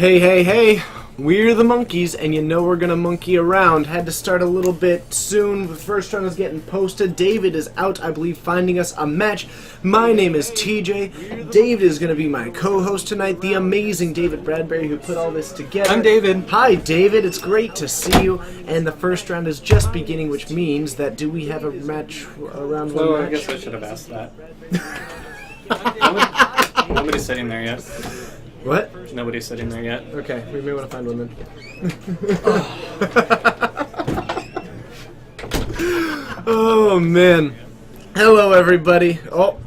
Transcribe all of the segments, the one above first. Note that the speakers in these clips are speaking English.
Hey, hey, hey, we're the monkeys, and you know we're gonna monkey around. Had to start a little bit soon. The first round is getting posted. David is out, I believe, finding us a match. My name is TJ. David is gonna be my co-host tonight, the amazing David Bradbury, who put all this together. I'm David. Hi, David. It's great to see you. And the first round is just beginning, which means that do we have a match, a round one match? I guess I should have asked that. Nobody's sitting there yet. What? Nobody's sitting there yet. Okay, we may want to find one then. Oh, man. Hello, everybody. Oh.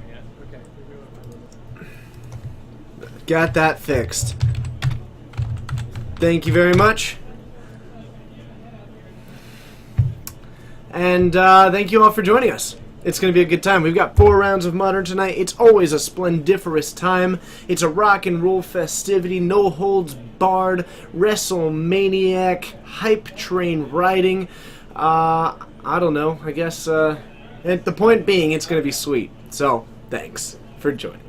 Got that fixed. Thank you very much. And thank you all for joining us. It's going to be a good time. We've got 4 rounds of Modern tonight. It's always a splendiferous time. It's a rock and roll festivity, no holds barred, WrestleManiac, hype train riding. I don't know. I guess and the point being, it's going to be sweet. So, thanks for joining.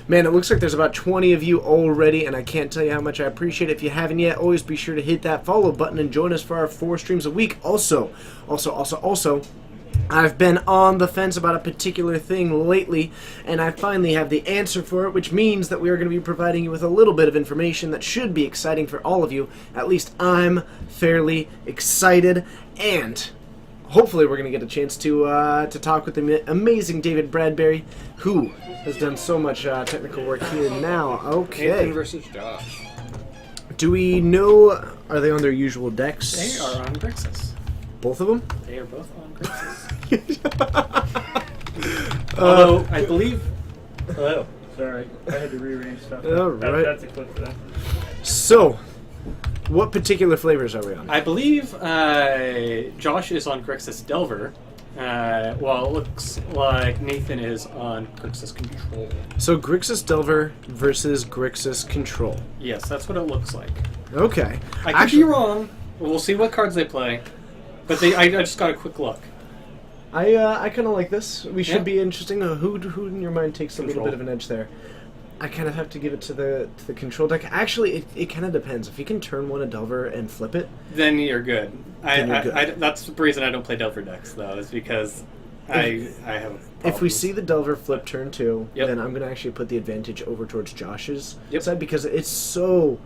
Man, it looks like there's about 20 of you already, and I can't tell you how much I appreciate it. If you haven't yet, always be sure to hit that follow button and join us for our 4 streams a week. Also, I've been on the fence about a particular thing lately, and I finally have the answer for it, which means that we are going to be providing you with a little bit of information that should be exciting for all of you. At least I'm fairly excited, and hopefully we're going to get a chance to talk with the amazing David Bradbury, who has done so much technical work here now. Okay. Nathan versus Josh. Do we know, are they on their usual decks? They are on Grixis. Both of them? They are both on Grixis. Although, I believe... Hello. Sorry, I had to rearrange stuff. Alright. That's a clip for that. So, what particular flavors are we on? I believe Josh is on Grixis Delver. Well, it looks like Nathan is on Grixis Control. So Grixis Delver versus Grixis Control. Yes, that's what it looks like. Okay. I could be wrong. We'll see what cards they play. But I just got a quick look. I kind of like this. We should Yeah. be interesting. Who in your mind takes a little Control. bit of an edge there? I kind of have to give it to the control deck. Actually, it kind of depends. If you can turn one a Delver and flip it, Then you're good. Then you're good. That's the reason I don't play Delver decks, though, is because I have if we problems. see the Delver flip turn 2, Yep. then I'm going to actually put the advantage over towards Josh's Yep. side because it's so...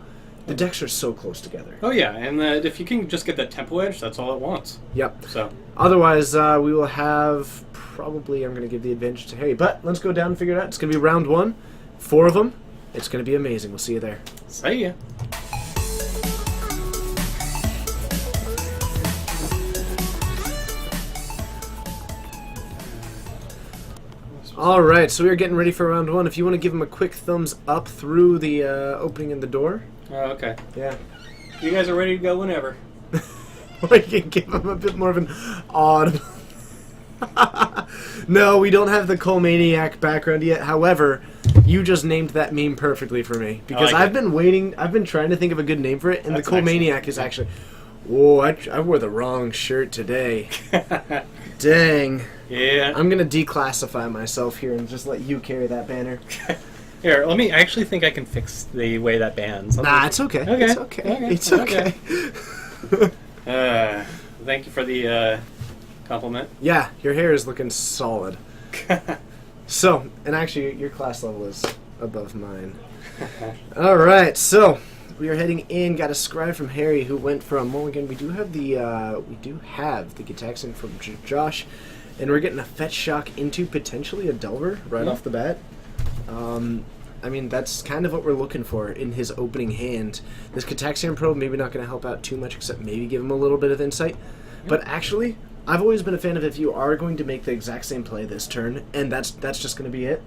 The decks are so close together. Oh, yeah, and if you can just get that tempo edge, that's all it wants. Yep. So, Otherwise, we will have... Probably I'm going to give the advantage to Harry. But let's go down and figure it out. It's going to be round 1. 4 of them. It's going to be amazing. We'll see you there. see ya. Alright, so we are getting ready for round 1. If you want to give him a quick thumbs up through the opening in the door. Oh, okay. Yeah. You guys are ready to go whenever. Or you can give him a bit more of an odd... No, we don't have the Colemaniac background yet. However, you just named that meme perfectly for me. Because like I've it. been waiting, I've been trying to think of a good name for it, and That's the an excellent Colemaniac is actually... Whoa, I wore the wrong shirt today. Dang. Yeah. I'm going to declassify myself here and just let you carry that banner. Here, I actually think I can fix the way that bans. Nah, it's okay. Okay. It's okay. Okay. It's okay. Thank you for the compliment. Yeah, your hair is looking solid. So, and actually, your class level is above mine. All right, so we are heading in. Got a scribe from Harry who went from. Well, again, we do have the Gitaxian from Josh, and we're getting a Fetch Shock into potentially a Delver right off the bat. I mean, that's kind of what we're looking for in his opening hand. This Gitaxian Probe maybe not going to help out too much, except maybe give him a little bit of insight. But actually, I've always been a fan of if you are going to make the exact same play this turn, and that's just going to be it,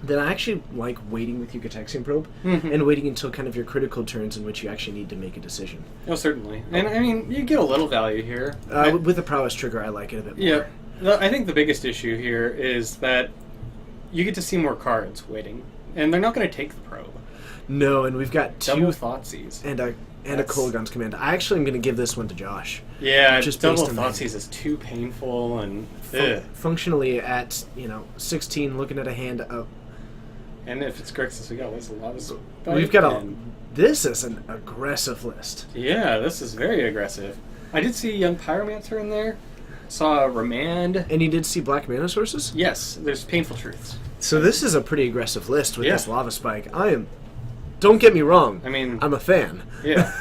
then I actually like waiting with your Gitaxian Probe and waiting until kind of your critical turns in which you actually need to make a decision. Oh, certainly. And, I mean, you get a little value here. With the Prowess Trigger, I like it a bit more. Yeah. I think the biggest issue here is that you get to see more cards waiting, and they're not going to take the probe. No, and we've got Double 2 Thoughtseize. and a Kolaghan's Command. I actually am going to give this one to Josh. Yeah, just Double based on that. Thoughtseize is too painful, and... Functionally at 16, looking at a hand of And if it's Grixis, we got a lot of We've got This is an aggressive list. Yeah, this is very aggressive. I did see Young Pyromancer in there. Saw Remand. And you did see Black Mana Sources? Yes, there's Painful Truths. So this is a pretty aggressive list with this Lava Spike. Don't get me wrong. I mean, I'm a fan. Yeah.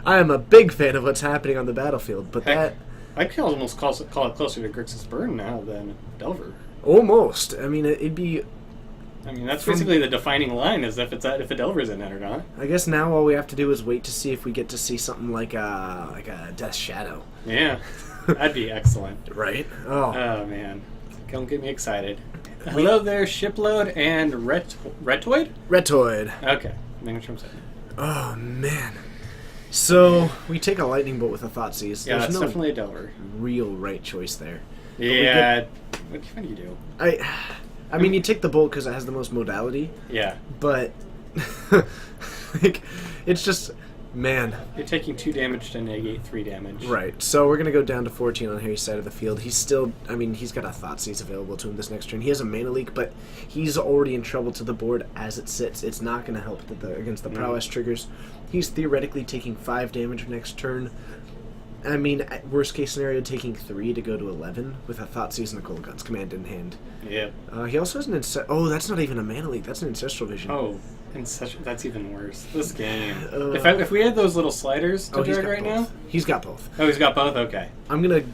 I am a big fan of what's happening on the battlefield, but Heck, I could almost call it closer to Grixis Burn now than Delver. Almost. I mean, it'd be... I mean, that's basically the defining line, is if a Delver's in it or not. I guess now all we have to do is wait to see if we get to see something like a Death Shadow. Yeah, that'd be excellent. Right? Oh, man. Don't get me excited. Hello there, Shipload and Retoid? Retoid. Okay, making sure I'm saying it. Oh, man. So, we take a Lightning Bolt with a Thoughtseize. Yeah, There's that's no definitely a Delver. real right choice there. Yeah, what do you do? I mean, you take the Bolt because it has the most modality, Yeah. but like, it's just, man. You're taking 2 damage to negate 3 damage. Right, so we're going to go down to 14 on Harry's side of the field. He's still, I mean, he's got a Thoughtseize available to him this next turn. He has a Mana Leak, but he's already in trouble to the board as it sits. It's not going to help against the Prowess triggers. He's theoretically taking 5 damage next turn. I mean, worst case scenario, taking 3 to go to 11 with a Thoughtseize and a Cold Guns command in hand. Yeah. He also has an oh, that's not even a Mana Leak. That's an Ancestral Vision. Oh, that's even worse. This game. If we had those little sliders to drag right now. He's got both. Oh, he's got both. Okay. I'm gonna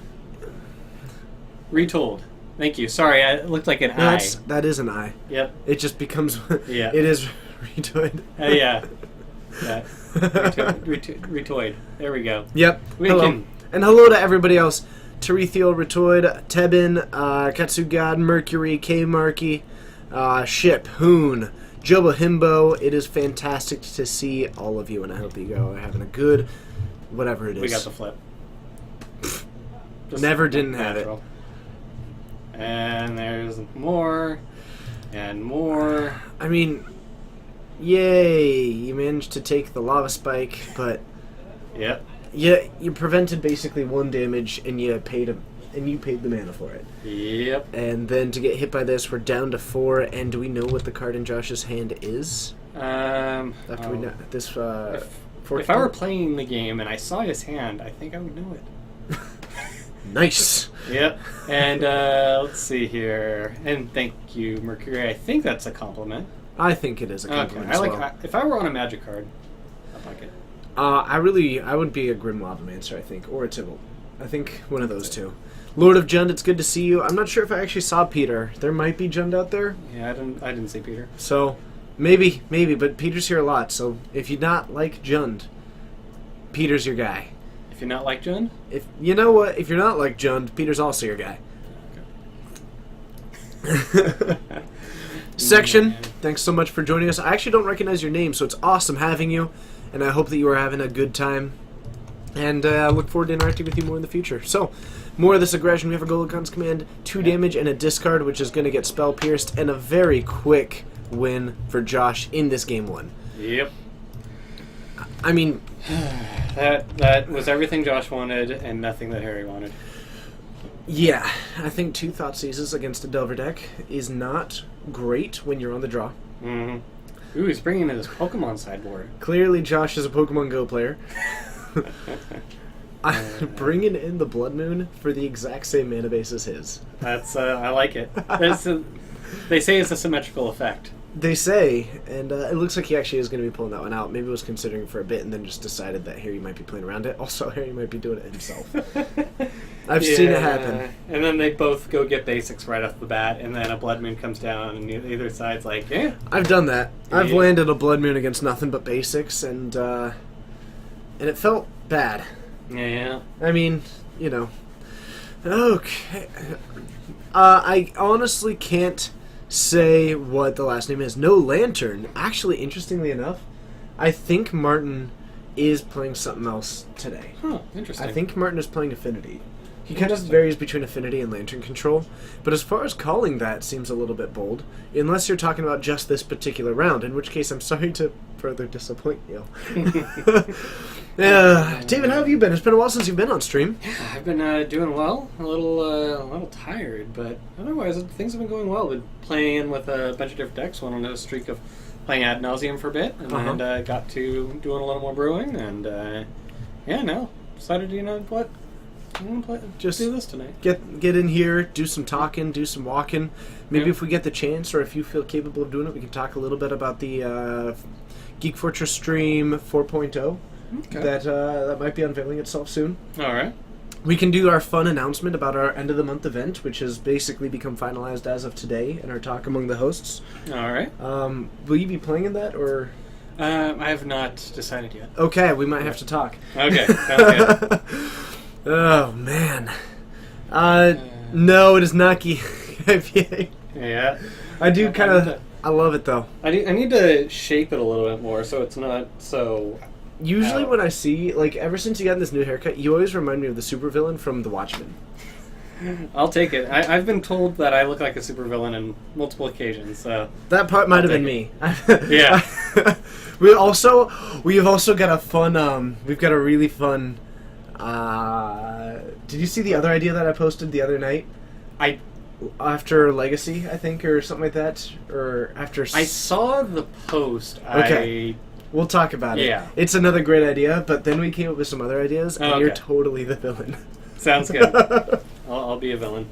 retold. Thank you. Sorry, it looked like an eye. That is an eye. Yep. It just becomes. Yeah. It is retoid. Yeah. Yeah. Retoid. There we go. Yep. Hello. And hello to everybody else. Terethiel, Retoid, Tebin, Katsugad, Mercury, K Marky, Ship, Hoon, Joba Himbo. It is fantastic to see all of you, and I hope you go are having a good whatever it is. We got the flip. Never didn't have it. And there's more and more. I mean, yay, you managed to take the Lava Spike, but Yep. yeah, you prevented basically 1 damage, and you paid the mana for it. Yep. And then to get hit by this, we're down to 4. And do we know what the card in Josh's hand is? After we know this, if I were playing the game and I saw his hand, I think I would know it. Nice. Yep. And let's see here. And thank you, Mercury. I think that's a compliment. I think it is a compliment. Okay. As well. If I were on a Magic card, I'd like it. I would be a Grim Lavamancer, I think, or a Tibble. I think one of those two. Lord of Jund, it's good to see you. I'm not sure if I actually saw Peter. There might be Jund out there. Yeah, I didn't see Peter. So, maybe, but Peter's here a lot. So, if you not like Jund, Peter's your guy. If you're not like Jund? If you know what, if you're not like Jund, Peter's also your guy. Section, thanks so much for joining us. I actually don't recognize your name, so it's awesome having you, and I hope that you are having a good time. And I look forward to interacting with you more in the future. So, more of this aggression. We have a Golden Guns command, 2 damage, and a discard, which is going to get spell pierced, and a very quick win for Josh in this game 1. Yep. I mean, that was everything Josh wanted and nothing that Harry wanted. Yeah, I think 2 Thoughtseizes against a Delver deck is not great when you're on the draw. Mm-hmm. Ooh, he's bringing in his Pokemon sideboard. Clearly, Josh is a Pokemon Go player. I'm bringing in the Blood Moon for the exact same mana base as his. That's I like it. They say it's a symmetrical effect. They say, and it looks like he actually is going to be pulling that one out. Maybe was considering for a bit and then just decided that Harry might be playing around it. Also, Harry might be doing it himself. I've seen it happen. And then they both go get basics right off the bat, and then a Blood Moon comes down, and either side's like, yeah. I've done that. I've landed a Blood Moon against nothing but basics, and it felt bad. Yeah. I mean, you know. Okay. I honestly can't say what the last name is. No Lantern. Actually, interestingly enough, I think Martin is playing something else today. Huh, interesting. I think Martin is playing Affinity. He kind of varies between Affinity and Lantern Control, but as far as calling that seems a little bit bold, unless you're talking about just this particular round, in which case I'm sorry to further disappoint you. David, how have you been? It's been a while since you've been on stream. I've been doing well. A little tired, but otherwise things have been going well. Been playing with a bunch of different decks. Went on a streak of playing ad nauseum for a bit, and then got to doing a little more brewing. And now decided what. I'm gonna play, just do this tonight. Get in here, do some talking, do some walking. Maybe if we get the chance, or if you feel capable of doing it, we can talk a little bit about the Geek Fortress stream 4.0 that might be unveiling itself soon. All right. We can do our fun announcement about our end of the month event, which has basically become finalized as of today, and our talk among the hosts. All right. Will you be playing in that, or? I have not decided yet. Okay, we might have to talk. Okay, sounds good. Oh, man. No, it is not IPA. Yeah. I do kind of... I love it, though. I need to shape it a little bit more so it's not so... Usually when I see... ever since you got this new haircut, you always remind me of the supervillain from The Watchmen. I'll take it. I've been told that I look like a supervillain on multiple occasions, so... That part might have been me. Yeah. We've also got a fun... we've got a really fun... did you see the other idea that I posted the other night? After Legacy, I think, or something like that, or after. I saw the post. Okay, we'll talk about it. Yeah, it's another great idea, but then we came up with some other ideas, and you're totally the villain. Sounds good. I'll be a villain,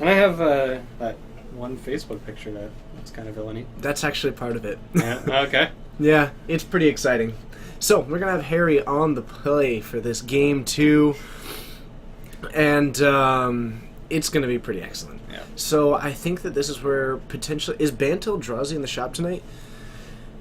and I have that one Facebook picture that's kind of villainy. That's actually part of it. Yeah. Okay. Yeah, it's pretty exciting. So, we're going to have Harry on the play for this game 2, and it's going to be pretty excellent. Yeah. So, I think that this is where potentially... Is Bant Eldrazi in the shop tonight?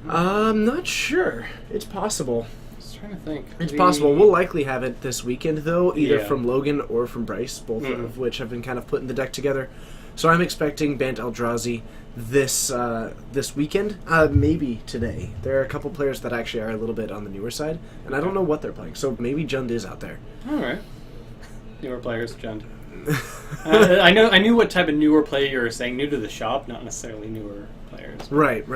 I'm not sure. It's possible. I was trying to think. It's possible. We'll likely have it this weekend, though, either from Logan or from Bryce, both of which have been kind of putting the deck together. So, I'm expecting Bant Eldrazi this weekend, maybe today. There are a couple players that actually are a little bit on the newer side, and I don't know what they're playing, so maybe Jund is out there. Alright. Newer players, Jund. I knew what type of newer player you were saying, new to the shop, not necessarily newer players. Right.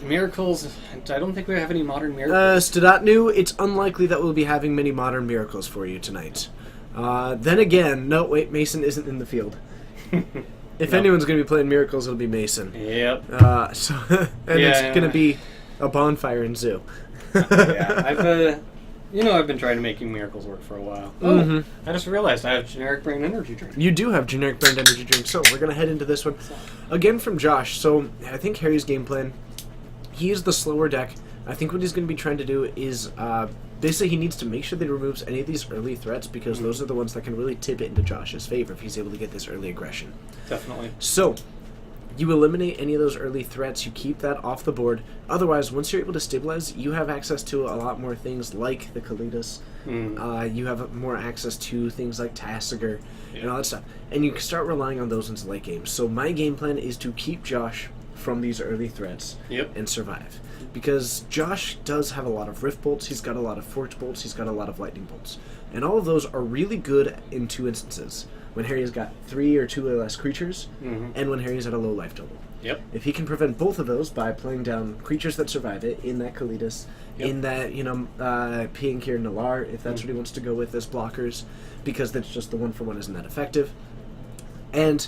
Miracles, I don't think we have any modern miracles. Stadatnu, it's unlikely that we'll be having many modern miracles for you tonight. Then again, no, wait, Mason isn't in the field. If anyone's going to be playing Miracles, it'll be Mason. Yep. It's going to be a bonfire in Zoo. Yeah, I've been trying to make Miracles work for a while. Oh, I just realized I have generic brain energy drink. You do have generic brain energy drink, so we're going to head into this one. Again from Josh. So I think Harry's game plan, he is the slower deck. I think what he's going to be trying to do is basically he needs to make sure that he removes any of these early threats, because those are the ones that can really tip it into Josh's favor if he's able to get this early aggression. Definitely. So you eliminate any of those early threats, you keep that off the board. Otherwise, once you're able to stabilize, you have access to a lot more things like the Kalidas. You have more access to things like Tasigur and all that stuff. And you can start relying on those into late games. So my game plan is to keep Josh from these early threats and survive. Because Josh does have a lot of Rift Bolts, he's got a lot of Forge Bolts, he's got a lot of Lightning Bolts. And all of those are really good in 2 instances. When Harry's got 3 or 2 or less creatures, and when Harry's at a low life total. Yep. If he can prevent both of those by playing down creatures that survive it, in that Kalidas, in that, Piankir Nalar, if that's what he wants to go with as blockers, because that's just the 1-for-1 isn't that effective, and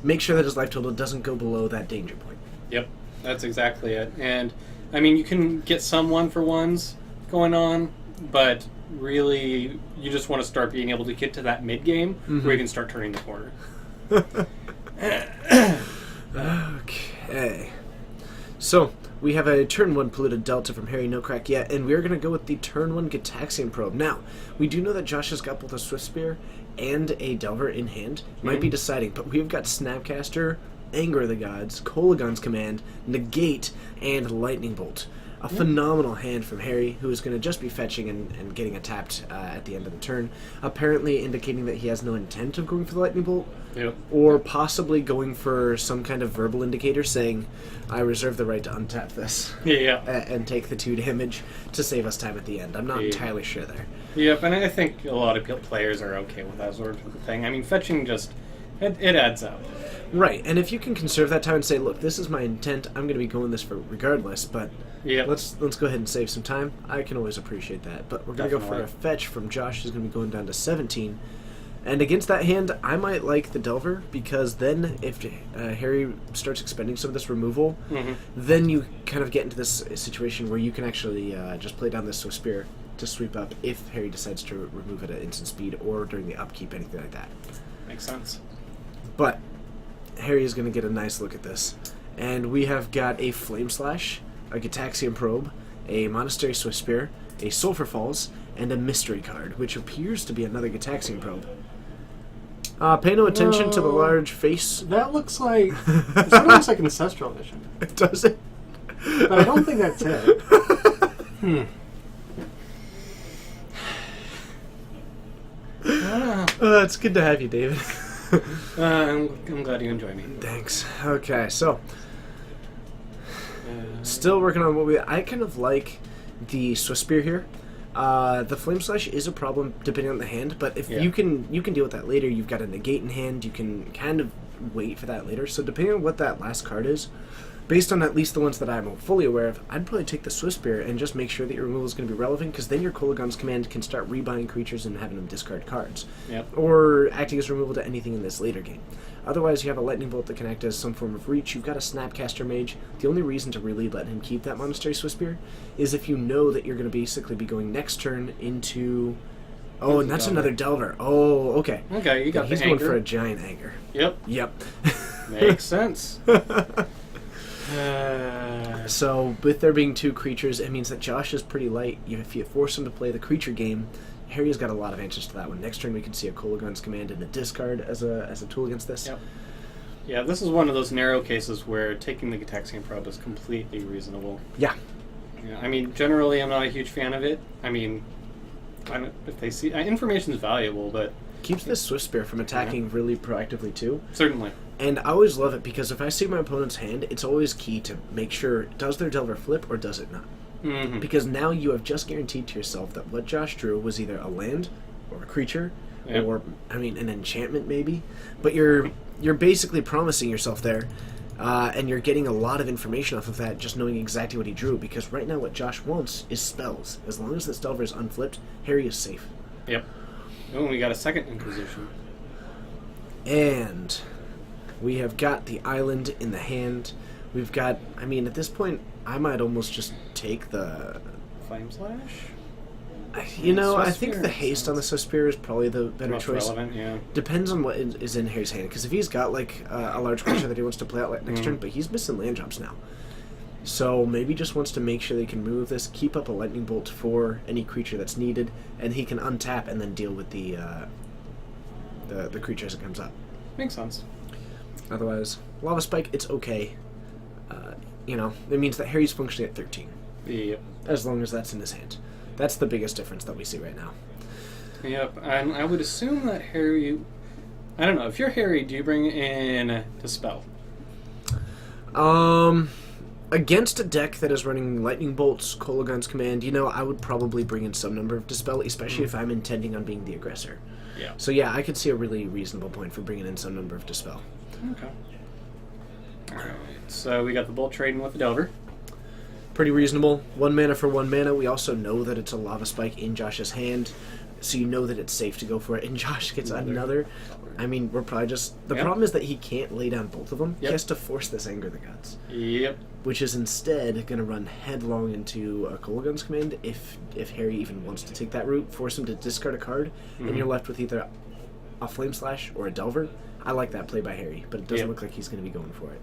make sure that his life total doesn't go below that danger point. Yep, that's exactly it. And, I mean, you can get some 1-for-1s going on, but really, you just want to start being able to get to that mid-game where you can start turning the corner. Okay. So, we have a turn 1 Polluted Delta from Harry No Crack Yet, and we're going to go with the turn 1 Gitaxian Probe. Now, we do know that Josh has got both a Swift Spear and a Delver in hand. Might be deciding, but we've got Snapcaster, Anger of the Gods, Kolagon's Command, Negate, and Lightning Bolt. A phenomenal hand from Harry, who is going to just be fetching and getting a tapped at the end of the turn, apparently indicating that he has no intent of going for the Lightning Bolt, or possibly going for some kind of verbal indicator saying, I reserve the right to untap this, and take the 2 damage to save us time at the end. I'm not entirely sure there. Yep, and I think a lot of players are okay with that sort of thing. I mean, fetching just, it adds up. Right, and if you can conserve that time and say, look, this is my intent, I'm going to be going this for regardless, but Yeah. let's go ahead and save some time. I can always appreciate that. But we're going to go for Definitely. a fetch from Josh, who's going to be going down to 17. And against that hand, I might like the Delver, because then if Harry starts expending some of this removal, then you kind of get into this situation where you can actually just play down this Swift Spear to sweep up if Harry decides to remove it at instant speed or during the upkeep, anything like that. Makes sense. But Harry is going to get a nice look at this. And we have got a Flame Slash, a Gitaxian Probe, a Monastery Swift Spear, a Sulphur Falls, and a Mystery card, which appears to be another Gitaxian Probe. Pay no attention to the No. large face. That looks like it sort of looks like an Ancestral Vision, Does it? but I don't think that's it. It's good to have you, David. I'm glad you enjoy me. Thanks. Okay, so still working on what I kind of like the Swift Spear here. The Flame Slash is a problem depending on the hand, but if you can deal with that later. You've got a negate in hand. You can kind of wait for that later. So depending on what that last card is, based on at least the ones that I'm fully aware of, I'd probably take the Swift Spear and just make sure that your removal is going to be relevant, because then your Kolagon's command can start rebuying creatures and having them discard cards. Yep. Or acting as removal to anything in this later game. Otherwise, you have a Lightning Bolt that can act as some form of reach. You've got a Snapcaster Mage. The only reason to really let him keep that Monastery Swift Spear is if you know that you're going to basically be going next turn into... Oh, and that's Delver. another Delver. Oh, okay. Okay, you got He's the going anchor. for a giant Anger. Yep. Yep. Makes sense. So, with there being two creatures, it means that Josh is pretty light. If you force him to play the creature game, Harry's got a lot of answers to that one. Next turn, we can see a Kolagon's command and a discard as a tool against this. Yep. Yeah, this is one of those narrow cases where taking the Gitaxian Probe is completely reasonable. Yeah. Yeah, I mean, generally, I'm not a huge fan of it. I mean, I don't, if they see information is valuable, but Keeps this Swift Spear from attacking really proactively, too. certainly. And I always love it, because if I see my opponent's hand, it's always key to make sure, does their Delver flip or does it not? Mm-hmm. Because now you have just guaranteed to yourself that what Josh drew was either a land or a creature, Yep. or, I mean, an enchantment maybe. But you're basically promising yourself there, and you're getting a lot of information off of that, just knowing exactly what he drew. Because right now what Josh wants is spells. As long as this Delver is unflipped, Harry is safe. Yep. Oh, we got a second Inquisition. And we have got the island in the hand. We've got, I mean, at this point, I might almost just take the... Flame Slash? You know, Swift I think Spear the makes haste on the sense. Swift Spear is probably the better Most choice. relevant, yeah. Depends on what is in Harry's hand. Because if he's got, like, a large creature that he wants to play out like next turn, but he's missing land drops now. So maybe just wants to make sure they can move this, keep up a Lightning Bolt for any creature that's needed, and he can untap and then deal with the creature as it comes up. Makes sense. Otherwise, Lava Spike, it's okay. You know, it means that Harry's functioning at 13, Yep. as long as that's in his hand. That's the biggest difference that we see right now. Yep. And I would assume that Harry... I don't know. If you're Harry, do you bring in Dispel? Against a deck that is running Lightning Bolts, Kolagon's command, you know, I would probably bring in some number of Dispel, especially if I'm intending on being the aggressor. Yeah. So yeah, I could see a really reasonable point for bringing in some number of Dispel. Okay. Alright. So we got the Bolt trading with the Delver. Pretty reasonable. 1 mana for 1 mana. We also know that it's a Lava Spike in Josh's hand, so you know that it's safe to go for it. And Josh gets another. I mean, we're probably just... The Yep. problem is that he can't lay down both of them. Yep. He has to force this Anger the Gods, Yep. which is instead going to run headlong into a Kolagon's command if Harry even wants to take that route. Force him to discard a card, and you're left with either a Flame Slash or a Delver. I like that play by Harry, but it doesn't Yep. look like he's going to be going for it.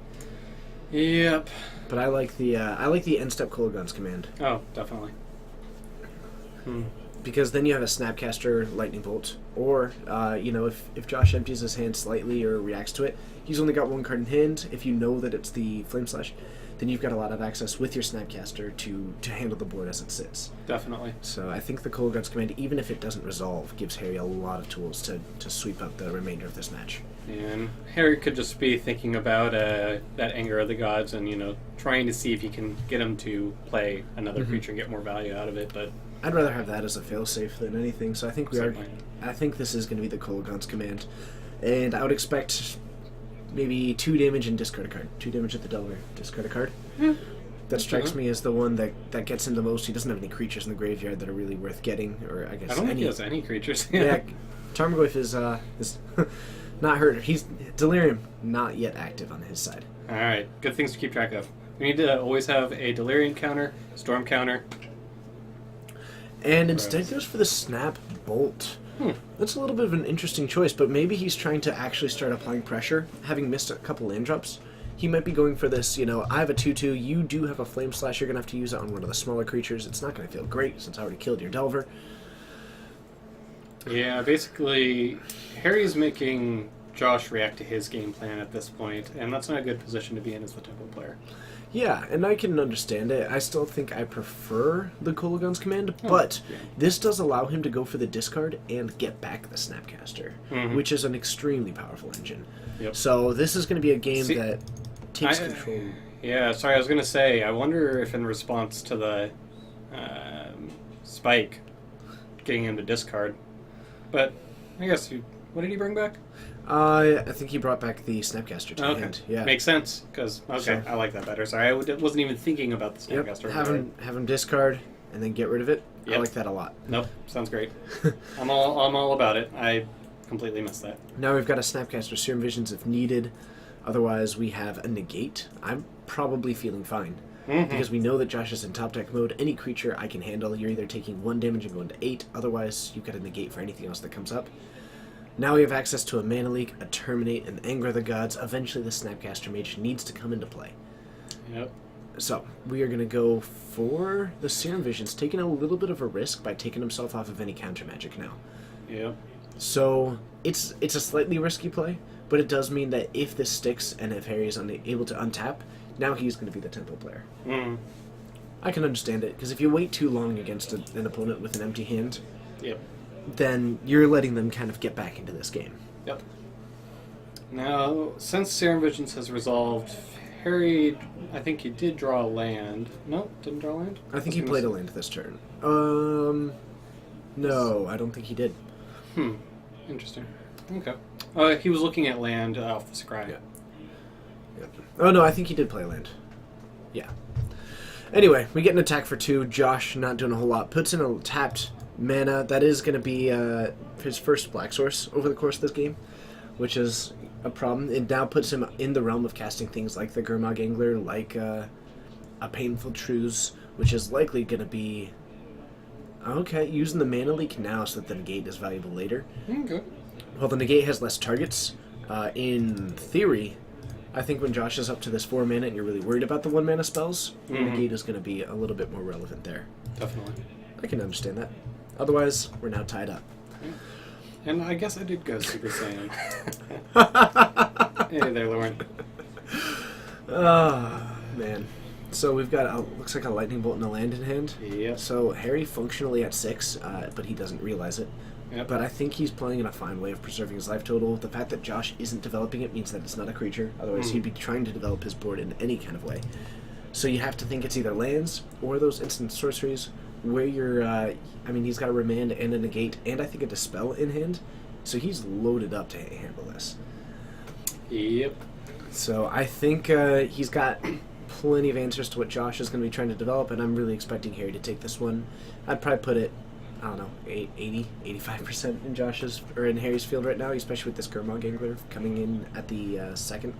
Yep. But I like the end step Kolagon's command. Oh, definitely. Because then you have a Snapcaster Lightning Bolt, or, you know, if Josh empties his hand slightly or reacts to it, he's only got 1 card in hand. If you know that it's the Flame Slash, then you've got a lot of access with your Snapcaster to handle the board as it sits. Definitely. So I think the Kolagon's command, even if it doesn't resolve, gives Harry a lot of tools to sweep up the remainder of this match. And Harry could just be thinking about that Anger of the Gods and, you know, trying to see if he can get him to play another creature and get more value out of it, but... I'd rather have that as a failsafe than anything, so I think Certainly. I think this is going to be the Kolagon's command. And I would expect maybe 2 damage and discard a card. 2 damage at the Delver, discard a card. That strikes me as the one that gets him the most. He doesn't have any creatures in the graveyard that are really worth getting, or I guess I don't think he has any creatures. yeah, Tarmogoyf is not hurt. He's Delirium, not yet active on his side. All right, good things to keep track of. We need to always have a Delirium counter, Storm counter. And instead goes for the Snap Bolt. That's a little bit of an interesting choice, but maybe he's trying to actually start applying pressure, having missed a couple land drops. He might be going for this, I have a 2/2, you do have a Flame Slash, you're going to have to use it on one of the smaller creatures. It's not going to feel great since I already killed your Delver. Yeah, basically, Harry's making Josh react to his game plan at this point, and that's not a good position to be in as the tempo player. Yeah, and I can understand it. I still think I prefer the Kolaghan's Command, but this does allow him to go for the discard and get back the Snapcaster, which is an extremely powerful engine. Yep. So this is going to be a game that takes control. Yeah, sorry, I was going to say, I wonder if in response to the Spike, getting him to discard, but I guess, what did he bring back? I think he brought back the Snapcaster to hand. Yeah, makes sense, because, so, I like that better. Sorry, I wasn't even thinking about the Snapcaster. Have him discard and then get rid of it. Yep. I like that a lot. Nope, sounds great. I'm all about it. I completely missed that. Now we've got a Snapcaster Serum Visions if needed. Otherwise, we have a Negate. I'm probably feeling fine. Because we know that Josh is in top deck mode. Any creature I can handle, you're either taking 1 damage and going to 8. Otherwise, you've got a Negate for anything else that comes up. Now we have access to a Mana Leak, a Terminate, and Anger of the Gods. Eventually, the Snapcaster Mage needs to come into play. Yep. So, we are going to go for the Serum Visions, taking a little bit of a risk by taking himself off of any counter magic now. Yep. So, it's a slightly risky play, but it does mean that if this sticks and if Harry is unable to untap, now he's going to be the tempo player. I can understand it, because if you wait too long against an opponent with an empty hand, then you're letting them kind of get back into this game. Yep. Now, since Serum Visions has resolved, Harry, I think he did draw a land. No, didn't draw a land? I think he played a land this turn. No, I don't think he did. Interesting. Okay. He was looking at land off the scry. Yeah. Oh, no, I think he did play land. Yeah. Anyway, we get an attack for 2. Josh, not doing a whole lot, puts in a tapped mana. That is going to be his first black source over the course of this game, which is a problem. It now puts him in the realm of casting things like the Gurmag Angler, like a Painful Truths, which is likely going to be... Okay, using the Mana Leak now so that the Negate is valuable later. Okay. Well, the Negate has less targets. In theory, I think when Josh is up to this 4 mana and you're really worried about the 1 mana spells, the Negate is going to be a little bit more relevant there. Definitely. I can understand that. Otherwise, we're now tied up. Yeah. And I guess I did go Super Saiyan. Hey there, Lauren. Man. So we've got, looks like a Lightning Bolt and a land in hand. Yep. So Harry functionally at 6, but he doesn't realize it. Yep. But I think he's playing in a fine way of preserving his life total. The fact that Josh isn't developing it means that it's not a creature. Otherwise, he'd be trying to develop his board in any kind of way. So you have to think it's either lands or those instant sorceries where you're... he's got a Remand and a Negate and I think a Dispel in hand. So he's loaded up to handle this. Yep. So I think he's got plenty of answers to what Josh is going to be trying to develop, and I'm really expecting Harry to take this one. I'd probably put it, I don't know, 80, 85% in Josh's, or in Harry's field right now, especially with this Gurmag Angler coming in at the second.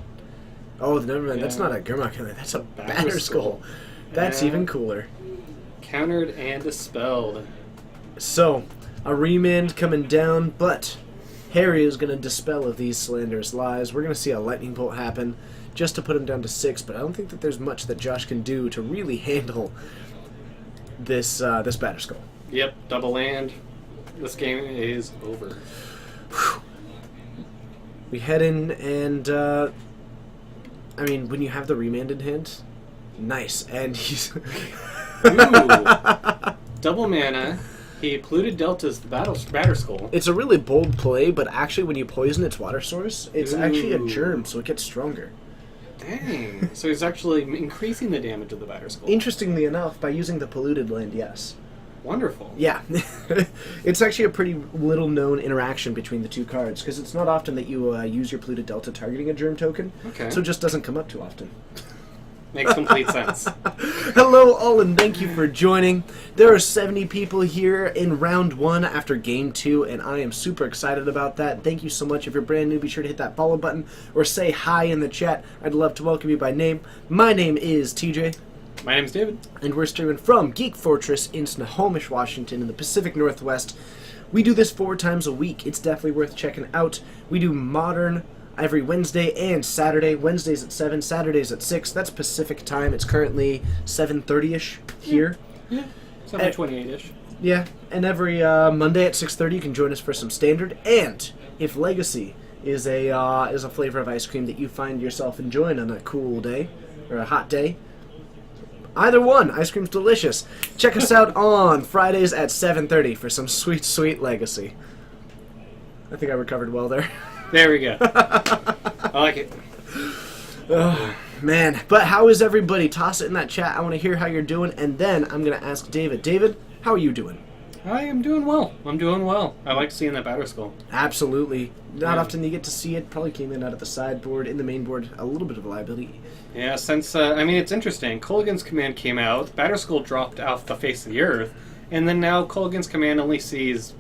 Oh, never mind, that's not a Gurmag Angler, that's a Batterskull. That's even cooler. Countered and dispelled. So, a Remand coming down, but Harry is going to dispel of these slanderous lies. We're going to see a Lightning Bolt happen just to put him down to 6, but I don't think that there's much that Josh can do to really handle this this Batterskull. Yep, double land. This game is over. We head in, and when you have the Remand in hand, nice. And he's double mana. He polluted Delta's the Batterskull. It's a really bold play, but actually when you poison its water source, it's actually a germ, so it gets stronger. Dang. So he's actually increasing the damage of the Batterskull. Interestingly enough, by using the polluted land, yes. Wonderful. Yeah. It's actually a pretty little known interaction between the two cards, because it's not often that you use your Polluted Delta targeting a germ token, Okay. so it just doesn't come up too often. Makes complete sense. Hello all, and thank you for joining. There are 70 people here in round 1 after game 2, and I am super excited about that. Thank you so much. If you're brand new, be sure to hit that follow button or say hi in the chat. I'd love to welcome you by name. My name is TJ, My name's David. and we're streaming from Geek Fortress in Snohomish, Washington in the Pacific Northwest. We do this 4 times a week. It's definitely worth checking out. We do Modern every Wednesday and Saturday. Wednesdays at 7, Saturdays at 6. That's Pacific time. It's currently 7:30ish here. Yeah. 728-ish. Yeah, and every Monday at 6:30 you can join us for some Standard. And if Legacy is a flavor of ice cream that you find yourself enjoying on a cool day or a hot day, either one, ice cream's delicious. Check us out on Fridays at 7:30 for some sweet, sweet Legacy. I think I recovered well there. There we go. I like it. Oh, man. But how is everybody? Toss it in that chat. I want to hear how you're doing, and then I'm going to ask David. David, how are you doing? I am doing well. I'm doing well. I like seeing that Batter Skull. Absolutely. Not Yeah. often you get to see it. Probably came in out of the sideboard. In the main board, a little bit of a liability. Yeah, since, it's interesting. Kolaghan's Command came out, Batter Skull dropped off the face of the earth, and then now Kolaghan's Command only sees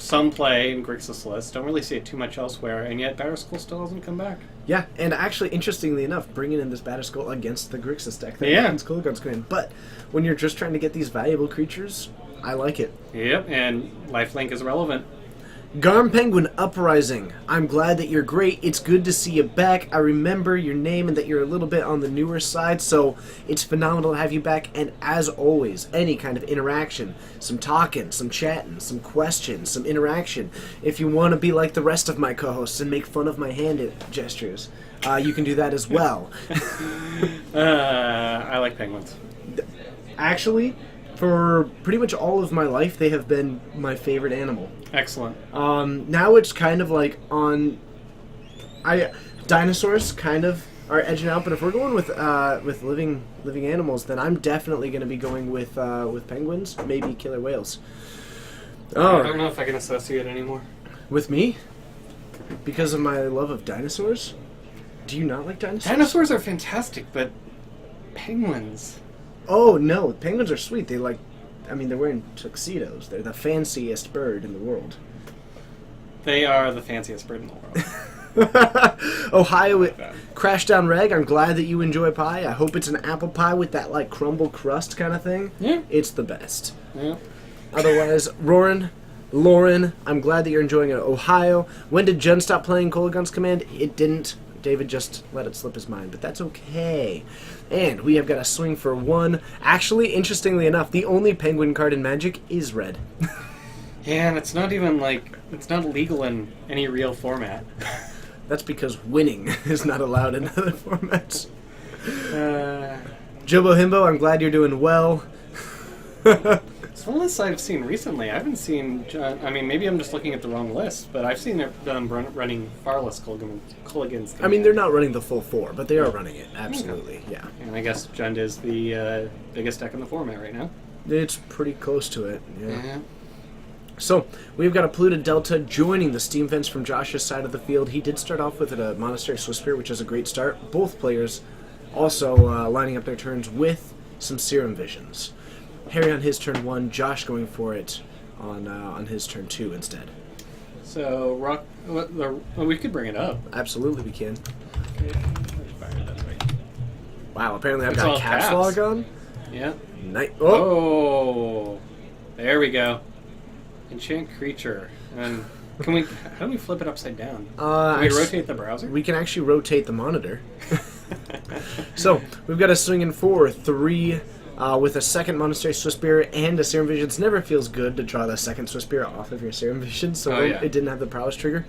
some play in Grixis list. Don't really see it too much elsewhere, and yet Batter Skull still hasn't come back. Yeah, and actually, interestingly enough, bringing in this Batterskull against the Grixis deck. That Yeah. Kolaghan's Command. But when you're just trying to get these valuable creatures, I like it. Yep, and Lifelink is relevant. Garm Penguin Uprising. I'm glad that you're great. It's good to see you back. I remember your name and that you're a little bit on the newer side, so it's phenomenal to have you back. And as always, any kind of interaction, some talking, some chatting, some questions, some interaction. If you want to be like the rest of my co-hosts and make fun of my hand gestures, you can do that as well. I like penguins. Actually, for pretty much all of my life, they have been my favorite animal. Excellent. Now it's kind of like dinosaurs kind of are edging out, but if we're going with living animals, then I'm definitely going to be going with penguins, maybe killer whales. I don't know if I can associate anymore. With me? Because of my love of dinosaurs? Do you not like dinosaurs? Dinosaurs are fantastic, but penguins... Oh, no. Penguins are sweet. They're wearing tuxedos. They're the fanciest bird in the world. They are the fanciest bird in the world. Ohio, Crash Down Reg, I'm glad that you enjoy pie. I hope it's an apple pie with that, like, crumble crust kind of thing. Yeah. It's the best. Yeah. Otherwise, Lauren, I'm glad that you're enjoying it. Ohio, when did Jen stop playing Kolaghan's Command? It didn't. David just let it slip his mind, but that's okay. And we have got a swing for 1. Actually, interestingly enough, the only penguin card in Magic is red. Yeah, and it's not even, it's not legal in any real format. That's because winning is not allowed in other formats. Uh, Jobo Himbo, I'm glad you're doing well. It's one list I've seen recently. I haven't seen... maybe I'm just looking at the wrong list, but I've seen them running far less Kolaghan's. I mean, they're not running the full 4, but they are running it. Absolutely, yeah. And I guess Jund is the biggest deck in the format right now. It's pretty close to it, yeah. Yeah. So, we've got a Polluted Delta joining the Steam Fence from Josh's side of the field. He did start off with a Monastery Swift Spirit, which is a great start. Both players also lining up their turns with some Serum Visions. Harry on his turn 1, Josh going for it on his turn 2 instead. So, we could bring it up. Absolutely we can. Wow, apparently I've It's got all caps caps. log on. Yeah. Oh! Oh, there we go. Enchant creature. And how do we flip it upside down? Can we rotate the browser? We can actually rotate the monitor. So, we've got a swing in for 3 with a second Monastery Swift Spirit and a Serum Vision. It never feels good to draw the second Swift Spirit off of your Serum Vision, so it didn't have the prowess trigger.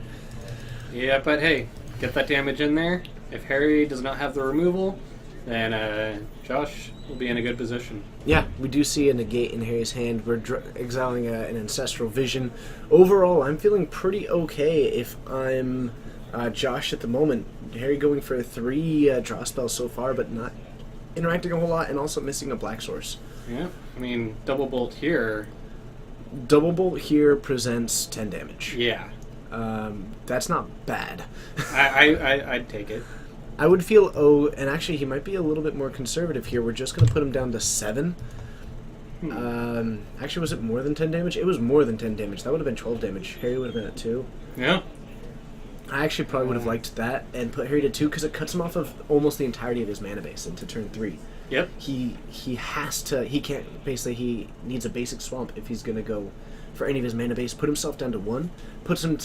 Yeah, but hey, get that damage in there. If Harry does not have the removal, then Josh will be in a good position. Yeah, we do see a negate in Harry's hand. We're exiling an Ancestral Vision. Overall, I'm feeling pretty okay if I'm Josh at the moment. Harry going for 3 draw spells so far, but not interacting a whole lot, and also missing a black source. Yeah, I mean, double bolt here. Double bolt here presents 10 damage. Yeah. That's not bad. I'd take it. I would feel, and actually he might be a little bit more conservative here. We're just going to put him down to 7. Actually, was it more than 10 damage? It was more than 10 damage. That would have been 12 damage. Harry would have been at 2. Yeah. I actually probably would have liked that and put Harry to 2 because it cuts him off of almost the entirety of his mana base into turn 3. Yep. He needs a basic swamp if he's going to go for any of his mana base. Put himself down to 1, puts him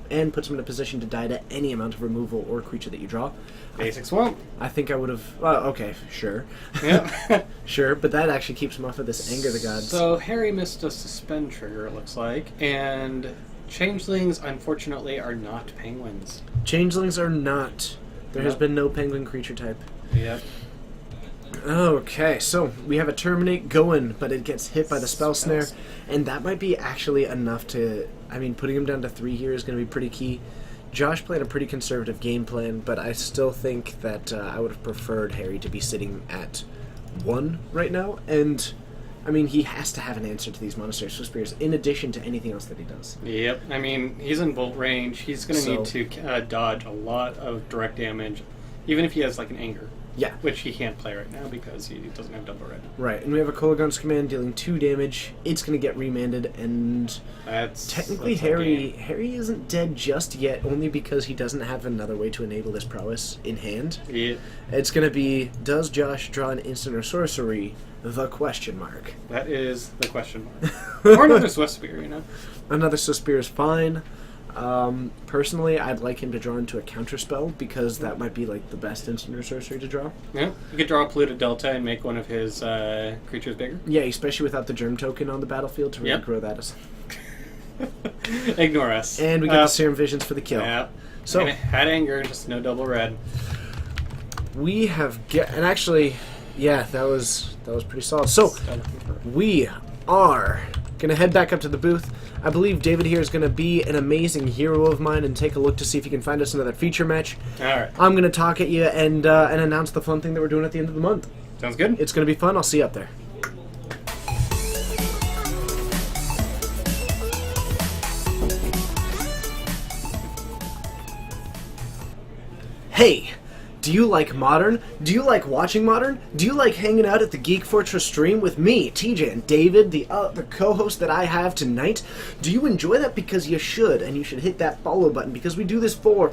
in a position to die to any amount of removal or creature that you draw. Basic swamp. I think I would have... okay, sure. Yeah. Sure, but that actually keeps him off of this Anger the Gods. So Harry missed a suspend trigger, it looks like, and changelings, unfortunately, are not penguins. Changelings are not. There has Nope. been no penguin creature type. Yep. Okay, so we have a Terminate going, but it gets hit by the Spell Snare, and that might be actually enough to... I mean, putting him down to 3 here is going to be pretty key. Josh played a pretty conservative game plan, but I still think that I would have preferred Harry to be sitting at 1 right now, and... I mean, he has to have an answer to these Monastery Swift Spears in addition to anything else that he does. Yep. I mean, he's in bolt range. He's going to So- need to dodge a lot of direct damage, even if he has like an Anger, Yeah. which he can't play right now because he doesn't have double red. Right, and we have a Kolagon's Command dealing 2 damage. It's going to get remanded, and technically that's a game. Harry isn't dead just yet, only because he doesn't have another way to enable this prowess in hand. Yeah, It's going to be, does Josh draw an instant or sorcery? The question mark. that is the question mark. Or another Swift Spear, you know? Another Suspir is fine. Personally, I'd like him to draw into a counterspell, because that might be like the best instant or sorcery to draw. Yeah. You could draw a Polluted Delta and make one of his creatures bigger. Yeah, especially without the germ token on the battlefield to really Yep. grow that. Ignore us. And we get the Serum Visions for the kill. Yeah. So- And it had Anger, just no double red. We have and actually, yeah, that was pretty solid. So we are gonna head back up to the booth. I believe David here is gonna be an amazing hero of mine and take a look to see if he can find us another feature match. All right. I'm gonna talk at you and announce the fun thing that we're doing at the end of the month. Sounds good. It's gonna be fun. I'll see you up there. Hey, do you like Modern? Do you like watching Modern? Do you like hanging out at the Geek Fortress stream with me, TJ, and David, the co-host that I have tonight? Do you enjoy that? Because you should, and you should hit that follow button, because we do this 4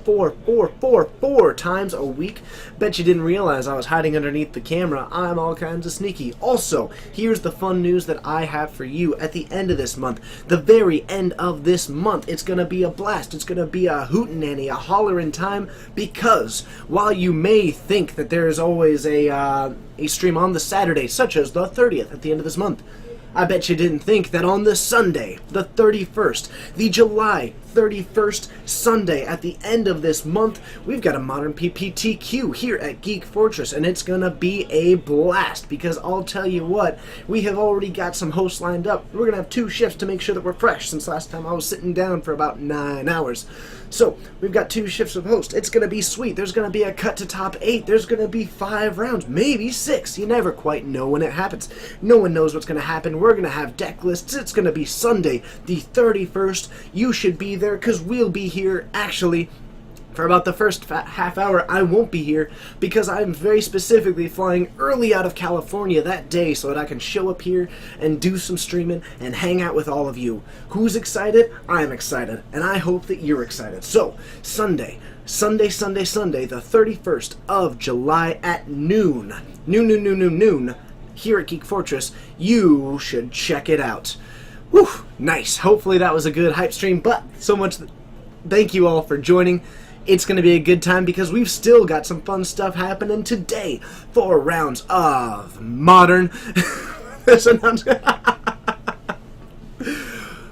times a week. Bet you didn't realize I was hiding underneath the camera. I'm all kinds of sneaky. Also, here's the fun news that I have for you at the end of this month. The very end of this month. It's gonna be a blast. It's gonna be a hootenanny, a hollerin' time, because while you may think that there is always a stream on the Saturday, such as the 30th at the end of this month, I bet you didn't think that on the Sunday, the 31st, the July 31st Sunday at the end of this month, we've got a Modern PPTQ here at Geek Fortress, and it's gonna be a blast, because I'll tell you what, we have already got some hosts lined up. We're gonna have 2 shifts to make sure that we're fresh, since last time I was sitting down for about 9 hours. So, we've got 2 shifts of hosts. It's gonna be sweet. There's gonna be a cut to top 8. There's gonna be 5 rounds, maybe 6. You never quite know when it happens. No one knows what's gonna happen. We're gonna have deck lists. It's gonna be Sunday, the 31st. You should be there, because we'll be here, actually, for about the first half hour. I won't be here, because I'm very specifically flying early out of California that day so that I can show up here and do some streaming and hang out with all of you. Who's excited? I'm excited, and I hope that you're excited. So, Sunday, the 31st of July at noon, here at Geek Fortress. You should check it out. Whew, nice. Hopefully that was a good hype stream, but so much. Thank you all for joining. It's going to be a good time, because we've still got some fun stuff happening today. 4 rounds of Modern. This announcement.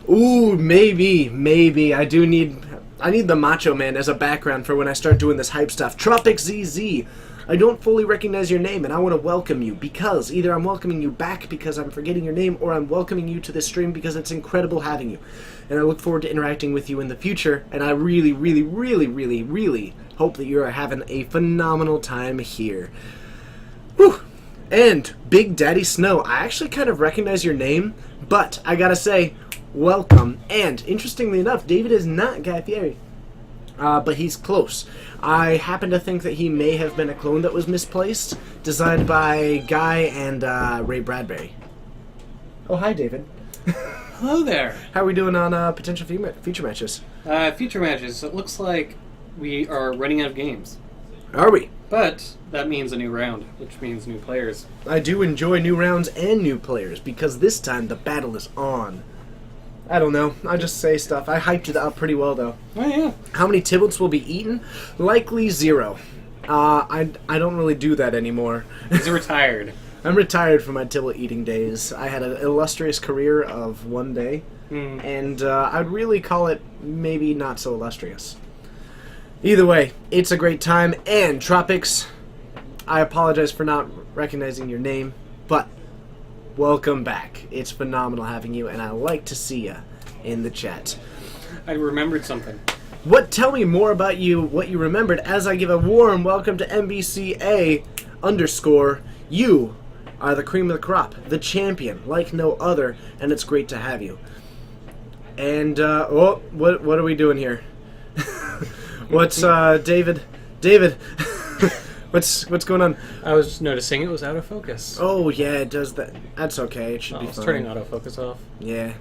Ooh, maybe. I need the Macho Man as a background for when I start doing this hype stuff. Tropic ZZ. I don't fully recognize your name, and I want to welcome you, because either I'm welcoming you back because I'm forgetting your name, or I'm welcoming you to this stream because it's incredible having you. And I look forward to interacting with you in the future, and I really hope that you're having a phenomenal time here. Whew. And Big Daddy Snow. I actually kind of recognize your name, but I gotta say, welcome. And interestingly enough, David is not Guy Fieri, but he's close. I happen to think that he may have been a clone that was misplaced, designed by Guy and Ray Bradbury. Oh, hi, David. Hello there. How are we doing on potential feature matches? Feature matches. It looks like we are running out of games. Are we? But that means a new round, which means new players. I do enjoy new rounds and new players, because this time the battle is on. I don't know. I just say stuff. I hyped it up pretty well, though. Oh, yeah. How many Tiblets will be eaten? Likely 0. I don't really do that anymore. He's retired. I'm retired from my Tiblet eating days. I had an illustrious career of one day, and I'd really call it maybe not so illustrious. Either way, it's a great time, and Tropics, I apologize for not recognizing your name, but welcome back. It's phenomenal having you, and I like to see you in the chat. I remembered something. Tell me more about you, what you remembered, as I give a warm welcome to MBCA _ you are the cream of the crop, the champion, like no other, and it's great to have you. And, what are we doing here? What's, David, what's going on? I was just noticing it was out of focus. Oh, yeah, it does that. That's okay, it should be It's fine. turning autofocus off. Yeah.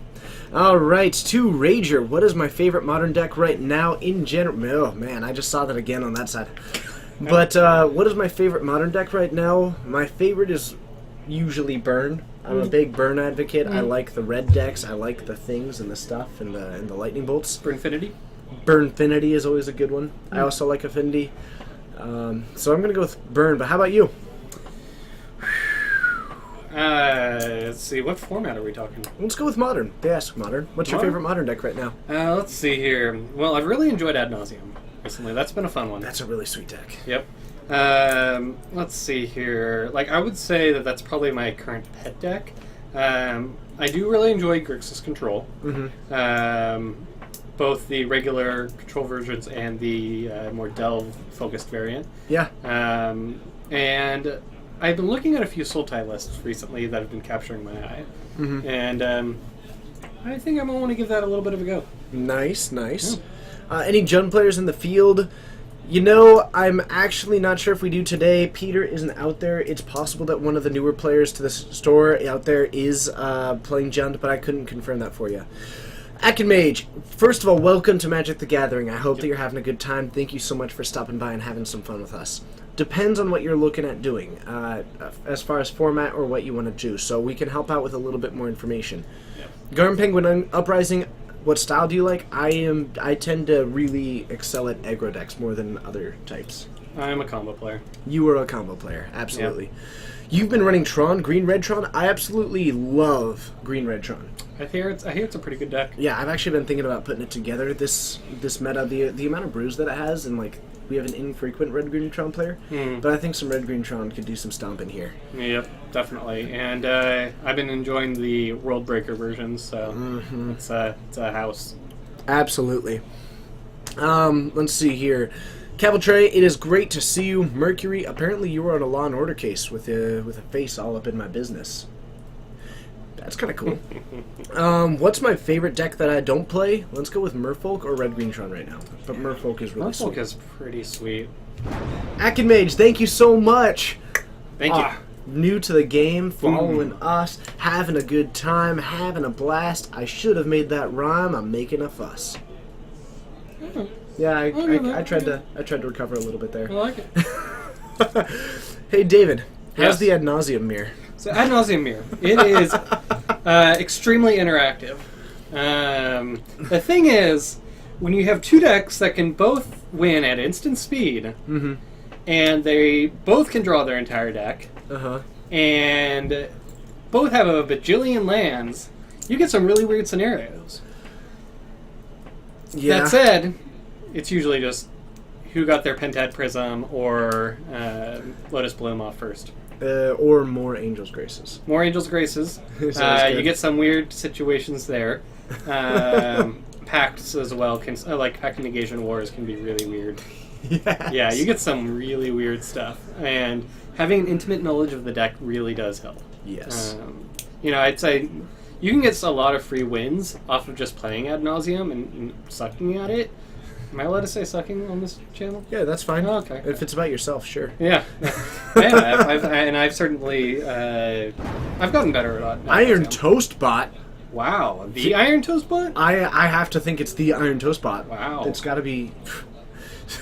Alright, to Rager, what is my favorite modern deck right now in general? Oh, man, I just saw that again on that side. But, what is my favorite modern deck right now? My favorite is usually Burn. I'm a big Burn advocate. I like the red decks. I like the things and the stuff and the lightning bolts. For Infinity? Burnfinity is always a good one. I also like Affinity. So I'm going to go with Burn, but how about you? Let's see, what format are we talking? Let's go with Modern. They ask Modern. What's your Modern? favorite Modern deck right now? Let's see here. Well, I've really enjoyed Ad Nauseam recently. That's been a fun one. That's a really sweet deck. Yep. Let's see here. Like, I would say that that's probably my current pet deck. I do really enjoy Grixis Control. Both the regular control versions and the more delve-focused variant. Yeah. And I've been looking at a few Sultai lists recently that have been capturing my eye. And I think I'm going to want to give that a little bit of a go. Nice, nice. Any Jund players in the field? You know, I'm actually not sure if we do today. Peter isn't out there. It's possible that one of the newer players to the store out there is playing Jund, but I couldn't confirm that for you. Akinmage, first of all, welcome to Magic the Gathering. I hope that you're having a good time. Thank you so much for stopping by and having some fun with us. Depends on what you're looking at doing, as far as format or what you want to do, so we can help out with a little bit more information. Garm Penguin Uprising, what style do you like? I tend to really excel at aggro decks more than other types. I'm a combo player. You are a combo player, absolutely. You've been running Tron, Green-Red Tron. I absolutely love Green-Red Tron. I hear it's a pretty good deck. Yeah, I've actually been thinking about putting it together. This meta, the amount of brews that it has, and like we have an infrequent Red-Green Tron player, but I think some Red-Green Tron could do some stomping here. Yep, definitely. And I've been enjoying the World Breaker versions, so it's a house. Absolutely. Let's see here. Cavaltray, it is great to see you. Mercury, apparently you were on a Law and Order case with a face all up in my business. That's kind of cool. What's my favorite deck that I don't play? Let's go with Merfolk or Red Green Tron right now. But Merfolk is really sweet. Merfolk is pretty sweet. Akinmage, thank you so much. Thank you. New to the game, following us, having a good time, having a blast. I should have made that rhyme. I'm making a fuss. Yeah, I tried to recover a little bit there. I like it. Hey, David, how's Yes. the Ad Nauseam mirror? So, Ad Nauseam Mirror. It is extremely interactive. The thing is, when you have two decks that can both win at instant speed, and they both can draw their entire deck, and both have a bajillion lands, you get some really weird scenarios. Yeah. That said, it's usually just who got their Pentad Prism or Lotus Bloom off first. Or more Angel's Graces. More Angel's Graces. It's always good. You get some weird situations there. Pacts as well can, like Pact Negation Wars can be really weird. Yes. Yeah, you get some really weird stuff, and having an intimate knowledge of the deck really does help. Yes. I'd say you can get a lot of free wins off of just playing Ad Nauseam and sucking at it. Am I allowed to say sucking on this channel? Yeah, that's fine. Oh, okay. If it's about yourself, sure. Yeah. I've certainly I've gotten better at Ad Nauseam. Iron Toast Bot. Wow, the Iron Toast Bot? I have to think it's the Iron Toast Bot. Wow. It's got to be...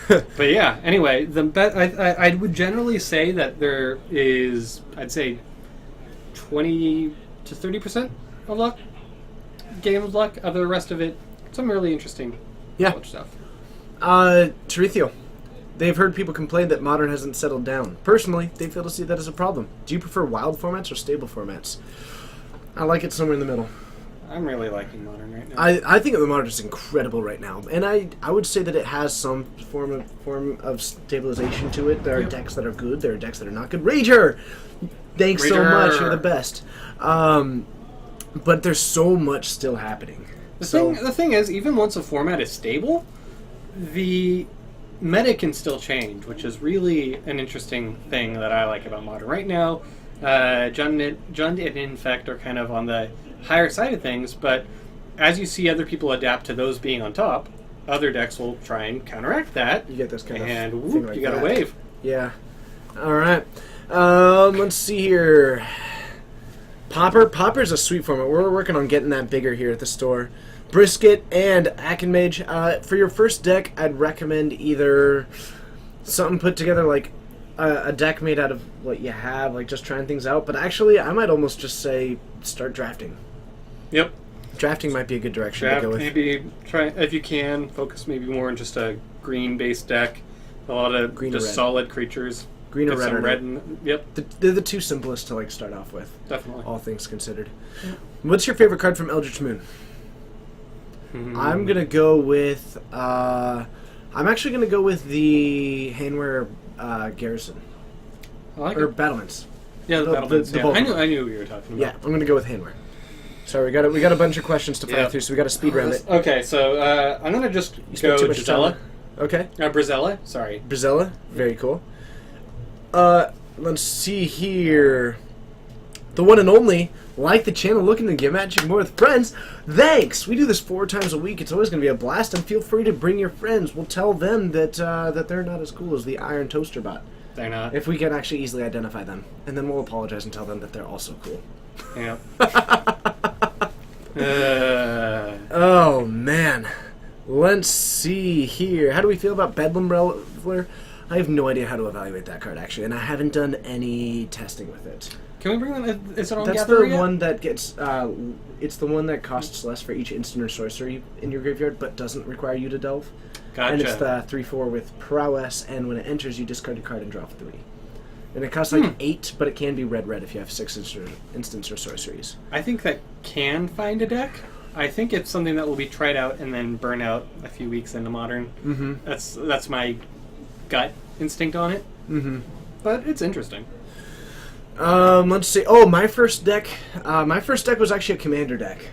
But yeah, anyway, I would generally say that there is, I'd say, 20 to 30% of luck, game of luck. Of the rest of it, some really interesting college stuff. Terethio, they've heard people complain that Modern hasn't settled down. Personally, they fail to see that as a problem. Do you prefer wild formats or stable formats? I like it somewhere in the middle. I'm really liking Modern right now. I think the Modern is incredible right now, and I would say that it has some form of stabilization to it. There are decks that are good, there are decks that are not good. Rager! Thanks so much, you're the best. But there's so much still happening. The thing is, even once a format is stable, the meta can still change, which is really an interesting thing that I like about Modern. Right now, Jund and Infect are kind of on the higher side of things, but as you see other people adapt to those being on top, other decks will try and counteract that. You get this kind of and thing whoop, like you got that. a wave. Yeah. All right. Let's see here. Popper's a sweet format. We're working on getting that bigger here at the store. Brisket and Akinmage. For your first deck, I'd recommend either something put together like a deck made out of what you have, like just trying things out. But actually, I might almost just say start drafting. Yep. Drafting might be a good direction to go with. Maybe try, if you can, focus maybe more on just a green-based deck. A lot of Green or just red. solid creatures. Green or Get red. some or red not. yep, They're the two simplest to like start off with, definitely. all things considered. What's your favorite card from Eldritch Moon? I'm gonna go with. I'm actually gonna go with the Hanweir Garrison I like or it. Battlements. Yeah, the Battlements. the Yeah. bulk. I knew what you were talking Yeah, about. I'm gonna go with Hanweir. Sorry, we got a bunch of questions to fly Yeah. through, so we got to speed round it. Okay, so I'm gonna just You spent go too much time Gisela. on- Okay, Brazella, sorry. Brazella, very cool. Let's see here. The one and only, like the channel, looking to get Magic more with friends. Thanks! We do this 4 times a week. It's always going to be a blast, and feel free to bring your friends. We'll tell them that that they're not as cool as the Iron Toaster Bot, They're not. if we can actually easily identify them. And then we'll apologize and tell them that they're also cool. Yeah. Oh, man. Let's see here. How do we feel about Bedlam Reveler? I have no idea how to evaluate that card, actually, and I haven't done any testing with it. Can we bring that? Is it on That's Gather the yet? one that gets. It's the one that costs less for each instant or sorcery in your graveyard, but doesn't require you to delve. Gotcha. And it's the 3/4 with prowess, and when it enters, you discard a card and draw 3. And it costs like 8, but it can be red if you have 6 instants or sorceries. I think that can find a deck. I think it's something that will be tried out and then burn out a few weeks into Modern. Mm-hmm. That's my gut instinct on it. Mm-hmm. But it's interesting. Let's see. Oh, my first deck was actually a commander deck.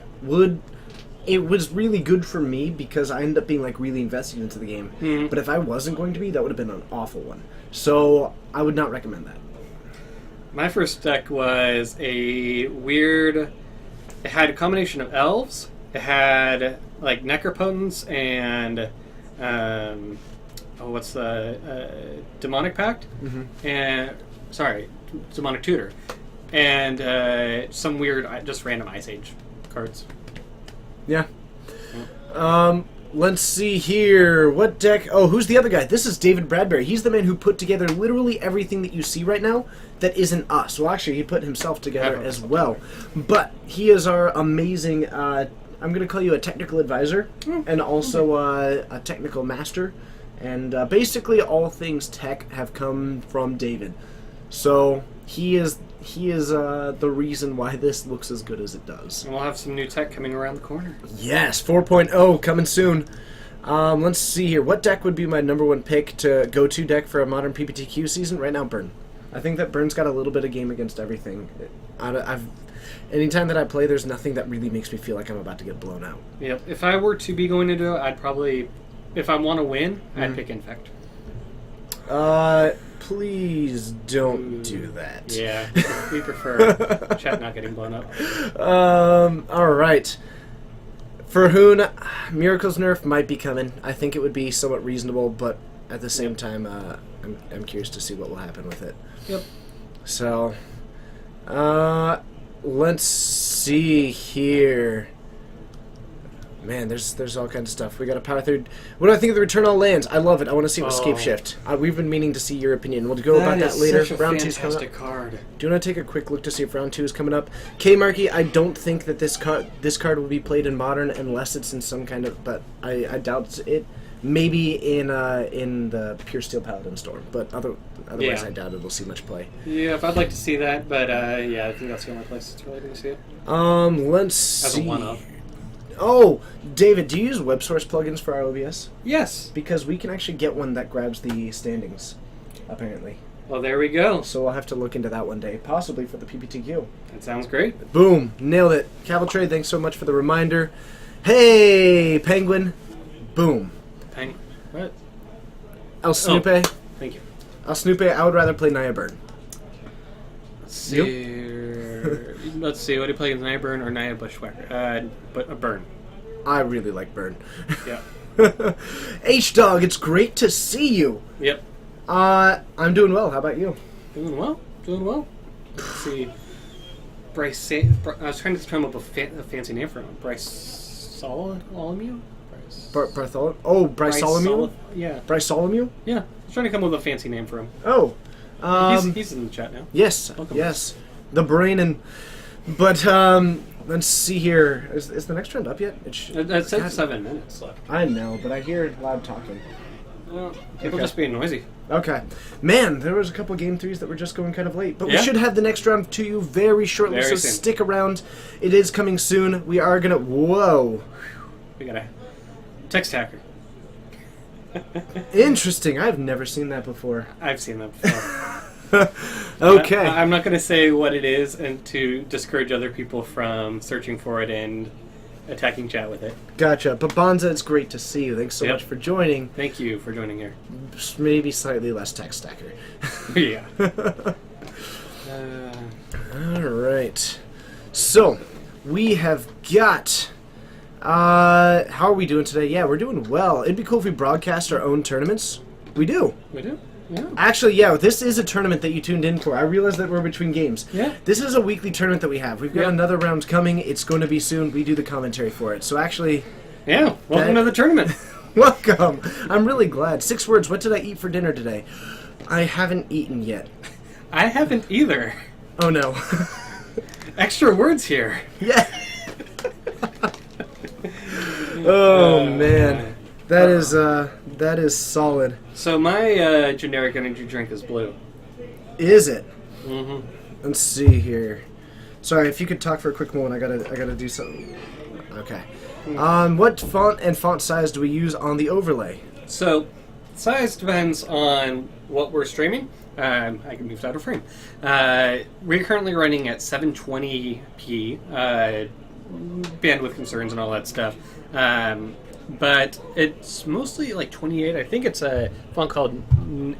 It was really good for me because I ended up being like really invested into the game. Mhm. But if I wasn't going to be, that would have been an awful one. So I would not recommend that. My first deck was a weird. It had a combination of elves. It had like Necropotence and what's the Demonic Pact? Mm-hmm. And sorry, Demonic Tutor, and some weird just random Ice Age cards. Yeah. Let's see here. What deck? Oh, who's the other guy? This is David Bradbury. He's the man who put together literally everything that you see right now that isn't us. Well, actually, he put himself together as well. But he is our amazing, I'm going to call you a technical advisor and also a technical master. And basically all things tech have come from David. So he is the reason why this looks as good as it does. And we'll have some new tech coming around the corner. Yes, 4.0 coming soon. Let's see here. What deck would be my number 1 pick to go-to deck for a Modern PPTQ season? Right now, Burn. I think that Burn's got a little bit of game against everything. Anytime that I play, there's nothing that really makes me feel like I'm about to get blown out. Yep. If I were to be going into it, I'd probably, if I want to win, I'd pick Infect. Please don't do that. Yeah, we prefer chat not getting blown up. Alright. For Hoon, Miracle's nerf might be coming. I think it would be somewhat reasonable, but at the same time, I'm curious to see what will happen with it. Yep. So, let's see here. Man, there's all kinds of stuff. We got a power third. What do I think of the Return All Lands? I love it. I want to see Escape Shift. We've been meaning to see your opinion. We'll go about that later. Such a Round 2's coming up. fantastic card. Do you want to take a quick look to see if round 2 is coming up? K Marky, I don't think that this card will be played in Modern unless it's in some kind of. But I doubt it. Maybe in the Pure Steel Paladin Storm, but otherwise Yeah. I doubt it'll see much play. Yeah, if I'd like to see that, but yeah, I think that's the only place it's really going to see it. Let's As see. a one-up. Oh, David, do you use web source plugins for our OBS? Yes. Because we can actually get one that grabs the standings, apparently. Well, there we go. So we'll have to look into that one day, possibly for the PPTQ. That sounds great. Boom, nailed it. Cavaltrade, thanks so much for the reminder. Hey, Penguin. Boom. What? El Snoopé. Thank you. El Snoopé, I would rather play Naya Burn. Let's see. Let's see. What do you play against Naya Burn or Naya Bushwhacker? But a Burn. I really like Burn. Yeah. H-Dog, it's great to see you. Yep. I'm doing well. How about you? Doing well. Doing well. Let's see. Bryce. I was trying to come up with a fancy name for him. Bryce Solomew? Bartholomew? Oh, Bryce Solomew? Yeah. Bryce Solomew? Yeah. I was trying to come up with a fancy name for him. Oh. He's in the chat now. Yes. Welcome. Yes. The brain and... But, let's see here. Is the next trend up yet? It said 7 minutes left. I know, but I hear loud talking. Well, people Okay. just being noisy. Okay. Man, there was a couple game 3s that were just going kind of late. But we Yeah. should have the next round to you very shortly, Very so soon. stick around. It is coming soon. We are gonna... Whoa. We got a text hacker. Interesting. I've never seen that before. I've seen that before. Okay. I'm not going to say what it is and to discourage other people from searching for it and attacking chat with it. Gotcha. But Bonza, it's great to see you. Thanks so Yep. much for joining. Thank you for joining here. Maybe slightly less tech stacker. Yeah. All right. So, we have got... how are we doing today? Yeah, we're doing well. It'd be cool if we broadcast our own tournaments. We do. We do? Yeah. Actually, yeah, this is a tournament that you tuned in for. I realize that we're between games. Yeah. This is a weekly tournament that we have. We've got Yeah. another round coming. It's going to be soon. We do the commentary for it. So actually, Yeah. Welcome Okay. to the tournament. welcome. I'm really glad. 6 words. What did I eat for dinner today? I haven't eaten yet. I haven't either. Oh, no. Extra words here. Yeah. Oh, man. That is solid. So my generic energy drink is blue. Is it? Mm-hmm. Let's see here. Sorry, if you could talk for a quick moment, I gotta do something. Okay. What font and font size do we use on the overlay? So, size depends on what we're streaming. I can move out of frame. We're currently running at 720p, bandwidth concerns and all that stuff. But it's mostly like 28. I think it's a font called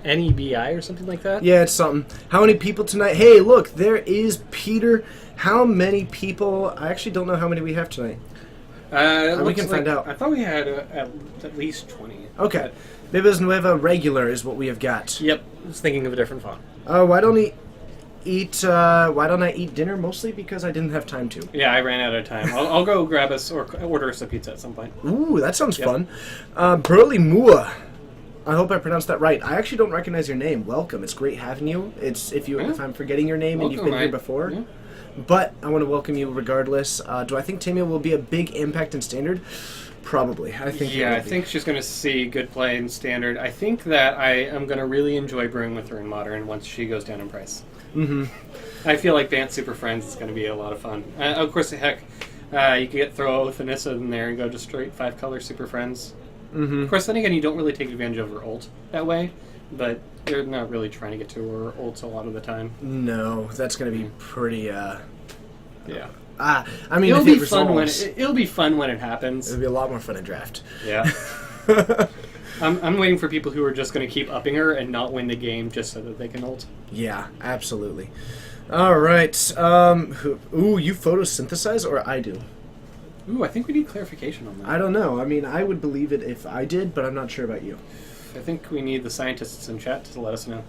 NEBI or something like that. Yeah, it's something. How many people tonight? Hey, look, there is Peter. How many people? I actually don't know how many we have tonight. It we looks can find out. I thought we had at least 20. Okay. Bebas Nueva regular is what we have got. Yep. I was thinking of a different font. Why don't I eat dinner? Mostly because I didn't have time to. Yeah, I ran out of time. I'll go grab us or order us a pizza at some point. Ooh, that sounds Yep. fun. Burley Mua. I hope I pronounced that right. I actually don't recognize your name. Welcome. It's great having you. It's if I'm forgetting your name and you've been Welcome, here before. yeah. But I want to welcome you regardless. Do I think Tamia will be a big impact in Standard? Probably. I think. it Yeah, will I be. think she's going to see good play in Standard. I think that I am going to really enjoy brewing with her in Modern once she goes down in price. Mm-hmm. I feel like Bant Super Friends is going to be a lot of fun. Of course, heck, you could throw Thanissa in there and go just straight 5-color Super Friends. Mm-hmm. Of course, then again, you don't really take advantage of her ult that way, but they're not really trying to get to her ults a lot of the time. No, that's going to be pretty. Yeah, I mean, it'll if be it fun when resolves, it'll be fun when it happens. it'll be a lot more fun in draft. Yeah. I'm waiting for people who are just going to keep upping her and not win the game just so that they can ult. Yeah, absolutely. All right. Ooh, you photosynthesize or I do? Ooh, I think we need clarification on that. I don't know. I mean, I would believe it if I did, but I'm not sure about you. I think we need the scientists in chat to let us know.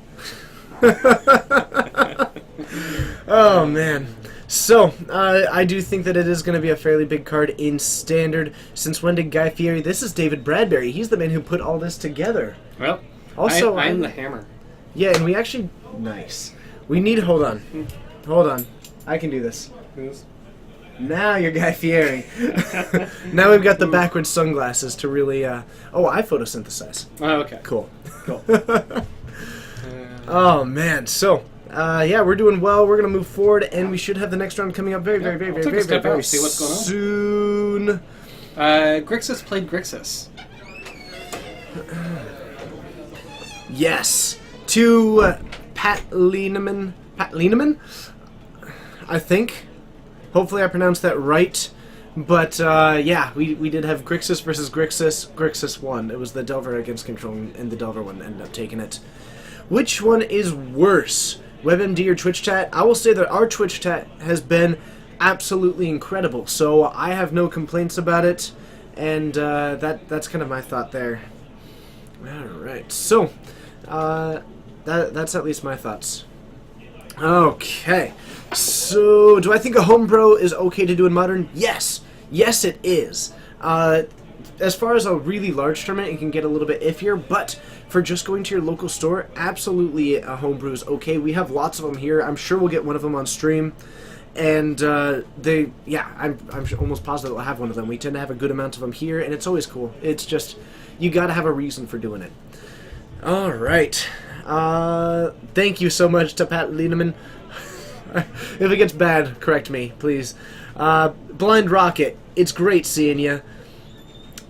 Oh, man. So, I do think that it is going to be a fairly big card in Standard. Since when did Guy Fieri... This is David Bradbury. He's the man who put all this together. Well, Also, I'm the hammer. Yeah, and we actually... Nice. We need... Hold on. Hold on. I can do this. Now you're Guy Fieri. Now we've got the backwards sunglasses to really... Oh, I photosynthesize. Oh, okay. Cool. Cool. Oh, man. So... yeah, we're doing well. We're going to move forward, and we should have the next round coming up very, very, very, I'll very, take a very, step very out, see what's going on. soon. Grixis played Grixis. Yes. To Pat Lieneman. Pat Lieneman? I think. Hopefully I pronounced that right. But, yeah, we did have Grixis versus Grixis. Grixis won. It was the Delver against Control, and the Delver one ended up taking it. Which one is worse? WebMD or Twitch chat? I will say that our Twitch chat has been absolutely incredible, so I have no complaints about it, and that's kind of my thought there. Alright, so that's at least my thoughts. Okay, so do I think a home pro is okay to do in Modern? Yes! Yes, it is. As far as a really large tournament, it can get a little bit iffier, but for just going to your local store, absolutely a homebrew is okay. We have lots of them here. I'm sure we'll get one of them on stream. And I'm almost positive we'll have one of them. We tend to have a good amount of them here, and it's always cool. It's just, you gotta have a reason for doing it. Alright. Thank you so much to Pat Lieneman. If it gets bad, correct me, please. Blind Rocket, it's great seeing you.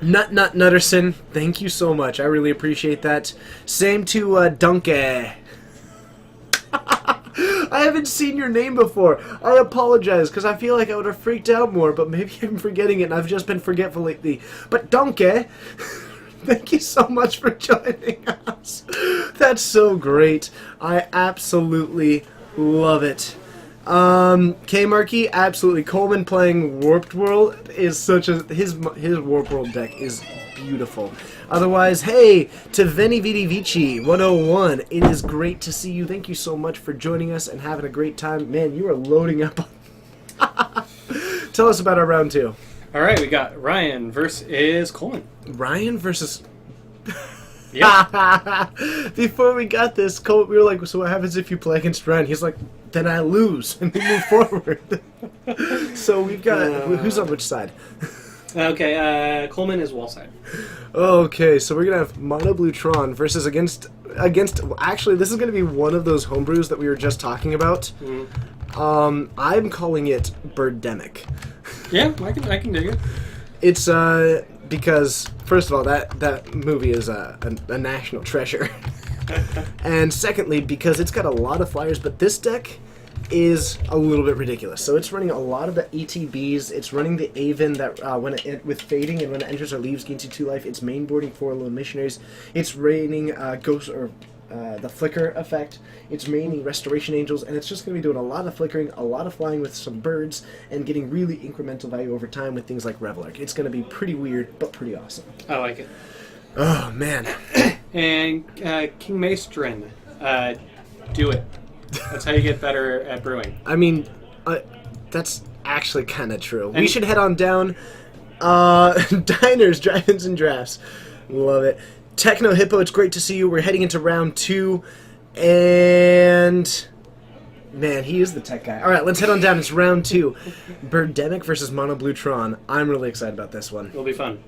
Nutterson, thank you so much. I really appreciate that. Same to Donkey. I haven't seen your name before. I apologize, because I feel like I would have freaked out more, but maybe I'm forgetting it, and I've just been forgetful lately. But Donkey, thank you so much for joining us. That's so great. I absolutely love it. K Markey, absolutely. Coleman playing Warped World is such a his Warped World deck is beautiful. Otherwise, hey, to Veni Vidi Vici 101, it is great to see you. Thank you so much for joining us and having a great time. Man, you are loading up. Tell us about our round 2. All right, we got Ryan versus Coleman. Ryan versus. Yeah. Before we got this, Cole, we were like, so what happens if you play against Ryan? He's like, then I lose, and we move forward. So we've got, who's on which side? Okay, Coleman is wall side. Okay, so we're going to have Mono Blue Tron versus against, actually, this is going to be one of those homebrews that we were just talking about. Mm. I'm calling it Birdemic. Yeah, I can dig it. It's, because, first of all, that movie is a national treasure. And secondly, because it's got a lot of flyers, but this deck is a little bit ridiculous. So it's running a lot of the ETBs. It's running the Aven that with fading, and when it enters or leaves gains you 2 life. It's mainboarding 4 Lone Missionaries. It's raining Ghost or the Flicker effect. It's maining Restoration Angels, and it's just going to be doing a lot of flickering, a lot of flying with some birds, and getting really incremental value over time with things like Revelark. It's going to be pretty weird, but pretty awesome. I like it. Oh, man. And King Maestrin, do it. That's how you get better at brewing. I mean, that's actually kind of true. We should head on down. Diners, Drive-Ins, and Drafts. Love it. Techno Hippo, it's great to see you. We're heading into round 2. And... man, he is the tech guy. Alright, let's head on down. It's round 2. Birdemic versus Mono Blue Tron. I'm really excited about this one. It'll be fun.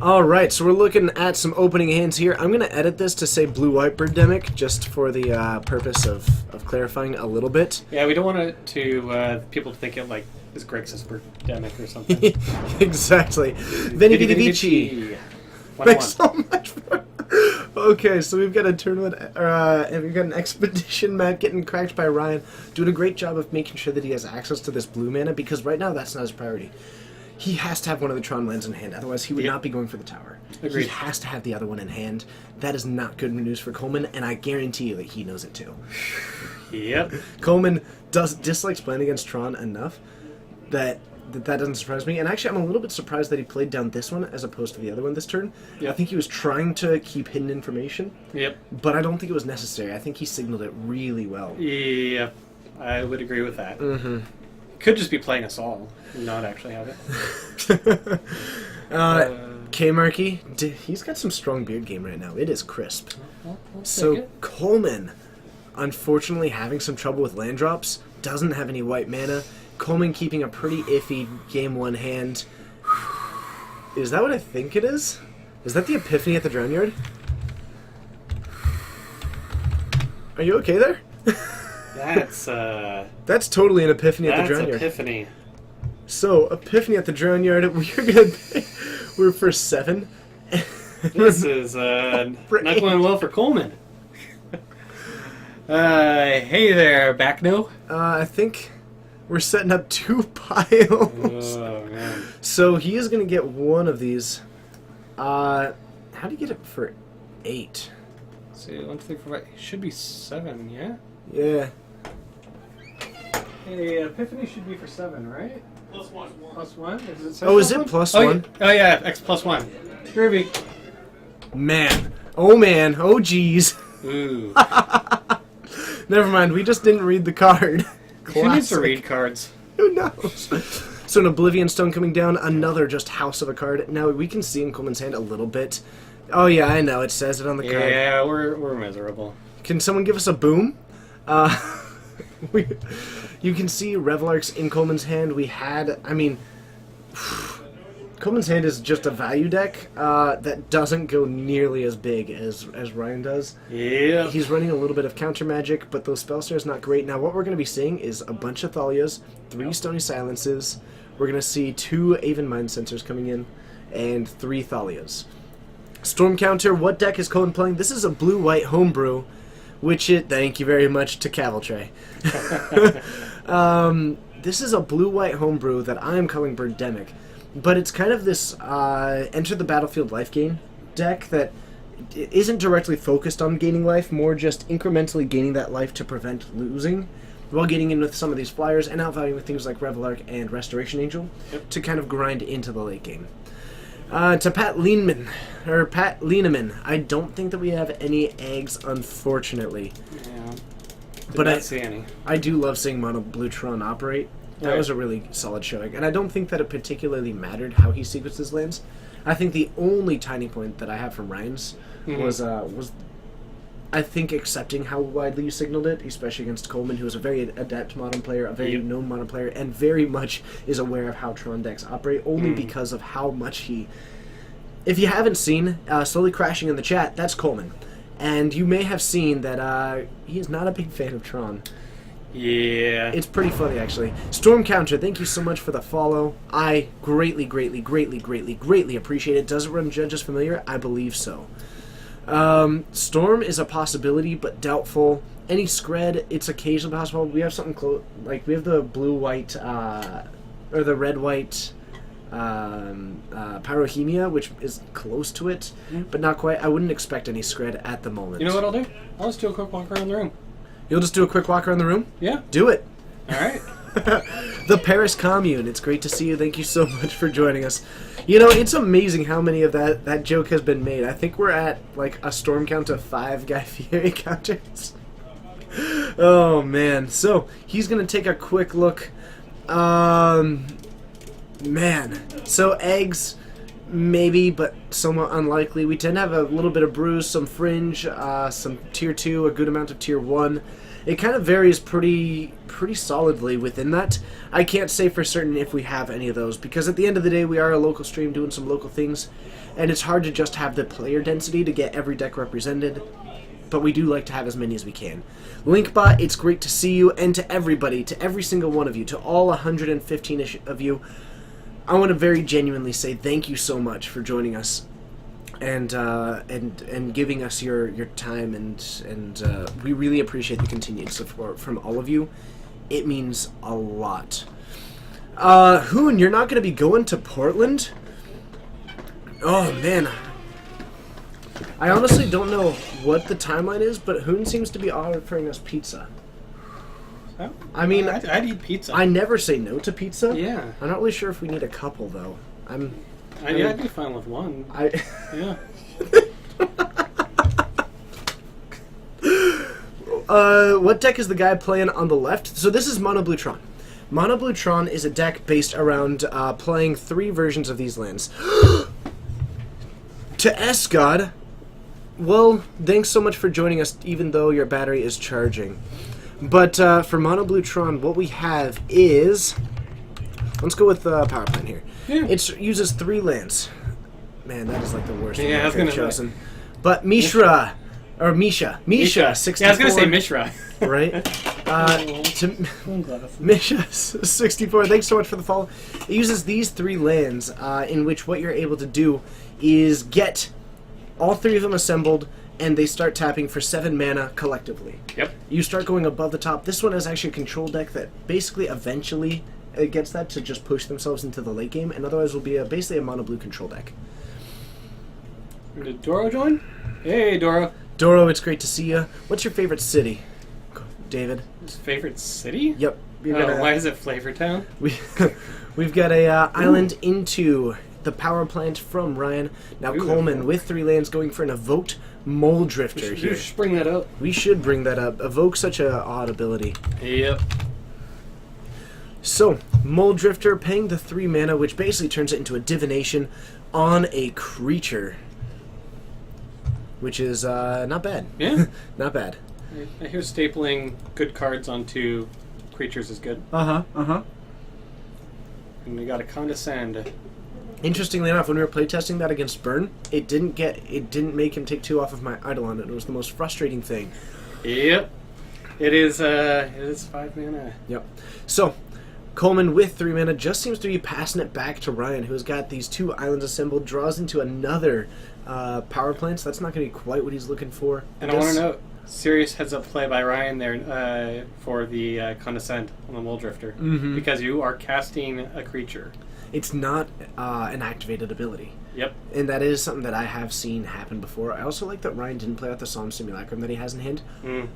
Alright, so we're looking at some opening hands here. I'm going to edit this to say Blue-White Birdemic, just for the purpose of clarifying a little bit. Yeah, we don't want it to people to think it like is Grixis Birdemic or something. Exactly. Veni Vidi Vici. Thanks so much for Okay, so we've got a tournament, and we've got an expedition mat getting cracked by Ryan, doing a great job of making sure that he has access to this blue mana, because right now that's not his priority. He has to have one of the Tron lands in hand, otherwise he would not be going for the tower. Agreed. He has to have the other one in hand. That is not good news for Coleman, and I guarantee you that he knows it too. Yep. Coleman dislikes playing against Tron enough that doesn't surprise me. And actually, I'm a little bit surprised that he played down this one as opposed to the other one this turn. Yep. I think he was trying to keep hidden information, Yep. but I don't think it was necessary. I think he signaled it really well. Yep. I would agree with that. Mm-hmm. Could just be playing us all and not actually have it. K-Markey, he's got some strong beard game right now. It is crisp. We'll take So it. Coleman, unfortunately having some trouble with land drops, doesn't have any white mana. Coleman keeping a pretty iffy game one hand. Is that what I think it is? Is that the Epiphany at the Drown Yard? Are you okay there? That's totally an Epiphany at the that's Drown Yard. Epiphany. So, Epiphany at the Drown Yard, we're for 7. This is not going well for Coleman. Hey there, Backno. I think we're setting up 2 piles. Oh, man. So he is going to get one of these. How do you get it for 8? Let's see, 1, 2, 3, 4, 5. It should be 7, yeah? Yeah. Hey, Epiphany should be for 7, right? +1. +1? Is it plus oh, one? Oh, yeah, X +1. Groovy. Man. Oh, man. Oh, jeez. Ooh. Never mind. We just didn't read the card. Who needs to Classic. read cards? Who knows? So an Oblivion Stone coming down. Another just house of a card. Now, we can see in Coleman's hand a little bit. Oh, yeah, I know. It says it on the card. Yeah, we're miserable. Can someone give us a boom? You can see Revelarks in Coleman's hand. Coleman's hand is just a value deck that doesn't go nearly as big as Ryan does. Yeah. He's running a little bit of counter magic, but those Spellsnares not great. Now what we're going to be seeing is a bunch of Thalias, 3 Stony Silences. We're going to see 2 Aven Mind Sensors coming in, and 3 Thalias. Storm counter, what deck is Coleman playing? This is a blue-white homebrew, thank you very much to Cavaltray. This is a blue-white homebrew that I'm calling Birdemic, but it's kind of this enter the battlefield life gain deck that isn't directly focused on gaining life, more just incrementally gaining that life to prevent losing, while getting in with some of these flyers and outvaluing with things like Revelark and Restoration Angel to kind of grind into the late game. To Pat Lieneman, I don't think that we have any eggs, unfortunately. Yeah. But Did not see any. I do love seeing Mono Blue Tron operate. That Right. was a really solid showing, and I don't think that it particularly mattered how he sequenced his lands. I think the only tiny point that I have from Ryan's was I think accepting how widely you signaled it, especially against Coleman, who is a very adept modern player, a very known modern player, and very much is aware of how Tron decks operate, only because of how much he... If you haven't seen, slowly crashing in the chat, that's Coleman. And you may have seen that he is not a big fan of Tron. Yeah. It's pretty funny, actually. Storm Counter, thank you so much for the follow. I greatly appreciate it. Does it run Judges Familiar? I believe so. Storm is a possibility, but doubtful. Any Scred, it's occasionally possible. We have something close, like we have the blue-white, or the red-white Pyrohemia, which is close to it, but not quite. I wouldn't expect any Scred at the moment. You know what I'll do? I'll just do a quick walk around the room. You'll just do a quick walk around the room? Yeah. Do it. All right. The Paris Commune. It's great to see you. Thank you so much for joining us. You know, it's amazing how many of that joke has been made. I think we're at like a storm count of 5 Guy Fieri counters. Oh man. So he's gonna take a quick look. Man. So eggs, maybe, but somewhat unlikely. We tend to have a little bit of bruise, some fringe, some tier 2, a good amount of tier 1. It kind of varies pretty solidly within that. I can't say for certain if we have any of those, because at the end of the day, we are a local stream doing some local things, and it's hard to just have the player density to get every deck represented, but we do like to have as many as we can. Linkbot, it's great to see you, and to everybody, to every single one of you, to all 115-ish of you, I want to very genuinely say thank you so much for joining us. and giving us your time, and we really appreciate the continued support from all of you. It means a lot. Hoon, you're not going to be going to Portland? Oh, man. I honestly don't know what the timeline is, but Hoon seems to be offering us pizza. Oh, I mean, I'd eat pizza. I never say no to pizza. Yeah. I'm not really sure if we need a couple, though. I'd be fine with one. Yeah. What deck is the guy playing on the left? So this is Mono Blue Tron. Mono Blue Tron is a deck based around playing 3 versions of these lands. To Escod, well, thanks so much for joining us, even though your battery is charging. But for Mono Blue Tron, what we have is... Let's go with Power Plant here. Yeah. It uses 3 lands. Man, that is like the worst Yeah, I was one I've gonna chosen. But Mishra, or Misha, 64. Yeah, I was gonna say Mishra. Right? Misha 64, thanks so much for the follow. It uses these 3 lands, in which what you're able to do is get all 3 of them assembled, and they start tapping for 7 mana collectively. Yep. You start going above the top. This one is actually a control deck that basically eventually it gets that to just push themselves into the late game, and otherwise will be basically a mono blue control deck. Did Doro join? Hey, Doro. Doro, it's great to see you. What's your favorite city, David? His favorite city? Yep. Why is it Flavortown? We've got a island into the power plant from Ryan. Now Coleman with 3 lands going for an evoked Mole Drifter here. You should bring that up. We should bring that up. Evoke such a odd ability. Yep. So, Mole Drifter paying the 3 mana, which basically turns it into a divination on a creature. Which is not bad. Yeah. Not bad. I hear stapling good cards onto creatures is good. Uh-huh. And we got a Condescend. Interestingly enough, when we were playtesting that against Burn, it didn't make him take 2 off of my Eidolon. It was the most frustrating thing. Yep. It is 5 mana. Yep. So, Coleman with 3 mana just seems to be passing it back to Ryan, who's got these 2 islands assembled, draws into another power plant, so that's not going to be quite what he's looking for. And I want to note, serious heads-up play by Ryan there for the Condescend on the Mole Drifter. Mm-hmm. Because you are casting a creature. It's not an activated ability. Yep. And that is something that I have seen happen before. I also like that Ryan didn't play out the Solemn Simulacrum that he has in hand.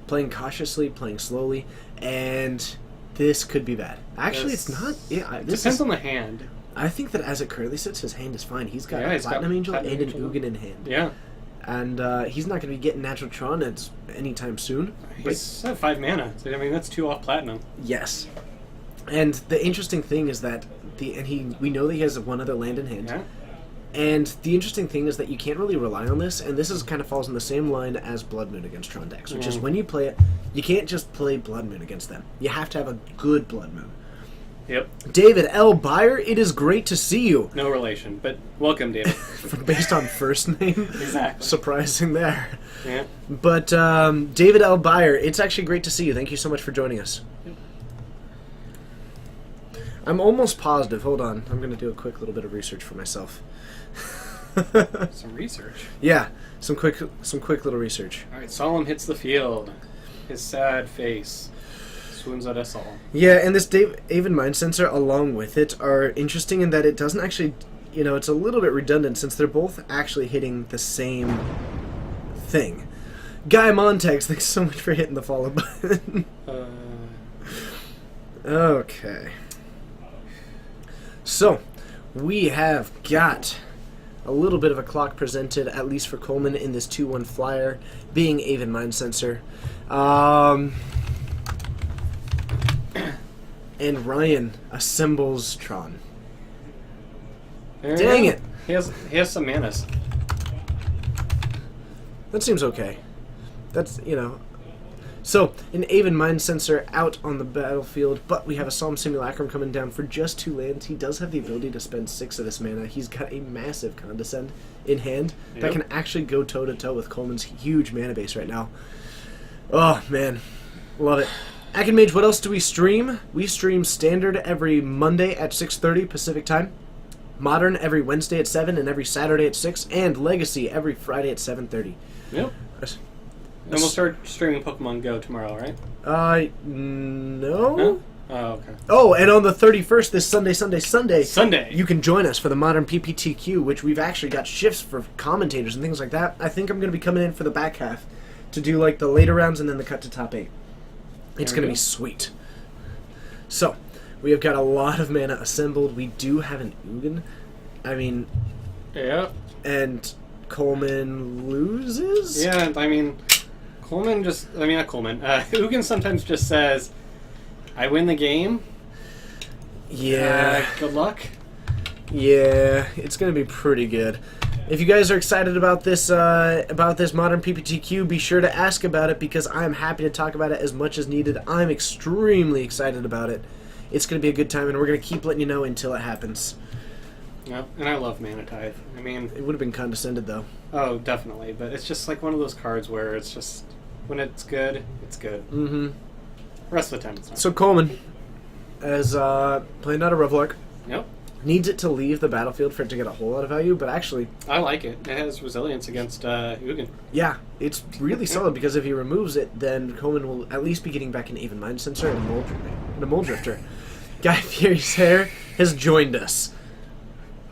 Playing cautiously, playing slowly, and this could be bad. Actually, it's not. Yeah, It depends on the hand. I think that as it currently sits, his hand is fine. He's got a he's got Platinum Angel and Platinum an Angel. Ugin in hand. Yeah. And he's not going to be getting Natural Tron anytime soon. He's at 5 mana. So, I mean, that's 2 off Platinum. Yes. And the interesting thing is that we know that he has 1 other land in hand. Yeah. And the interesting thing is that you can't really rely on this, and this is kind of falls in the same line as Blood Moon against Tron decks, which is when you play it, you can't just play Blood Moon against them. You have to have a good Blood Moon. Yep. David L. Byer, it is great to see you. No relation, but welcome, David. Based on first name. Exactly. Surprising there. Yeah. But David L. Byer, it's actually great to see you. Thank you so much for joining us. Yep. I'm almost positive. Hold on. I'm going to do a quick little bit of research for myself. Some research. Yeah, some quick little research. All right, Solemn hits the field. His sad face swoons at us all. Yeah, and this Aven Mind Sensor along with it are interesting in that it doesn't actually, it's a little bit redundant since they're both actually hitting the same thing. Guy Montex, thanks so much for hitting the follow button. Okay. So, we have got a little bit of a clock presented, at least for Coleman, in this 2-1 flyer, being Aven Mind Sensor. And Ryan assembles Tron. Dang it! He has some manas. That seems okay. That's, So, an Aven Mind Sensor out on the battlefield, but we have a Solemn Simulacrum coming down for just 2 lands. He does have the ability to spend 6 of this mana. He's got a massive Condescend in hand that can actually go toe-to-toe with Coleman's huge mana base right now. Oh, man. Love it. Akin Mage, what else do we stream? We stream Standard every Monday at 6:30 Pacific Time. Modern every Wednesday at 7 and every Saturday at 6, and Legacy every Friday at 7:30. Yep. Yes. And we'll start streaming Pokemon Go tomorrow, right? No? No? Oh, okay. Oh, and on the 31st, this Sunday, Sunday! you can join us for the Modern PPTQ, which we've actually got shifts for commentators and things like that. I think I'm going to be coming in for the back half to do like the later rounds and then the cut to top 8. It's There we going to go. be sweet. So, we have got a lot of mana assembled. We do have an Ugin. I mean, Yeah. and Coleman loses? Yeah, I mean, not Coleman. Ugin sometimes just says, I win the game. Yeah. Good luck. Yeah, it's going to be pretty good. If you guys are excited about this Modern PPTQ, be sure to ask about it because I'm happy to talk about it as much as needed. I'm extremely excited about it. It's going to be a good time, and we're going to keep letting you know until it happens. Yep, and I love Mana Tithe. I mean, It would have been condescended, though. oh, definitely, but it's just like one of those cards where it's just, when it's good, it's good. Mm-hmm. Rest of the time, it's not. So Coleman, as playing out a Revelark, Yep, needs it to leave the battlefield for it to get a whole lot of value, but actually, I like it. It has resilience against Ugin. yeah, it's really solid because if he removes it, then Coleman will at least be getting back an Even Mind Sensor and a Mold Drifter. Guy Fieri's hair has joined us.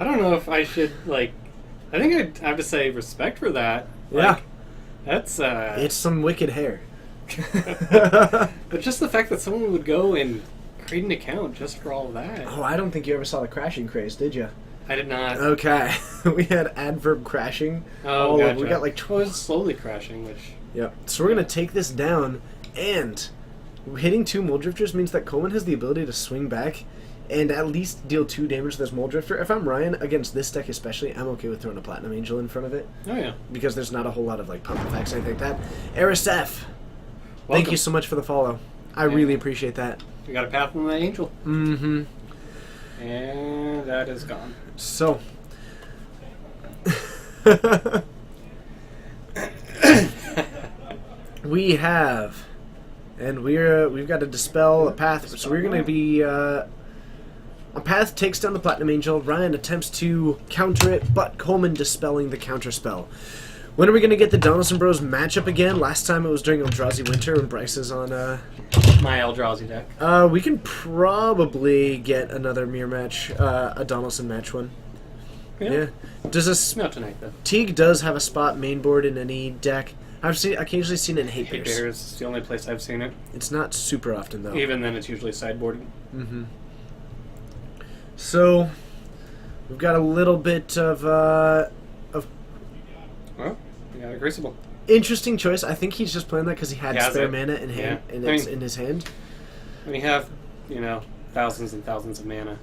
I don't know if I should, like, I think I'd have to say respect for that. Yeah. Like, that's, It's some wicked hair. but just the fact that someone would go and create an account just for all of that. Oh, I don't think you ever saw the crashing craze, did you? I did not. Okay. We had adverb crashing. Oh, All of- gotcha. we got like Well, it was slowly crashing, which... Yep. So we're going to take this down, and hitting 2 Mold Drifters means that Coleman has the ability to swing back and at least deal 2 damage to this Mold Drifter. If I'm Ryan, against this deck especially, I'm okay with throwing a Platinum Angel in front of it, Oh, yeah. because there's not a whole lot of like pump effects or anything like that. Arisef, thank Welcome. you so much for the follow. I Yeah. really appreciate that. We got a Path from the Angel. Mm-hmm. And that is gone. So... we have... And we've got to dispel a path, so we're going to be... a path takes down the Platinum Angel. Ryan attempts to counter it, but Coleman dispelling the counter spell. When are we going to get the Donaldson Bros matchup again? Last time it was during Eldrazi Winter when Bryce is on... My Eldrazi deck. we can probably get another mirror match, a Donaldson match one. Yeah. Does this... Not tonight, though. Teague does have a spot mainboard in any deck. I've occasionally seen it in Hate Hate Bears. Bears is the only place I've seen it. It's not super often, though. Even then, it's usually sideboarding. Mm-hmm. So, we've got a little bit of Well, we got a Crucible. interesting choice. I think he's just playing that because he had He has spare it. mana in hand, Yeah. and I it's mean- in his hand. When you have, thousands and thousands of mana.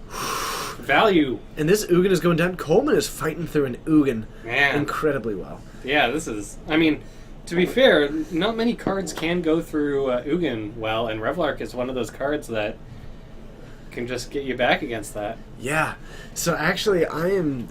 Value! And this Ugin is going down. Coleman is fighting through an Ugin Man. incredibly well. Yeah, this is... I mean, to be fair, not many cards can go through Ugin well, and Revelark is one of those cards that can just get you back against that. Yeah. So actually, I am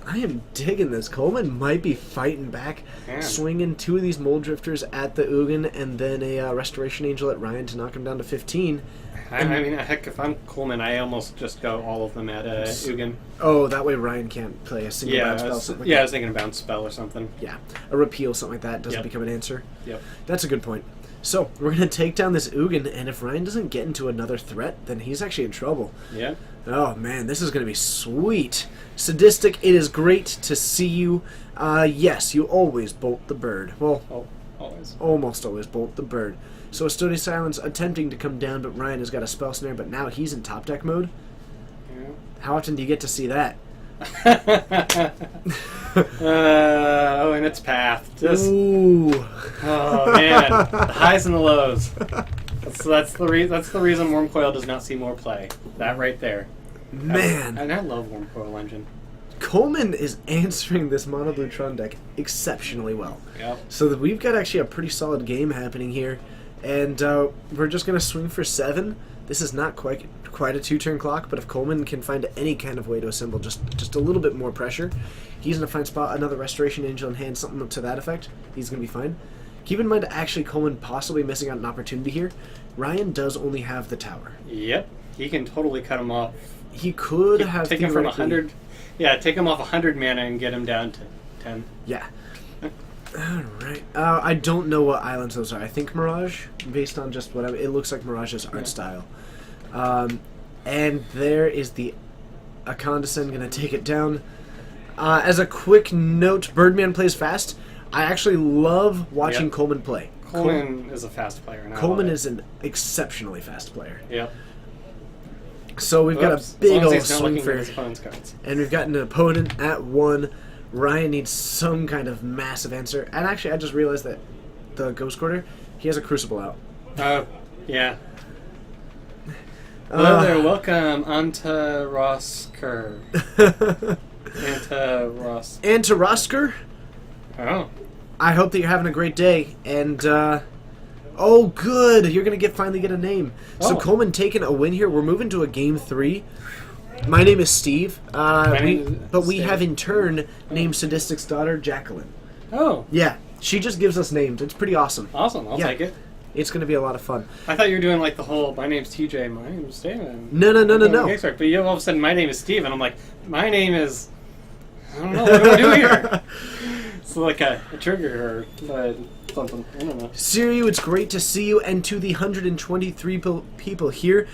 digging this. Coleman might be fighting back, Man. swinging 2 of these Mold Drifters at the Ugin, and then a Restoration Angel at Ryan to knock him down to 15. I mean, heck, if I'm Coleman, I almost just go all of them at Ugin. Oh, that way Ryan can't play a single bounce spell. Something like I that. was thinking a bounce spell or something. Yeah, a repeal, something like that, doesn't Yep. become an answer. Yep. That's a good point. So, we're going to take down this Ugin, and if Ryan doesn't get into another threat, then he's actually in trouble. Yeah. Oh, man, this is going to be sweet. Sadistic, it is great to see you. Yes, you always bolt the bird. Well, Oh, always. almost always bolt the bird. So, Stony Silence attempting to come down, but Ryan has got a spell snare, but now he's in top deck mode. Yeah. How often do you get to see that? And it's Path. Just, Ooh. oh man, the highs and the lows. That's the reason Wormcoil does not see more play. That right there. Man. And I love Wormcoil Engine. Coleman is answering this Mono Blue Tron deck exceptionally well. Yep. So that we've got actually a pretty solid game happening here. And we're just going to swing for 7. This is not quite a 2-turn clock, but if Coleman can find any kind of way to assemble just a little bit more pressure, he's going to find spot another Restoration Angel in hand, something to that effect. He's going to be fine. Keep in mind, actually, Coleman possibly missing out an opportunity here. Ryan does only have the tower. Yep. he can totally cut him off. He could have take him from theoretically- 100. Yeah, take him off 100 mana and get him down to 10. Yeah. Alright. I don't know what islands those are. I think Mirage, based on just whatever. It looks like Mirage's art style. And there is the Akondisen going to take it down. As a quick note, Birdman plays fast. I actually love watching Yep. Coleman play. Coleman is a fast player. And I Coleman love it. is an exceptionally fast player. Yep. So we've got Oops. a big as long as old he's not swing looking for... at his opponent's cards. And we've got an opponent at 1. Ryan needs some kind of massive answer. And actually, I just realized that the Ghost Quarter, he has a Crucible out. Oh, yeah. Hello there, welcome, Anta Rosker. Anta Ros. And to Rosker, Oh. I hope that you're having a great day. And, oh, good. You're going to finally get a name. So Oh. Coleman taking a win here. We're moving to a game 3. My name is Steve. name is But we Steve. have in turn named Sadistic's daughter, Jacqueline. Oh, Yeah, she just gives us names. It's pretty awesome. awesome. I'll Yeah. take it. It's going to be a lot of fun. I thought you were doing like the whole, my name's TJ, my name's Steven. No. But you all of a sudden, my name is Steve, and I'm like, my name is, I don't know, what do I do here? It's like a trigger or something. I don't know. Siriu, it's great to see you. And to the 123 people here,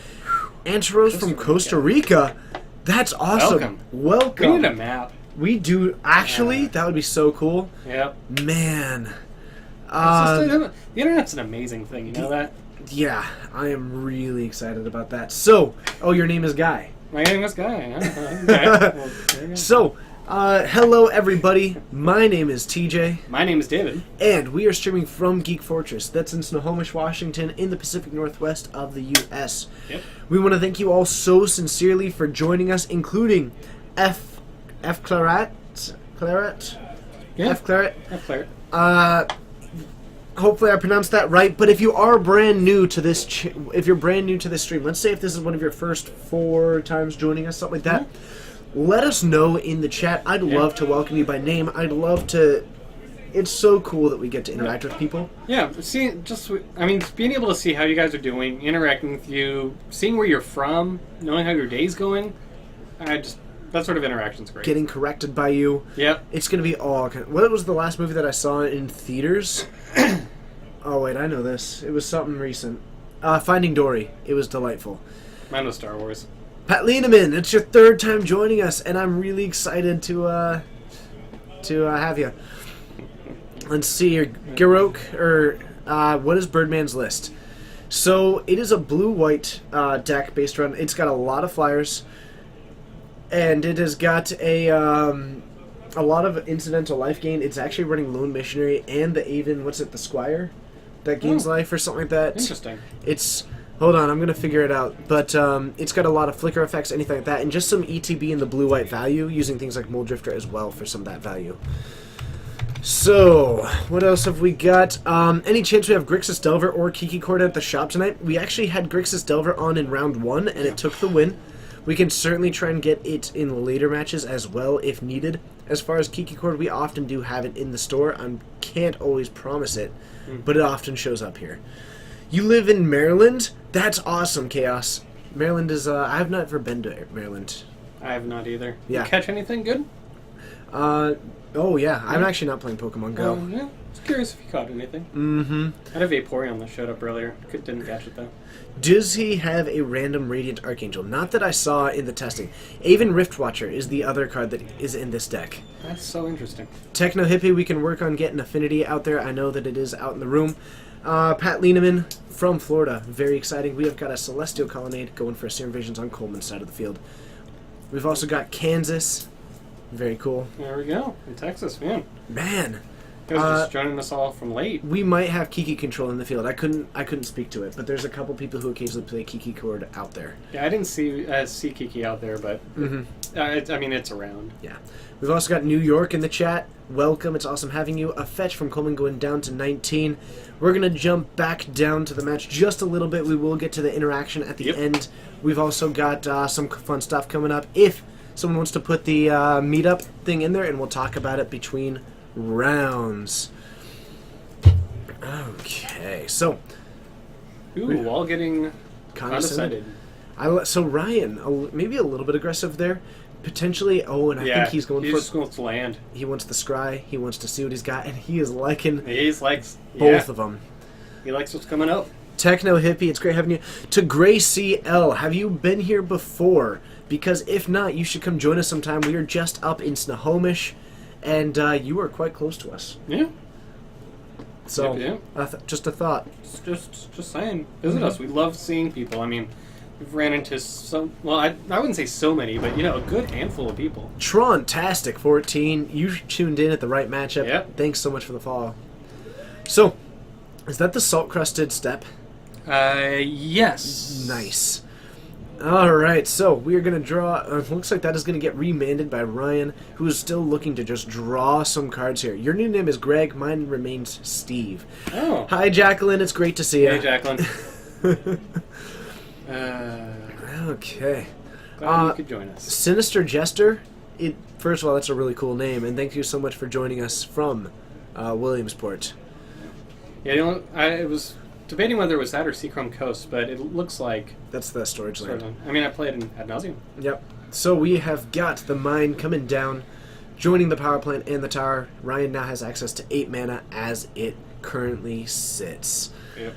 Anteros from Costa Rica. That's awesome. Welcome. We need a map. We do. Actually, Yeah. that would be so cool. Yep. Man. The internet's an amazing thing, you know that? Yeah, I am really excited about that. So, oh, your name is Guy. My name is Guy. Huh? Okay. Well, there you go. So, hello everybody. My name is TJ, My name is David. and we are streaming from Geek Fortress. That's in Snohomish, Washington, in the Pacific Northwest of the U.S. Yep. We want to thank you all so sincerely for joining us, including F. Claret. Yeah. F. Claret. F. Claret. Hopefully I pronounced that right. But if you are brand new to this, if you're brand new to this stream, let's say if this is one of your first 4 times joining us, something like that, let us know in the chat. I'd love to welcome you by name. I'd love to. It's so cool that we get to interact with people. Yeah, being able to see how you guys are doing, interacting with you, seeing where you're from, knowing how your day's going, that sort of interaction's great. Getting corrected by you. Yep. It's gonna be all. What was the last movie that I saw in theaters? Oh wait, I know this. It was something recent. Finding Dory. It was delightful. Mine was Star Wars. Pat Lieneman, it's your 3rd time joining us, and I'm really excited to have you. Let's see here, Garok, or what is Birdman's list? So it is a blue-white deck based around. It's got a lot of flyers, and it has got a lot of incidental life gain. It's actually running Lone Missionary and the Avon. What's it? The Squire that gains life or something like that. Interesting. It's hold on, I'm gonna figure it out. But it's got a lot of flicker effects, anything like that, and just some ETB in the blue-white value, using things like Mold Drifter as well for some of that value. So, what else have we got? Any chance we have Grixis Delver or Kiki Cord at the shop tonight? We actually had Grixis Delver on in round 1, and it took the win. We can certainly try and get it in later matches as well if needed. As far as Kiki Cord, we often do have it in the store. I can't always promise it, but it often shows up here. You live in Maryland? That's awesome, Chaos. Maryland is, I have not ever been to Maryland. I have not either. Yeah. You catch anything good? Oh yeah, I'm actually not playing Pokemon Go. Yeah. I was curious if you caught anything. Mm-hmm. I had a Vaporeon that showed up earlier. Didn't catch it though. Does he have a random Radiant Archangel? Not that I saw in the testing. Avon Riftwatcher is the other card that is in this deck. That's so interesting. Techno Hippie, we can work on getting Affinity out there. I know that it is out in the room. Pat Lieneman from Florida. Very exciting. We have got a Celestial Colonnade going for Serum Visions on Coleman's side of the field. We've also got Kansas. Very cool. There we go. In Texas, man. Man, You guys just joining us all from late. we might have Kiki Control in the field. I couldn't speak to it, but there's a couple people who occasionally play Kiki Cord out there. Yeah, I didn't see Kiki out there, but it's around. Yeah. We've also got New York in the chat. Welcome. It's awesome having you. A fetch from Coleman going down to 19. We're going to jump back down to the match just a little bit. We will get to the interaction at the end. We've also got some fun stuff coming up. If someone wants to put the meetup thing in there, and we'll talk about it between rounds. Okay, so Ooh, all getting Condescended. condescended. So Ryan, maybe a little bit aggressive there. Potentially, and I think he's going he's for... just going to land. He wants the scry, he wants to see what he's got, and he is liking Both of them. He likes what's coming up. Techno Hippie, it's great having you. To Gray CL, have you been here before? Because if not, you should come join us sometime. We are just up in Snohomish, and you are quite close to us. Yeah. So, yeah. Just a thought. Just saying. Visit us. We love seeing people. I mean, we've ran into I wouldn't say so many, but, a good handful of people. Tron-tastic14, you tuned in at the right matchup. Yep. Thanks so much for the follow. So, is that the salt-crusted step? Yes. Nice. Alright, so we are going to draw... looks like that is going to get remanded by Ryan, who is still looking to just draw some cards here. Your new name is Greg, mine remains Steve. Oh. Hi, Jacqueline, it's great to see you. Hey, Jacqueline. Okay. Glad you could join us. Sinister Jester, first of all, that's a really cool name, and thank you so much for joining us from Williamsport. Yeah, I was debating whether it was that or Seachrome Coast, but it looks like... That's the storage land. I mean, I played in Ad Nauseam. Yep. So we have got the mine coming down, joining the power plant and the tower. Ryan now has access to 8 mana as it currently sits. Yep.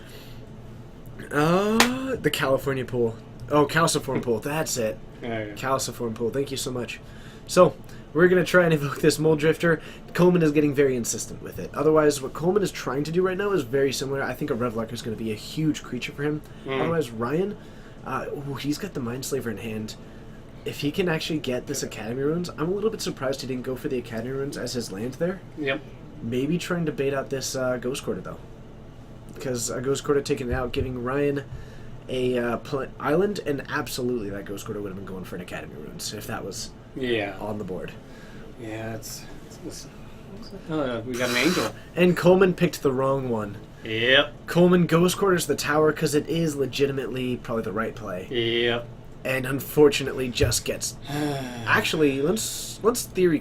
The California pool. Oh, Calciform pool. That's it. Yeah. Calciform pool. Thank you so much. So, we're going to try and evoke this Mold Drifter. Coleman is getting very insistent with it. Otherwise, what Coleman is trying to do right now is very similar. I think a Revlark is going to be a huge creature for him. Otherwise, Ryan, he's got the Mindslaver in hand. If he can actually get this Academy Runes, I'm a little bit surprised he didn't go for the Academy Runes as his land there. Yep. Maybe trying to bait out this Ghost Quarter, though. Because a Ghost Quarter taking it out, giving Ryan a island, and absolutely that Ghost Quarter would have been going for an Academy Runes if that was on the board. Yeah, we got an angel. And Coleman picked the wrong one. Yep. Coleman Ghost Quarters the tower because it is legitimately probably the right play. Yep. And unfortunately just gets... Actually, let's theory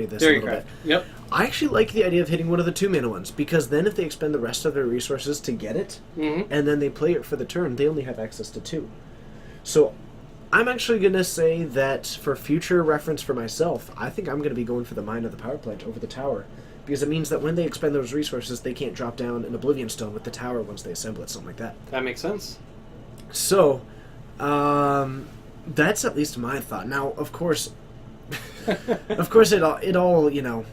this a little bit. Yep. I actually like the idea of hitting one of the 2-mana ones, because then if they expend the rest of their resources to get it, and then they play it for the turn, they only have access to 2. So I'm actually going to say that for future reference for myself, I think I'm going to be going for the mine of the power plant over the tower, because it means that when they expend those resources, they can't drop down an Oblivion Stone with the tower once they assemble it, something like that. That makes sense. So, that's at least my thought. Now, of course, it all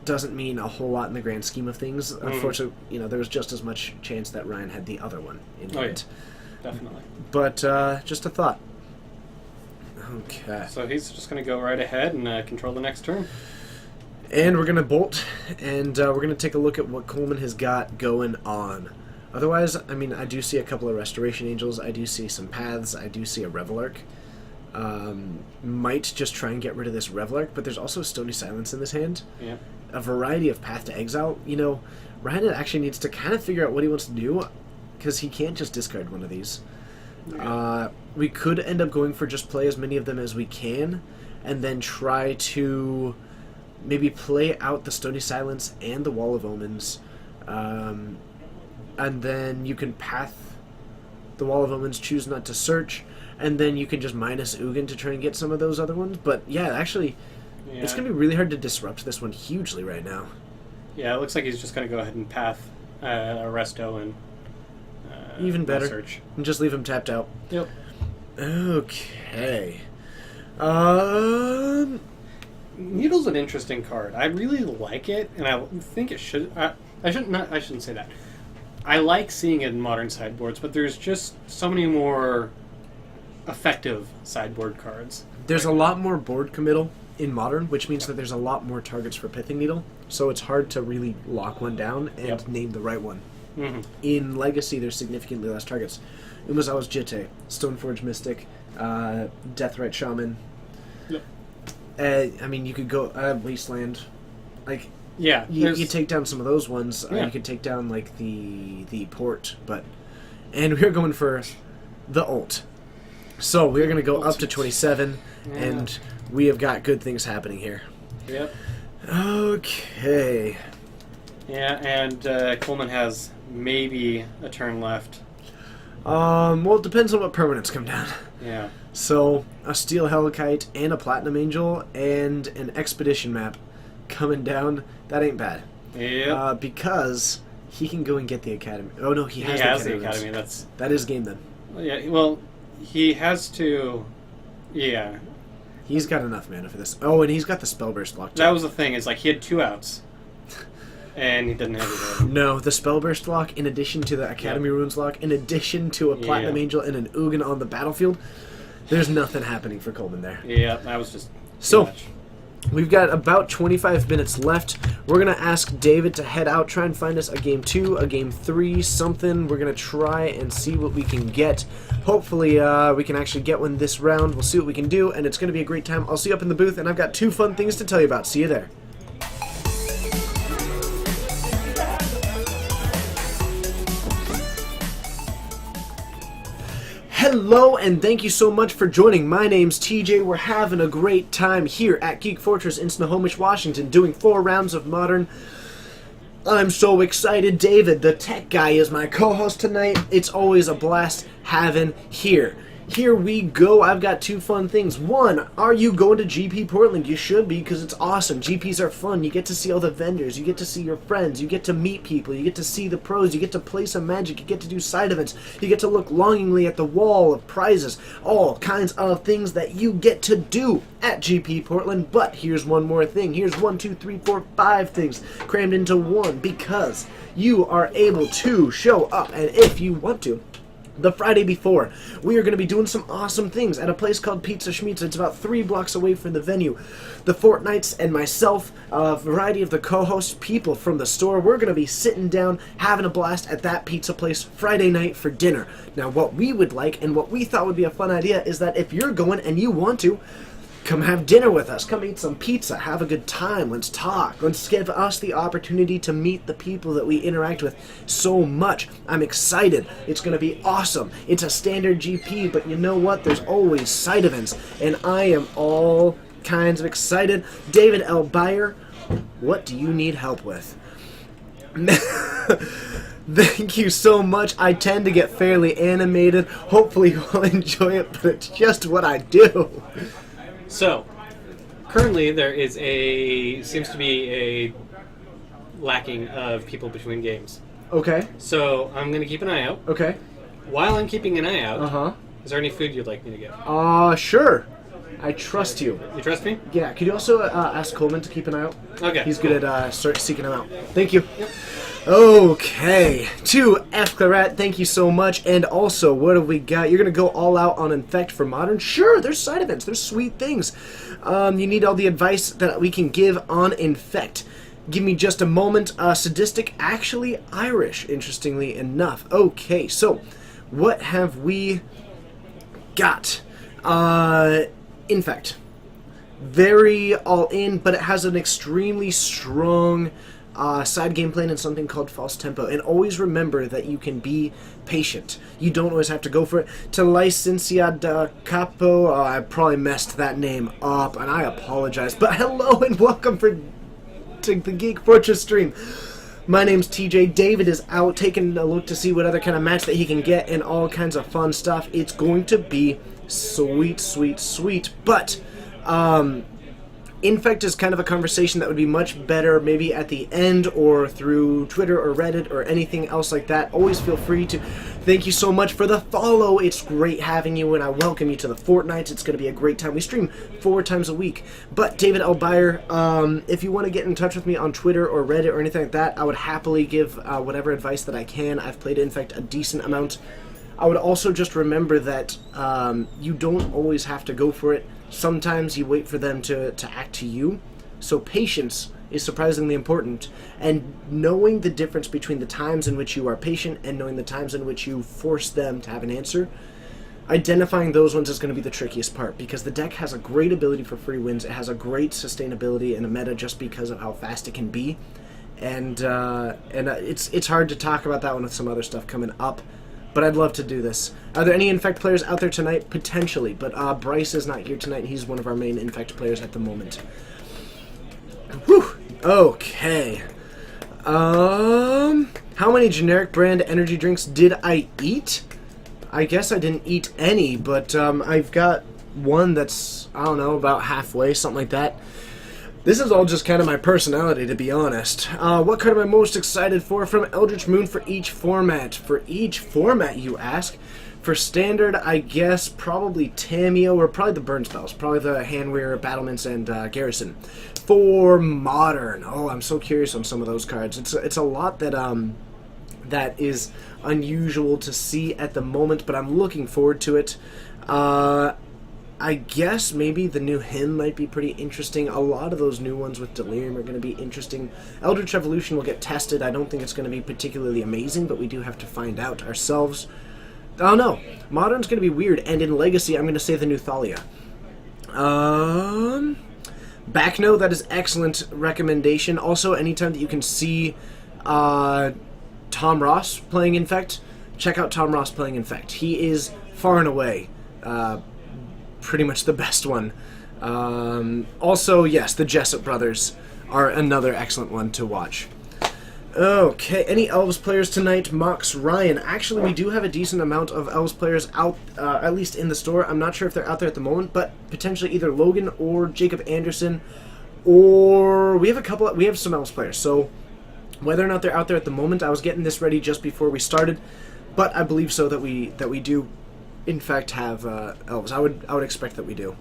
doesn't mean a whole lot in the grand scheme of things. Unfortunately, there was just as much chance that Ryan had the other one in hand. Yeah. Definitely. But just a thought. Okay. So he's just going to go right ahead and control the next turn. And we're going to bolt, and we're going to take a look at what Coleman has got going on. Otherwise, I mean, I do see a couple of Restoration Angels. I do see some Paths. I do see a Revelark. Might just try and get rid of this Revelark, but there's also Stony Silence in this hand. Yeah. A variety of Path to Exile. Ryan actually needs to kind of figure out what he wants to do, because he can't just discard one of these. Yeah. We could end up going for just play as many of them as we can, and then try to maybe play out the Stony Silence and the Wall of Omens, and then you can path the Wall of Omens, choose not to search, and then you can just minus Ugin to try and get some of those other ones. But yeah, actually, it's going to be really hard to disrupt this one hugely right now. Yeah, it looks like he's just going to go ahead and path a Resto and even better. Search. And just leave him tapped out. Yep. Okay. Needle's an interesting card. I really like it, and I think it should... I shouldn't say that. I like seeing it in modern sideboards, but there's just so many more effective sideboard cards. There's a lot more board committal in Modern, which means that there's a lot more targets for Pithing Needle, so it's hard to really lock one down and name the right one. Mm-hmm. In Legacy, there's significantly less targets. Umezawa's Jitte, Stoneforge Mystic, Deathrite Shaman. Yep. I mean, you could go Wasteland. Like, yeah, you take down some of those ones. You could take down like the port, and we're going for the ult. So we're going to go up to 27, and we have got good things happening here. Yep. Okay. Yeah, and Coleman has maybe a turn left. Well, it depends on what permanents come down. Yeah. So, a Steel Hellkite and a Platinum Angel and an Expedition map coming down, that ain't bad. Yep. Because he can go and get the Academy. Oh, no, he has the the Academy. That is game then. Yeah, well, he has to... Yeah. He's got enough mana for this. Oh, and he's got the Spellburst lock too. That was the thing, is like he had 2 outs. And he didn't have it. No, the Spellburst lock, in addition to the Academy Runes lock, in addition to a Platinum Angel and an Ugin on the battlefield, there's nothing happening for Coleman there. Yeah, that was just So, too much. We've got about 25 minutes left. We're going to ask David to head out, try and find us a game 2, a game 3, something. We're going to try and see what we can get. Hopefully, we can actually get one this round. We'll see what we can do, and it's going to be a great time. I'll see you up in the booth, and I've got 2 fun things to tell you about. See you there. Hello, and thank you so much for joining. My name's TJ. We're having a great time here at Geek Fortress in Snohomish, Washington, doing 4 rounds of Modern. I'm so excited. David, the tech guy, is my co-host tonight. It's always a blast having here. Here we go. I've got 2 fun things. 1, are you going to GP Portland? You should be, because it's awesome. GPs are fun. You get to see all the vendors. You get to see your friends. You get to meet people. You get to see the pros. You get to play some Magic. You get to do side events. You get to look longingly at the wall of prizes. All kinds of things that you get to do at GP Portland. But here's one more thing. Here's 1, 2, 3, 4, 5 things crammed into one, because you are able to show up, and if you want to, the Friday before, we are going to be doing some awesome things at a place called Pizza Schmitz. It's about 3 blocks away from the venue. The Fortnites and myself, a variety of the co-host people from the store, we're going to be sitting down, having a blast at that pizza place Friday night for dinner. Now, what we would like and what we thought would be a fun idea is that if you're going and you want to, come have dinner with us. Come eat some pizza. Have a good time. Let's talk. Let's give us the opportunity to meet the people that we interact with so much. I'm excited. It's going to be awesome. It's a standard GP, but you know what? There's always side events, and I am all kinds of excited. David L. Byer, what do you need help with? Thank you so much. I tend to get fairly animated. Hopefully you'll enjoy it, but it's just what I do. So, currently there seems to be a lacking of people between games. Okay. So, I'm going to keep an eye out. Okay. While I'm keeping an eye out, Uh-huh. is there any food you'd like me to get? Sure. I trust you. You trust me? Yeah, could you also ask Coleman to keep an eye out? Okay. He's good at seeking them out. Thank you. Yep. Okay. To F. Claret, thank you so much. And also, what have we got? You're going to go all out on Infect for Modern? Sure, there's side events. There's sweet things. You need all the advice that we can give on Infect. Give me just a moment. Sadistic, actually Irish, interestingly enough. Okay, so what have we got? Infect. Very all in, but it has an extremely strong side game plan and something called false tempo. And always remember that you can be patient. You don't always have to go for it. To Licencia da Capo, I probably messed that name up, and I apologize. But hello and welcome to the Geek Fortress stream. My name's TJ. David is out taking a look to see what other kind of match that he can get and all kinds of fun stuff. It's going to be sweet, sweet, sweet. But, Infect is kind of a conversation that would be much better maybe at the end or through Twitter or Reddit or anything else like that. Always feel free to. Thank you so much for the follow. It's great having you, and I welcome you to the Fortnights. It's going to be a great time. We stream 4 times a week. But David L. Byer, if you want to get in touch with me on Twitter or Reddit or anything like that, I would happily give whatever advice that I can. I've played Infect a decent amount. I would also just remember that you don't always have to go for it. Sometimes you wait for them to act to you. So patience is surprisingly important. And knowing the difference between the times in which you are patient and knowing the times in which you force them to have an answer, identifying those ones is going to be the trickiest part, because the deck has a great ability for free wins. It has a great sustainability in a meta just because of how fast it can be. And it's hard to talk about that one with some other stuff coming up. But I'd love to do this. Are there any Infect players out there tonight? Potentially, but Bryce is not here tonight. He's one of our main Infect players at the moment. Whew. Okay. How many generic brand energy drinks did I eat? I guess I didn't eat any, but I've got one that's, I don't know, about halfway, something like that. This is all just kind of my personality, to be honest. What card am I most excited for from Eldritch Moon for each format? For each format, you ask? For Standard, I guess probably Tamiyo, or probably the Burn Spells. Probably the Handweir, Battlements, and Garrison. For Modern, oh, I'm so curious on some of those cards. It's a lot that that is unusual to see at the moment, but I'm looking forward to it. I guess maybe the new hymn might be pretty interesting. A lot of those new ones with Delirium are going to be interesting. Eldritch Evolution will get tested. I don't think it's going to be particularly amazing, but we do have to find out ourselves. Oh no, Modern's going to be weird, and in Legacy I'm going to say the new Thalia. Backno, that is excellent recommendation. Also, anytime that you can see Tom Ross playing Infect, check out Tom Ross playing Infect. He is far and away pretty much the best one. Also, yes, the Jessup brothers are another excellent one to watch. Okay, any Elves players tonight? Mox Ryan. Actually, we do have a decent amount of Elves players out, at least in the store. I'm not sure if they're out there at the moment, but potentially either Logan or Jacob Anderson, or we have some Elves players. So whether or not they're out there at the moment, I was getting this ready just before we started, but I believe so that we do, in fact, have Elves. I would expect that we do.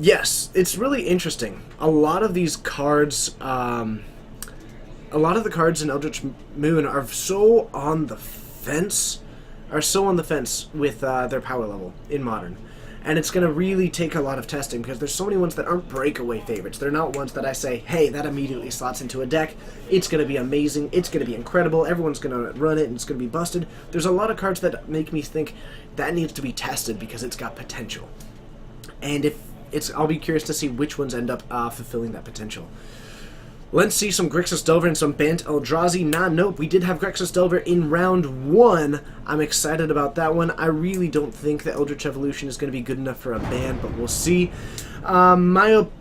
Yes, it's really interesting. A lot of these cards, a lot of the cards in Eldritch Moon are so on the fence, with their power level in Modern. And it's going to really take a lot of testing, because there's so many ones that aren't breakaway favorites. They're not ones that I say, hey, that immediately slots into a deck. It's going to be amazing. It's going to be incredible. Everyone's going to run it, and it's going to be busted. There's a lot of cards that make me think that needs to be tested because it's got potential. And I'll be curious to see which ones end up fulfilling that potential. Let's see some Grixis Delver and some Bant Eldrazi. Nope, we did have Grixis Delver in round 1. I'm excited about that one. I really don't think that Eldritch Evolution is going to be good enough for a ban, but we'll see. Myope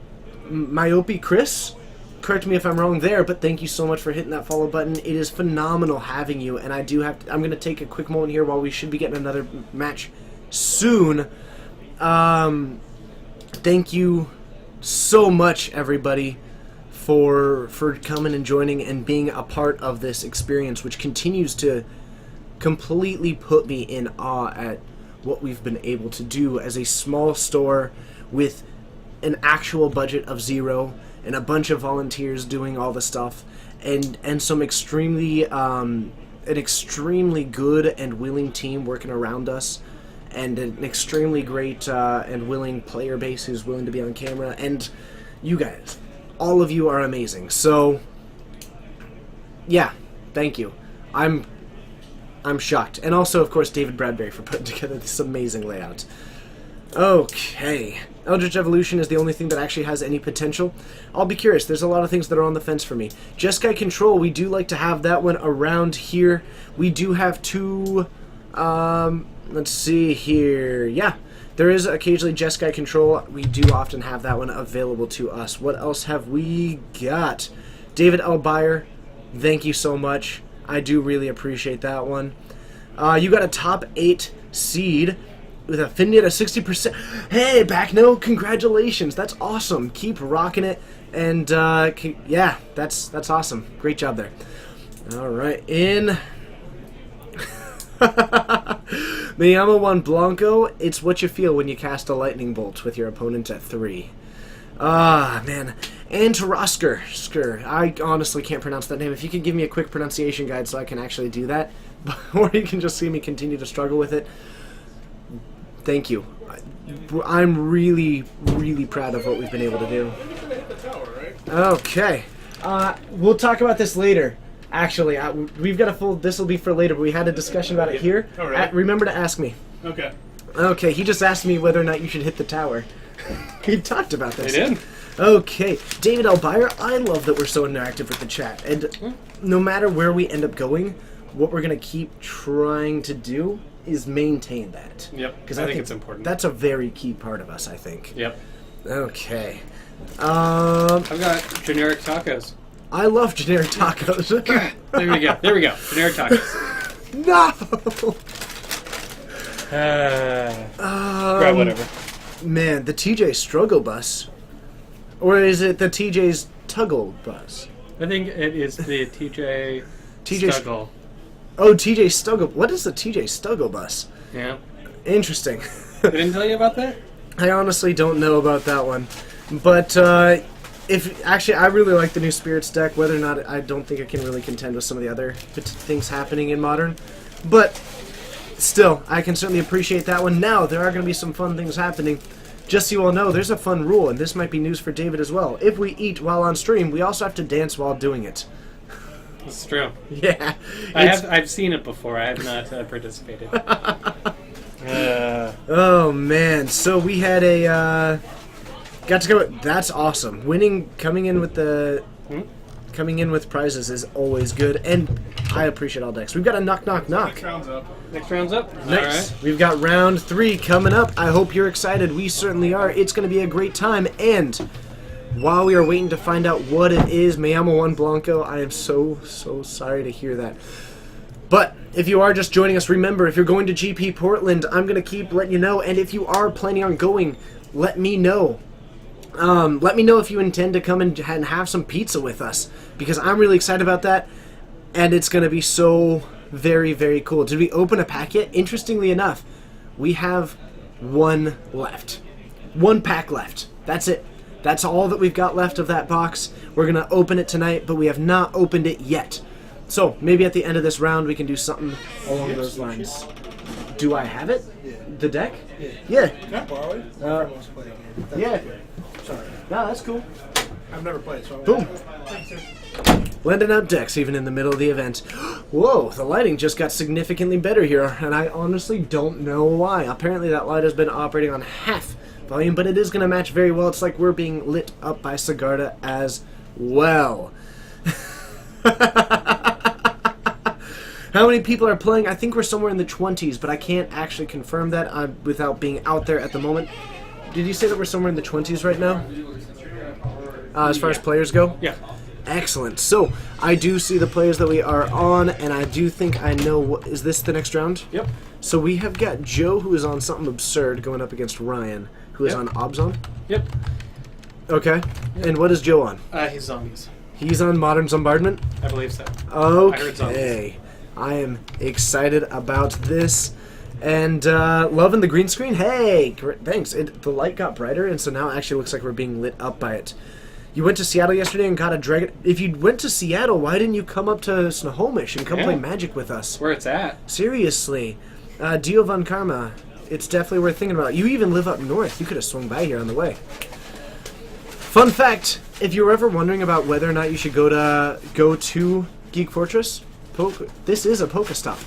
Chris, correct me if I'm wrong there, but thank you so much for hitting that follow button. It is phenomenal having you, and I'm going to take a quick moment here while we should be getting another match soon. Thank you so much, everybody, for coming and joining and being a part of this experience, which continues to completely put me in awe at what we've been able to do as a small store with an actual budget of 0 and a bunch of volunteers doing all the stuff, and some extremely an extremely good and willing team working around us, and an extremely great and willing player base who's willing to be on camera, and you guys. All of you are amazing. So, yeah, thank you. I'm shocked. And also, of course, David Bradbury for putting together this amazing layout. Okay. Eldritch Evolution is the only thing that actually has any potential. I'll be curious. There's a lot of things that are on the fence for me. Jeskai Control, we do like to have that one around here. We do have 2... let's see here. Yeah. There is occasionally Jeskai Control. We do often have that one available to us. What else have we got? David L. Byer, thank you so much. I do really appreciate that one. You got a top 8 seed with affinity at a 60%. Hey, Backno, congratulations. That's awesome. Keep rocking it. And, yeah, that's awesome. Great job there. All right, in... Miyama Juan Blanco, it's what you feel when you cast a lightning bolt with your opponent at 3. Ah, man. And Tarasker. I honestly can't pronounce that name. If you could give me a quick pronunciation guide so I can actually do that, or you can just see me continue to struggle with it. Thank you. I'm really, really proud of what we've been able to do. Okay. We'll talk about this later. Actually, we've got a full... This will be for later, but we had a discussion about it here. All right. Remember to ask me. Okay. Okay, he just asked me whether or not you should hit the tower. He talked about this. They did. Okay. David L. Byer, I love that we're so interactive with the chat. And no matter where we end up going, what we're going to keep trying to do is maintain that. Yep, Because I think it's important. That's a very key part of us, I think. Yep. Okay. I've got generic tacos. I love generic tacos. There we go. Generic tacos. No! Grab whatever. Man, the TJ Struggle Bus. Or is it the TJ's Tuggle Bus? I think it is the TJ Stuggle. Oh, TJ Stuggle. What is the TJ Stuggle Bus? Yeah. Interesting. They didn't tell you about that? I honestly don't know about that one. But, I really like the new Spirits deck, whether or not I don't think it can really contend with some of the other things happening in Modern. But, still, I can certainly appreciate that one. Now, there are going to be some fun things happening. Just so you all know, there's a fun rule, and this might be news for David as well. If we eat while on stream, we also have to dance while doing it. It's true. Yeah. I've seen it before. I have not participated. Oh, man. So we had a... got to go... That's awesome. Coming in with prizes is always good, and I appreciate all decks. We've got a knock. Next round's up. Next round's up. Next, All right. we've got round 3 coming up. I hope you're excited. We certainly are. It's going to be a great time. And while we are waiting to find out what it is, me llamo Juan Blanco. I am so sorry to hear that. But if you are just joining us, remember, if you're going to GP Portland, I'm going to keep letting you know. And if you are planning on going, let me know. Let me know if you intend to come and have some pizza with us, because I'm really excited about that. And it's going to be so very, very cool. Did we open a pack yet? Interestingly enough, we have one left. One pack left. That's it. That's all that we've got left of that box. We're going to open it tonight, but we have not opened it yet. So maybe at the end of this round we can do something along those lines. Do I have it? Yeah. The deck? Yeah. Can I borrow it? Yeah. Sorry. No, that's cool. I've never played, so... Boom. Lending out decks even in the middle of the event. Whoa, the lighting just got significantly better here, and I honestly don't know why. Apparently that light has been operating on half volume, but it is going to match very well. It's like we're being lit up by Sigarda as well. How many people are playing? I think we're somewhere in the 20s, but I can't actually confirm that without being out there at the moment. Did you say that we're somewhere in the 20s right now? As far as players go? Yeah. Excellent. So, I do see the players that we are on, and I do think I know what... Is this the next round? Yep. So we have got Joe, who is on something absurd, going up against Ryan, who is on Obzon. Yep. Okay. And what is Joe on? He's zombies. He's on Modern Bombardment? I believe so. Okay. I am excited about this. And loving the green screen. Hey, thanks. The light got brighter, and so now it actually looks like we're being lit up by it. You went to Seattle yesterday and got a dragon. If you went to Seattle, why didn't you come up to Snohomish and come play Magic with us? Where it's at. Seriously. Dio Von Karma. It's definitely worth thinking about. You even live up north. You could have swung by here on the way. Fun fact, if you were ever wondering about whether or not you should go to Geek Fortress, this is a Pokestop.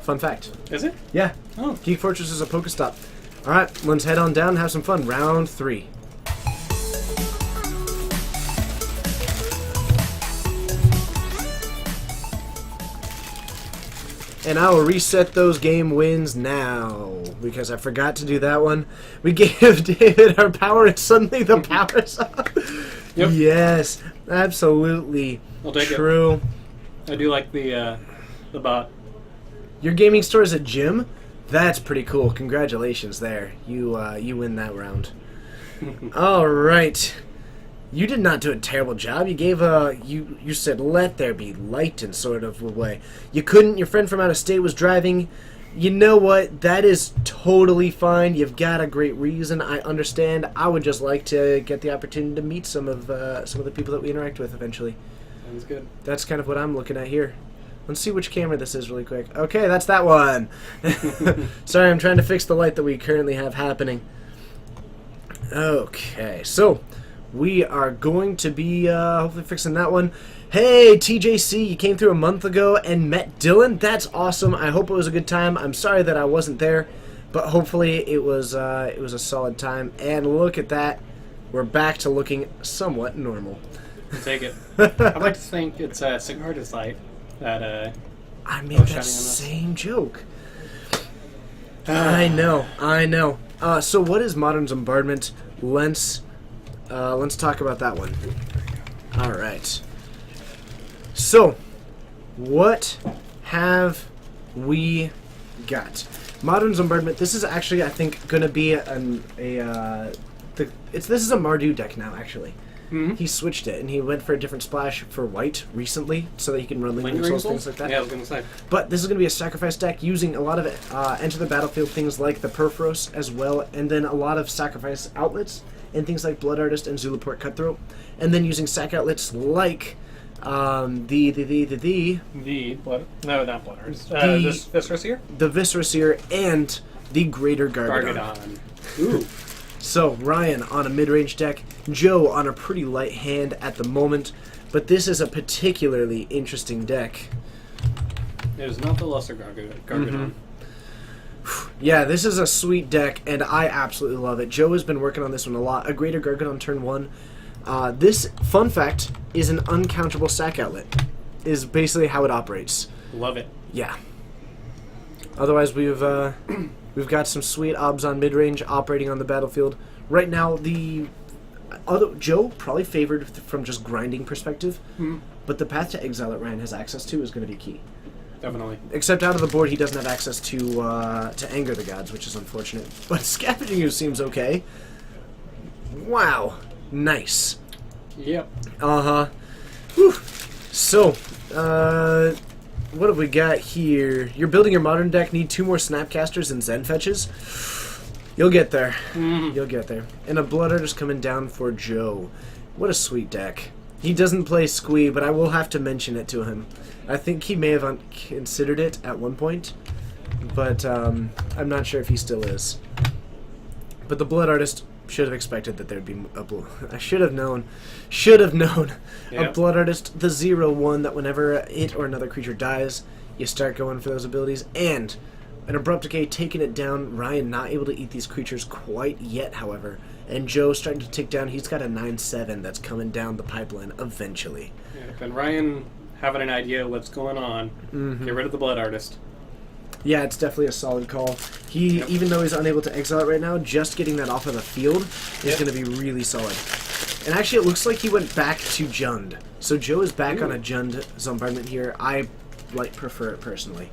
Fun fact. Is it? Yeah. Oh. Geek Fortress is a Pokestop. Alright, let's head on down and have some fun. Round 3. And I will reset those game wins now, because I forgot to do that one. We gave David our power, and suddenly the power's up. Yep. Yes, absolutely I'll take true. I do like the bot. Your gaming store is a gym? That's pretty cool. Congratulations there. You win that round. All right. You did not do a terrible job. You gave you said let there be light in sort of a way. You couldn't. Your friend from out of state was driving. You know what? That is totally fine. You've got a great reason. I understand. I would just like to get the opportunity to meet some of the people that we interact with eventually. Sounds good. That's kind of what I'm looking at here. Let's see which camera this is really quick. Okay, that's that one. Sorry, I'm trying to fix the light that we currently have happening. Okay, so we are going to be hopefully fixing that one. Hey, TJC, you came through a month ago and met Dylan. That's awesome. I hope it was a good time. I'm sorry that I wasn't there, but hopefully it was a solid time. And look at that. We're back to looking somewhat normal. I'll take it. I'd like to think it's Sigarda's light that I made that same joke. I know. So what is Modern Bombardment? Let's talk about that one. All right. So, what have we got Modern Bombardment. This is actually, I think, going to be this is a Mardu deck now, actually. Mm-hmm. He switched it, and he went for a different splash for white recently, so that he can run Lingering Lingering Souls, Souls? things like that. Yeah, I was going to say. But this is going to be a sacrifice deck using a lot of enter the battlefield things like the Perforos as well, and then a lot of sacrifice outlets and things like Blood Artist and Zulaport Cutthroat, and then using sack outlets like The blood. No, not blood. This Viscerous here? the Viscera and the Greater Gargadon. Gargadon. Ooh. So, Ryan on a mid-range deck, Joe on a pretty light hand at the moment, but this is a particularly interesting deck. It is not the lesser Gargadon. Yeah, this is a sweet deck, and I absolutely love it. Joe has been working on this one a lot. A Greater Gargadon turn 1. This, fun fact, is an uncountable sack outlet, is basically how it operates. Love it. Yeah. Otherwise, we've got some sweet obs on mid-range operating on the battlefield. Right now, Joe probably favored from just grinding perspective, but the path to exile that Ryan has access to is going to be key. Definitely. Except out of the board, he doesn't have access to Anger the Gods, which is unfortunate. But Scavenging Ooze seems okay. Wow. Nice. Yep. Uh-huh. Whew. So, what have we got here? You're building your modern deck, need 2 more Snapcasters and Zen Fetches. You'll get there. You'll get there. And a Blood Artist coming down for Joe. What a sweet deck. He doesn't play Squee, but I will have to mention it to him. I think he may have considered it at one point, but I'm not sure if he still is. But the Blood Artist should have expected that there'd be I should have known. Yep. A Blood Artist, the 0/1, that whenever it or another creature dies, you start going for those abilities. And an Abrupt Decay taking it down. Ryan not able to eat these creatures quite yet, however. And Joe starting to tick down. He's got a 9/7 that's coming down the pipeline eventually. Yep. And Ryan having an idea of what's going on. Get rid of the Blood Artist. Yeah, it's definitely a solid call. He, even though he's unable to exile it right now, just getting that off of the field is going to be really solid. And actually, it looks like he went back to Jund. So Joe is back on a Jund Bombardment here. I prefer it personally.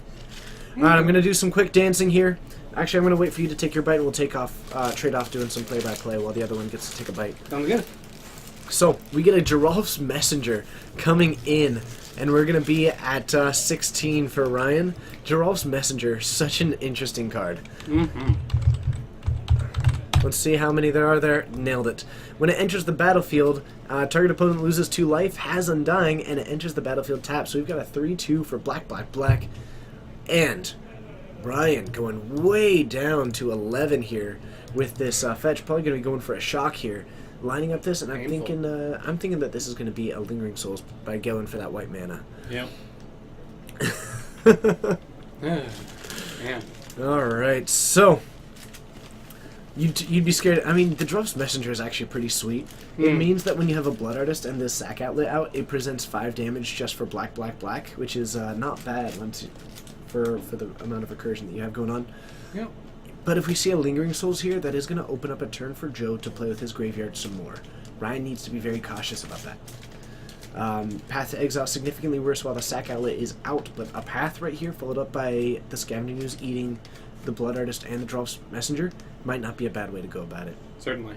Alright, I'm going to do some quick dancing here. Actually, I'm going to wait for you to take your bite, and we'll trade off doing some play-by-play while the other one gets to take a bite. Sounds good. So, we get a Geralf's Messenger coming in, and we're going to be at 16 for Ryan. Geralf's Messenger, such an interesting card. Let's see how many there are there. Nailed it. When it enters the battlefield, target opponent loses 2 life, has Undying, and it enters the battlefield tapped. So we've got a 3/2 for black, black, black. And Ryan going way down to 11 here with this fetch. Probably going to be going for a shock here. Lining up this, and I'm thinking that this is going to be a Lingering Souls by going for that white mana. Yep. Man. Alright, so you'd be scared. I mean, the Geralf's Messenger is actually pretty sweet. It means that when you have a Blood Artist and this sack outlet out, it presents 5 damage just for black, black, black, which is not bad for the amount of recursion that you have going on. Yep. But if we see a Lingering Souls here, that is going to open up a turn for Joe to play with his graveyard some more. Ryan needs to be very cautious about that. Path to Exile significantly worse while the sack outlet is out, but a path right here followed up by the Scavenging Ooze eating the Blood Artist and the Geralf's Messenger might not be a bad way to go about it. Certainly.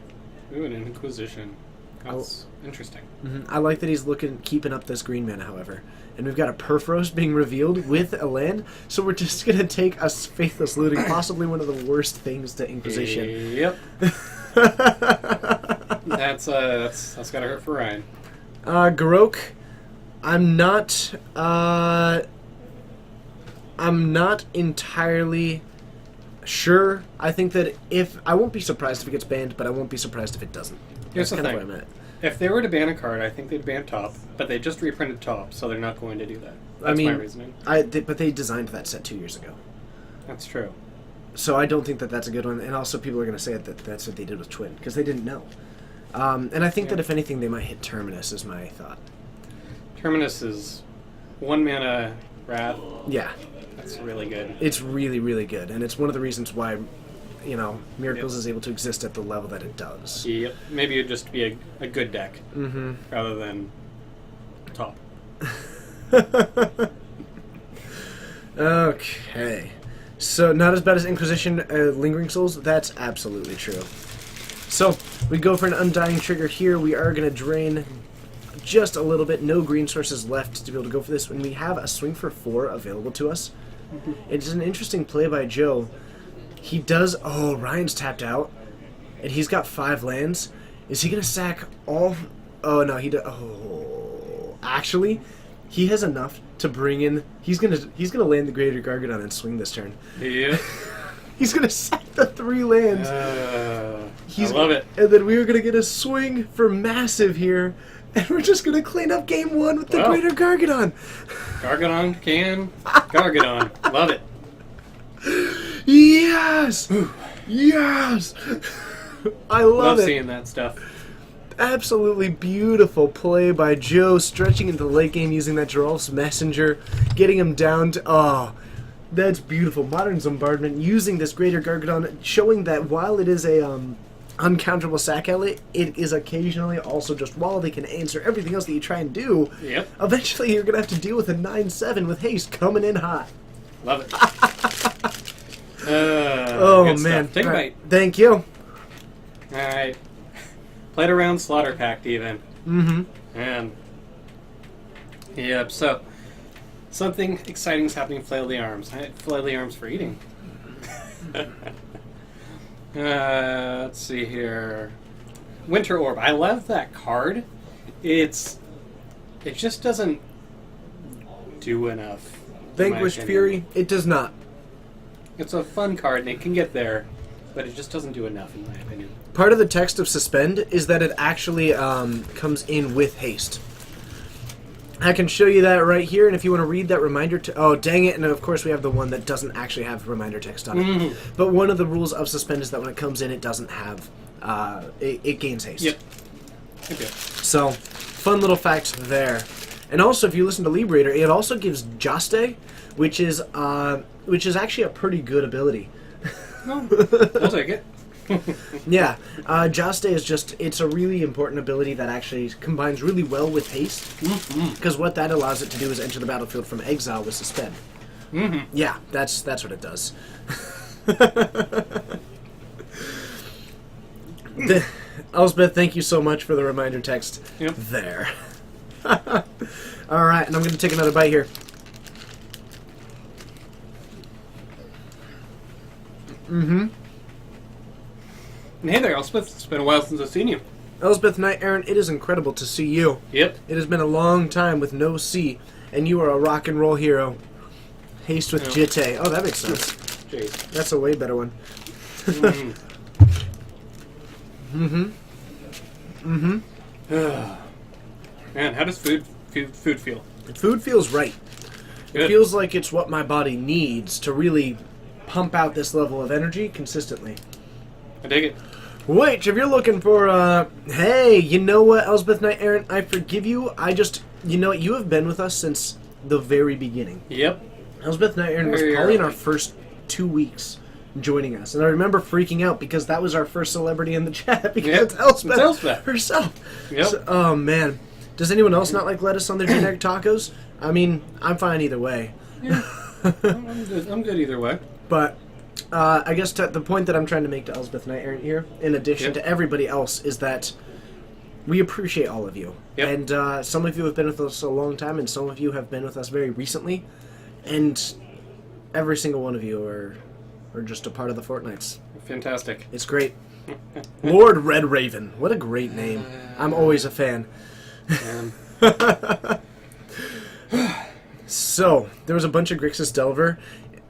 Ooh, an Inquisition. That's interesting. I like that he's keeping up this green mana, however. And we've got a Perforos being revealed with a land, so we're just going to take a Faithless Looting, possibly one of the worst things to Inquisition. Yep. That's gotta hurt for Ryan. Garok, I'm not entirely sure. I think that I won't be surprised if it gets banned, but I won't be surprised if it doesn't. Here's That's the kind thing. of where I'm at. If they were to ban a card, I think they'd ban Top, but they just reprinted Top, so they're not going to do that. That's my reasoning. But they designed that set 2 years ago. That's true. So I don't think that that's a good one. And also people are going to say that that's what they did with Twin, because they didn't know. And I think that if anything, they might hit Terminus, is my thought. Terminus is 1 mana Wrath. Yeah. That's really good. It's really, really good. And it's one of the reasons why, Miracles is able to exist at the level that it does. Yep. Maybe it'd just be a good deck rather than Top. Okay. So, not as bad as Inquisition Lingering Souls? That's absolutely true. So, we go for an Undying Trigger here. We are going to drain just a little bit. No green sources left to be able to go for this. When we have a swing for 4 available to us, it's an interesting play by Joe. He does... Oh, Ryan's tapped out, and he's got 5 lands. Is he going to sack all... Oh, no, he does... Oh, actually, he has enough to bring in... He's gonna land the Greater Gargadon and swing this turn. Yeah. He's gonna sack the 3 lands. I love it. And then we are gonna get a swing for massive here, and we're just gonna clean up game 1 with the Wow. Greater Gargadon. Gargadon can. Gargadon. Love it. Yes! Yes! I love Love it. seeing that stuff. Absolutely beautiful play by Joe, stretching into the late game using that Geralf's Messenger, getting him down to... Oh, that's beautiful. Modern Bombardment, using this Greater Gargadon, showing that while it is a uncounterable sack outlet, it is occasionally also just while they can answer everything else that you try and do, Yep. eventually you're going to have to deal with a 9-7 with haste coming in hot. Love it. Oh, good man. Stuff. Take a All bite. right. Thank you. Alright. Played around Slaughter Pact even. Mm-hmm. And yep, so something exciting is happening in Flail the Arms. Flail the Arms for eating. Let's see here. Winter Orb. I love that card. It just doesn't do enough. in my Vanquished opinion. Fury, it does not. It's a fun card and it can get there, but it just doesn't do enough in my opinion. Part of the text of Suspend is that it actually comes in with haste. I can show you that right here, and if you want to read that reminder... Oh, dang it, and of course we have the one that doesn't actually have reminder text on it. But one of the rules of Suspend is that when it comes in, it doesn't have... it gains haste. Yep. Okay. So, fun little fact there. And also, if you listen to Liberator, it also gives Joste, which is actually a pretty good ability. No, I'll take it. Yeah, Joste is it's a really important ability that actually combines really well with haste, because what that allows it to do is enter the battlefield from exile with Suspend. Yeah, that's what it does. Elspeth, thank you so much for the reminder text there. Alright, and I'm going to take another bite here. And hey there, Elspeth. It's been a while since I've seen you. Elspeth Knight Aaron, it is incredible to see you. Yep. It has been a long time with no C, and you are a rock and roll hero. Haste with Yeah. Jitte. Oh, that makes sense. Jeez. That's a way better one. Man, how does food feel? Food feels right. It Good. feels like it's what my body needs to really pump out this level of energy consistently. I dig it. Which, if you're looking for, hey, you know what, Elspeth Knight Aaron, I forgive you. You know what, you have been with us since the very beginning. Yep. Elspeth Knight Aaron was Very probably in our early. first 2 weeks joining us. And I remember freaking out because that was our first celebrity in the chat because Yep, it's Elspeth, it's Elspeth. herself. Yep. So, oh, man. Does anyone else not like lettuce on their generic tacos? I mean, I'm fine either way. Yeah. I'm good either way. But I guess the point that I'm trying to make to Elspeth Knight Aaron here, in addition to everybody else, is that we appreciate all of you. Yep. And some of you have been with us a long time, and some of you have been with us very recently. And every single one of you are just a part of the Fortnites. Fantastic. It's great. Lord Red Raven. What a great name. I'm always a fan. Um, So, there was a bunch of Grixis Delver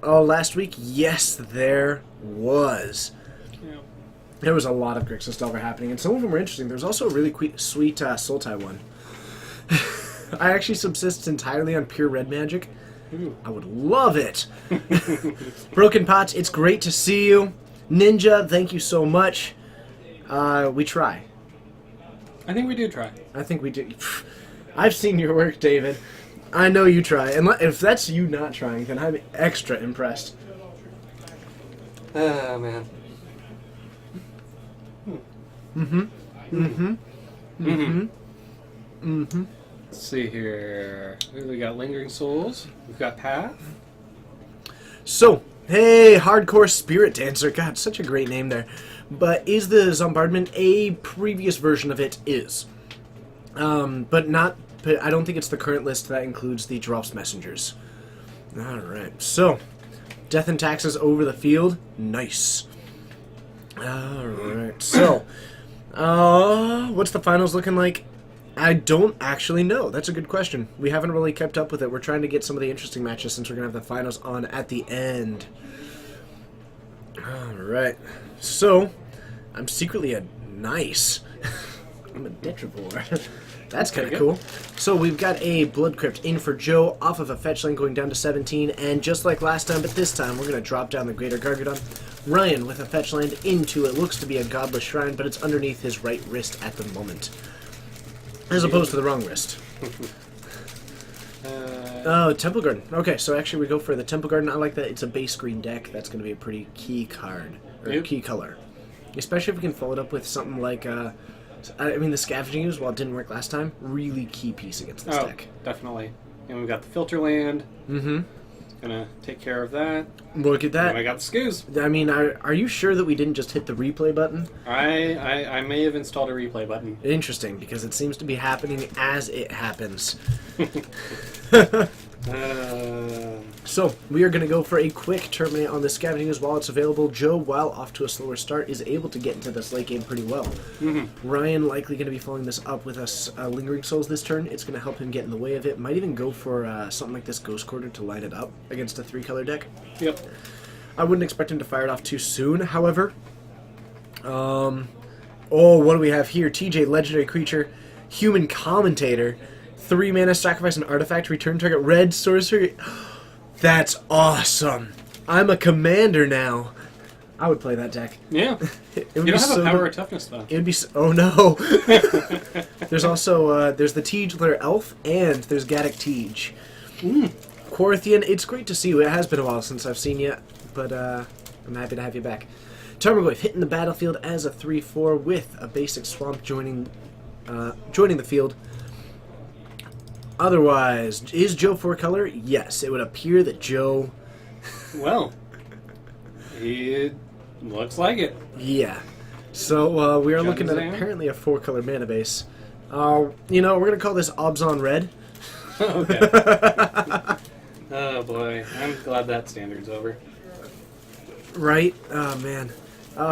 last week. Yes, there was. yeah. There was a lot of Grixis Delver happening, and some of them were interesting. There was also a really sweet Sultai one. I actually subsist entirely on pure red magic. Ooh. I would love it. Broken Pots, it's great to see you. Ninja, thank you so much. We try. I think we do try. I think we do. I've seen your work, David. I know you try. And if that's you not trying, then I'm extra impressed. Oh, man. Let's see here. We got Lingering Souls. We've got Path. So, Hey, Hardcore Spirit Dancer. God, such a great name there. But is the Zombardment a previous version of it? Is. But not... But I don't think it's the current list that includes the Drops Messengers. Alright, so... Death and Taxes over the field. Nice. Alright, so... what's the finals looking like? I don't actually know. That's a good question. We haven't really kept up with it. We're trying to get some of the interesting matches since we're going to have the finals on at the end. Alright. So, I'm secretly a nice. I'm a Detrivore. That's kind of cool. So we've got a Blood Crypt in for Joe off of a fetch lane going down to 17. And just like last time, but this time, we're going to drop down the Greater Gargadon. Ryan with a fetch land into it looks to be a Godless Shrine, but it's underneath his right wrist at the moment. As opposed to the wrong wrist. Oh, Temple Garden. Okay, so actually we go for the Temple Garden. I like that. It's a base green deck. That's going to be a pretty key card. Or key color. Especially if we can follow it up with something like... I mean, the Scavenging Ooze, while it didn't work last time, really key piece against this deck. Definitely. And we've got the Filter Land. Mm-hmm. Gonna take care of that. Look at that. And I got the Skoos. I mean, are you sure that we didn't just hit the replay button? I may have installed a replay button. Interesting, because it seems to be happening as it happens. So, we are going to go for a quick terminate on the Scavenging Ooze while it's available. Joe, while off to a slower start, is able to get into this late game pretty well. Ryan likely going to be following this up with us Lingering Souls this turn. It's going to help him get in the way of it. Might even go for something like this Ghost Quarter to line it up against a 3-color deck. Yep. I wouldn't expect him to fire it off too soon, however. Oh, what do we have here? TJ, Legendary Creature, Human Commentator, 3 mana, sacrifice an artifact, return target red sorcery. That's awesome. I'm a commander now. I would play that deck. Yeah. It You would don't be have a so power or good. toughness, though. It would be so, oh no. There's also there's the Tiegler Elf and there's Gaddock Tiege. Quarthian, it's great to see you. It has been a while since I've seen you, but I'm happy to have you back. Tarmogoyf hitting the battlefield as a 3/4 with a basic swamp joining the field. Otherwise, is Joe 4-color? Yes, it would appear that Joe... Well, it looks like it. Yeah. So, we are looking at Zan? apparently a 4-color mana base. You know, we're going to call this Obzon Red. Okay. Oh boy, I'm glad that standard's over. Right? Oh, man.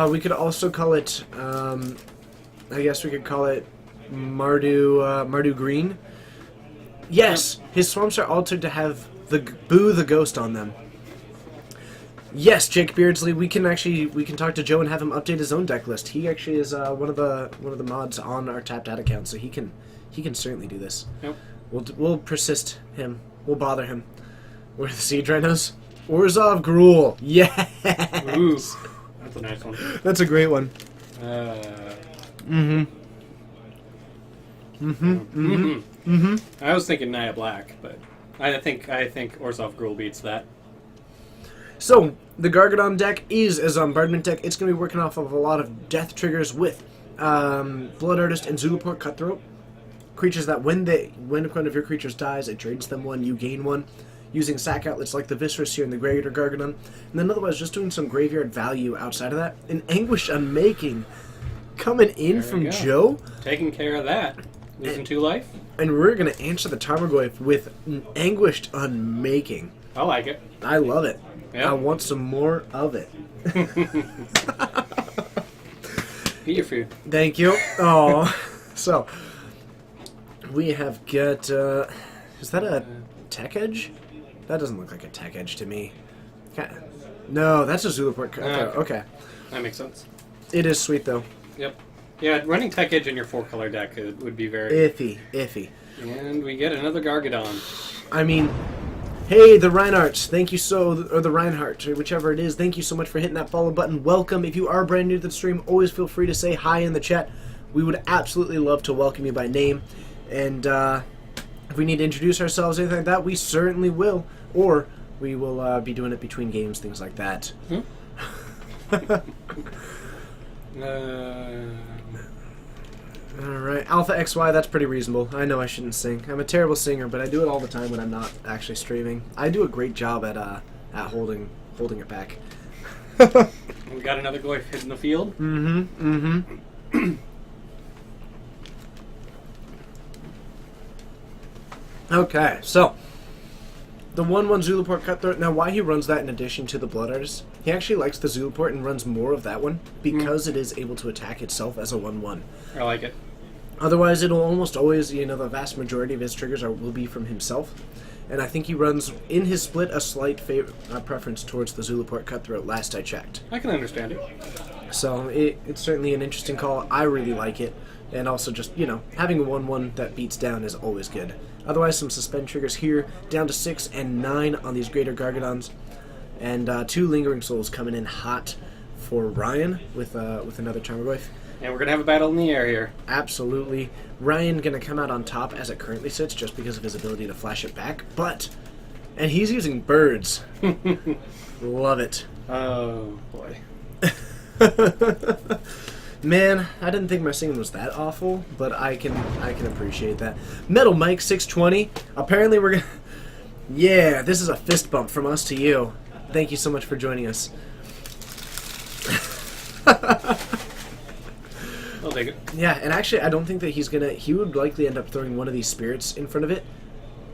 We could also call it, I guess we could call it Mardu Green. Yes, his swamps are altered to have the Boo the Ghost on them. Yes, Jake Beardsley, we can talk to Joe and have him update his own deck list. He actually is one of the mods on our Tapped Out account, so he can certainly do this. Yep. We'll persist him. We'll bother him. Where are the Siege Rhinos? Orzhov Gruul. Yes. Ooh, that's a nice one. That's a great one. I was thinking Naya Black, but I think Orzhov Gruul beats that. So, the Gargadon deck is a Zombardment deck. It's going to be working off of a lot of death triggers with Blood Artist and Zulaport Cutthroat. Creatures that when one of your creatures dies, it trades them 1, you gain 1. Using sack outlets like the Viscerous here in the Greater Gargadon. And then otherwise just doing some graveyard value outside of that. An Anguish Unmaking coming in from Joe. Taking care of that. Losing 2 life. And we're going to answer the Tarmogoyf with an Anguished Unmaking. I like it. I love it. Yep. I want some more of it. Eat your food. Thank you. Oh, so we have got. Is that a Tech Edge? That doesn't look like a Tech Edge to me. No, that's a Zulaport. Okay. That makes sense. It is sweet though. Yep. Yeah, running Tech Edge in your 4-color deck would be very Iffy. And we get another Gargadon. I mean, hey, the Reinhardt, thank you or the Reinhardt, or whichever it is, thank you so much for hitting that follow button. Welcome. If you are brand new to the stream, always feel free to say hi in the chat. We would absolutely love to welcome you by name. And if we need to introduce ourselves, anything like that, we certainly will. Or we will be doing it between games, things like that. Alright, Alpha XY, that's pretty reasonable. I know I shouldn't sing. I'm a terrible singer, but I do it all the time when I'm not actually streaming. I do a great job at holding holding it back. We got another Goyf hit in the field. Okay, so the 1/1 Zulaport Cutthroat. Now, why he runs that in addition to the Blood Artist? He actually likes the Zulaport and runs more of that one because it is able to attack itself as a 1/1. I like it. Otherwise, it'll almost always, the vast majority of his triggers will be from himself. And I think he runs, in his split, a slight preference towards the Zulaport Cutthroat, last I checked. I can understand it. So, it's certainly an interesting call. I really like it. And also just, having a 1/1 that beats down is always good. Otherwise, some suspend triggers here, down to 6 and 9 on these Greater Gargadons. And 2 Lingering Souls coming in hot for Ryan with another Tarmogoyf. And we're going to have a battle in the air here. Absolutely. Ryan going to come out on top as it currently sits just because of his ability to flash it back. And he's using birds. Love it. Oh, boy. Man, I didn't think my singing was that awful, but I can appreciate that. Metal Mike 620. Apparently we're gonna... Yeah, this is a fist bump from us to you. Thank you so much for joining us. I'll take it. Yeah, and actually I don't think that he would likely end up throwing one of these spirits in front of it.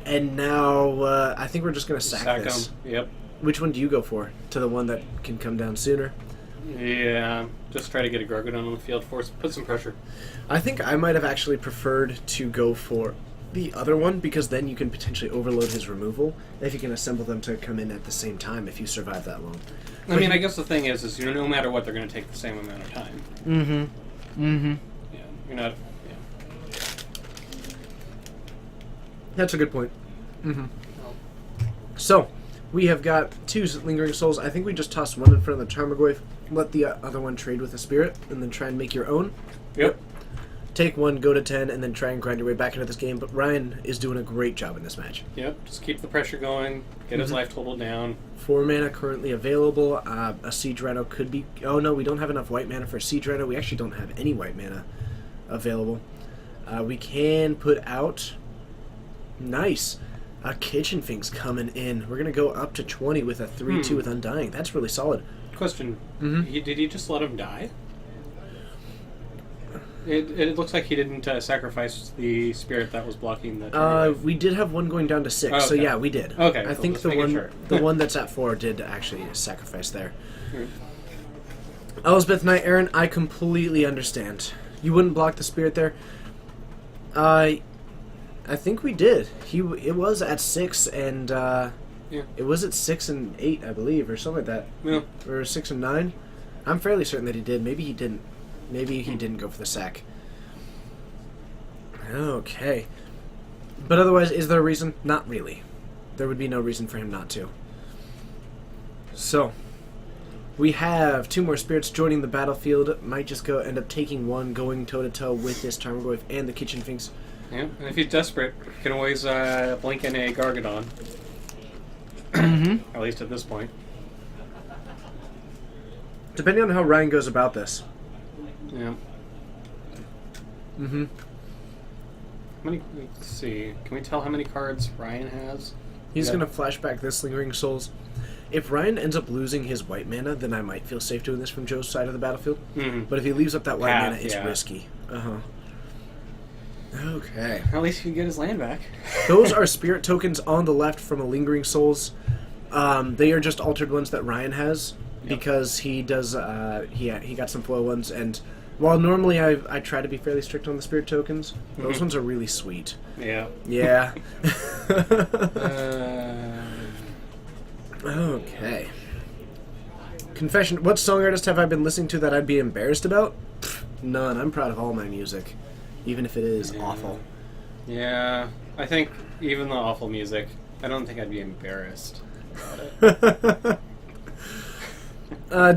And now, I think we're just gonna sack this. Him. Yep. Which one do you go for? To the one that can come down sooner? Yeah, just try to get a Gargadon on the field for us. Put some pressure. I think I might have actually preferred to go for the other one, because then you can potentially overload his removal if you can assemble them to come in at the same time if you survive that long. I mean, I guess the thing is no matter what, they're going to take the same amount of time. Yeah, you're not... Yeah. That's a good point. So, we have got 2 Lingering Souls. I think we just tossed one in front of the Tarmogoyf, let the other one trade with a Spirit, and then try and make your own. Yep. Take 1, go to 10, and then try and grind your way back into this game. But Ryan is doing a great job in this match. Yep, just keep the pressure going, get his life total down. 4 mana currently available. A Siege Rhino could be... Oh no, we don't have enough white mana for a Siege Rhino. We actually don't have any white mana available. We can put out... Nice. A Kitchen Finks coming in. We're going to go up to 20 with a 3/2 with Undying. That's really solid. Question, did he just let him die? It looks like he didn't sacrifice the spirit that was blocking the... We did have one going down to 6, so okay. yeah, we did. Okay, I cool. think Just the making one sure. the one that's at 4 did actually sacrifice there. Elspeth Knight, Aaron, I completely understand. You wouldn't block the spirit there. I think we did. It was at 6 and it was at 6 and 8, I believe, or something like that. Yeah. Or 6 and 9. I'm fairly certain that he did. Maybe he didn't. Maybe he didn't go for the sack. Okay. But otherwise, is there a reason? Not really. There would be no reason for him not to. So, we have 2 more spirits joining the battlefield. Might just end up taking 1, going toe-to-toe with this Tarmogoyf and the Kitchen Finks. Yeah, and if he's desperate, he can always blink in a Gargadon. At least at this point. Depending on how Ryan goes about this. Yeah. Let's see. Can we tell how many cards Ryan has? He's going to flashback this Lingering Souls. If Ryan ends up losing his white mana, then I might feel safe doing this from Joe's side of the battlefield. But if he leaves up that white mana, it's risky. Okay. At least he can get his land back. Those are spirit tokens on the left from a Lingering Souls. They are just altered ones that Ryan has because he does. He got some foil ones, and while normally I try to be fairly strict on the spirit tokens, those ones are really sweet. Yeah. Yeah. Okay. Confession. What song artist have I been listening to that I'd be embarrassed about? Pfft, none. I'm proud of all my music, even if it is awful. Yeah. I think even the awful music, I don't think I'd be embarrassed about it.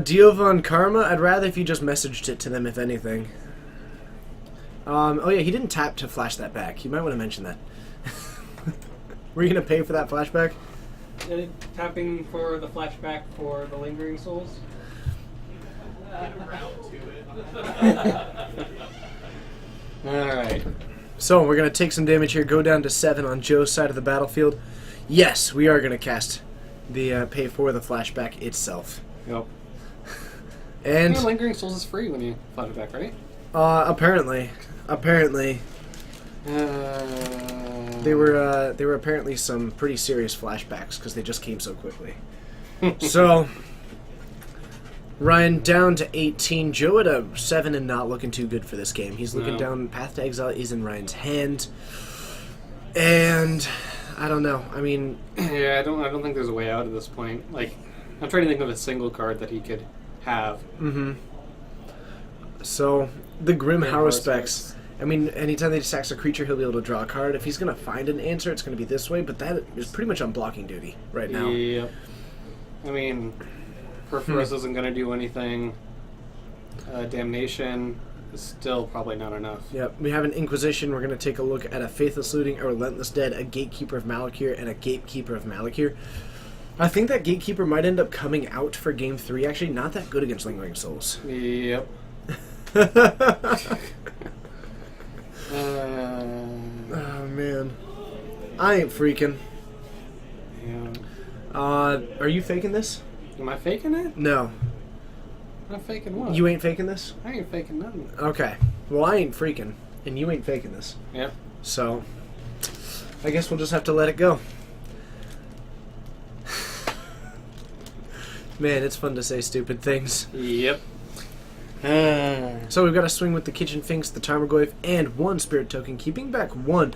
Diovan Karma, I'd rather if you just messaged it to them, if anything. Oh yeah, he didn't tap to flash that back. You might want to mention that. Were you going to pay for that flashback? Tapping for the flashback for the Lingering Souls? Alright. So, we're going to take some damage here, go down to 7 on Joe's side of the battlefield. Yes, we are going to cast pay for the flashback itself. Yep. And Lingering Souls is free when you flashback, right? apparently, there were apparently some pretty serious flashbacks because they just came so quickly. So Ryan down to 18. Joe at a 7 and not looking too good for this game. He's looking No. down. Path to Exile is in Ryan's hand, and I don't know. I mean, Yeah, I don't think there's a way out at this point. Like, I'm trying to think of a single card that he could have. so the Grim Grim Haruspex. I mean, anytime that he sacks a creature, he'll be able to draw a card. If he's going to find an answer, it's going to be this way, but that is pretty much on blocking duty right now. Yep. I mean, Perforus isn't going to do anything. Damnation is still probably not enough. Yep, we have an Inquisition. We're going to take a look at a Faithless Looting, a Relentless Dead, a Gatekeeper of Malakir, and a Gatekeeper of Malakir. I think that Gatekeeper might end up coming out for Game 3. Actually, not that good against Lingering Souls. Yep. Oh, man. I ain't freaking. Yeah. Are you faking this? Am I faking it? No. I'm faking what? You ain't faking this? I ain't faking nothing. Okay. Well, I ain't freaking, and you ain't faking this. Yep. So, I guess we'll just have to let it go. Man, it's fun to say stupid things. Yep. So we've got to swing with the Kitchen Finks, the Tarmogoyf, and one Spirit Token, keeping back one.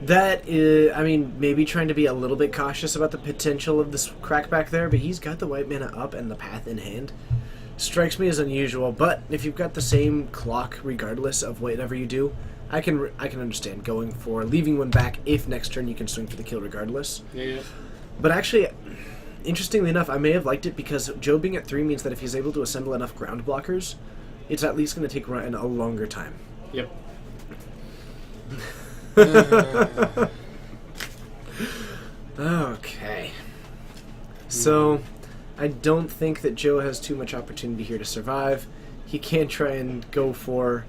That is, I mean, maybe trying to be a little bit cautious about the potential of this crackback there, but he's got the white mana up and the path in hand. Strikes me as unusual, but if you've got the same clock regardless of whatever you do, I can understand going for leaving one back if next turn you can swing for the kill regardless. Yeah. But actually, interestingly enough, I may have liked it because Joe being at 3 means that if he's able to assemble enough ground blockers, it's at least going to take Ryan a longer time. Yep. Okay. So, I don't think that Joe has too much opportunity here to survive. He can try and go for...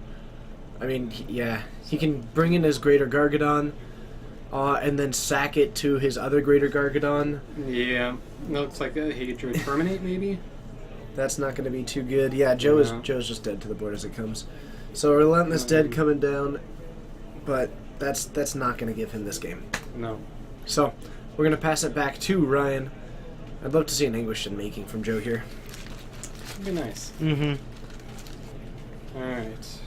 I mean, he can bring in his Greater Gargadon, and then sack it to his other Greater Gargadon. Yeah. Looks like he could terminate, maybe? That's not going to be too good. Yeah, Joe's just dead to the board as it comes. So Relentless Dead coming down, but that's not going to give him this game. No. So we're going to pass it back to Ryan. I'd love to see an Anguished Unmaking from Joe here. That'd be nice. Mm-hmm. Alright.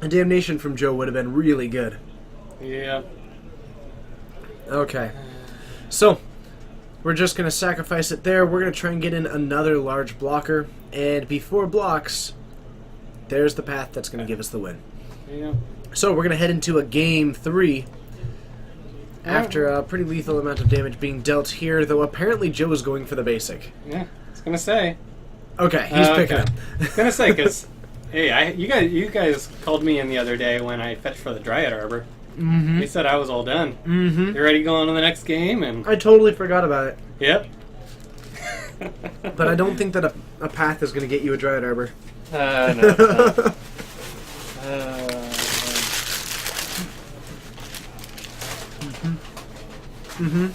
A Damnation from Joe would have been really good. Yeah. Okay. So we're just going to sacrifice it there. We're going to try and get in another large blocker. And before blocks, there's the path that's going to give us the win. Yeah. So we're going to head into a Game 3 after a pretty lethal amount of damage being dealt here, though apparently Joe is going for the basic. Yeah. I was gonna say. Okay, he's picking okay. up. I was gonna say, because, hey, you guys called me in the other day when I fetched for the Dryad Arbor. Mm-hmm. They said I was all done. Mm-hmm. You ready to go on to the next game? And I totally forgot about it. yep. But I don't think that a path is going to get you a Dryad Arbor. No. Mm-hmm.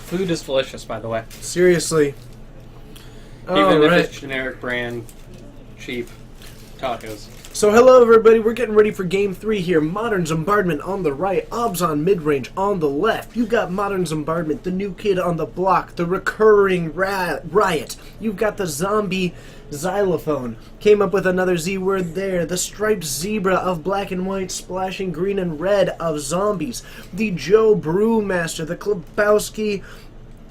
Food is delicious, by the way. Seriously. Even All if right. it's generic brand, cheap tacos. So hello everybody, we're getting ready for Game 3 here. Modern Zombardment on the right, Obzon mid-range on the left. You've got Modern Zombardment, the new kid on the block, the recurring riot. You've got the zombie xylophone. Came up with another Z word there. The striped zebra of black and white splashing green and red of zombies. The Joe Brewmaster, the Klebowski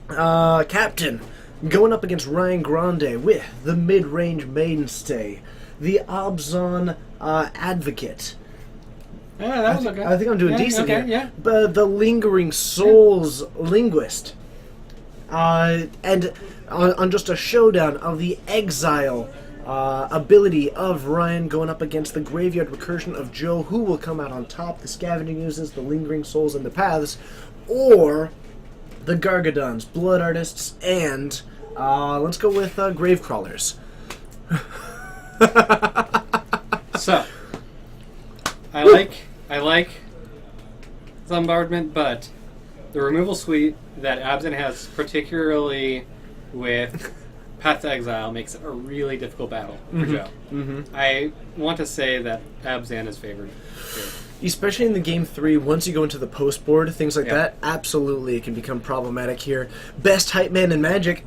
captain. Going up against Ryan Grande with the mid-range mainstay. The Obzon advocate. Yeah, that was okay. I think I'm doing decent okay, here. Yeah. But the lingering souls linguist. And on just a showdown of the exile ability of Ryan going up against the graveyard recursion of Joe, who will come out on top. The scavenging uses the lingering souls and the paths, or the Gargadons, blood artists, and let's go with grave crawlers. So, I like Bombardment, but the removal suite that Abzan has, particularly with Path to Exile, makes it a really difficult battle for Joe. I want to say that Abzan is favored here. Especially in the game 3, once you go into the post board, things like Yeah. that, absolutely it can become problematic here. Best hype man in Magic.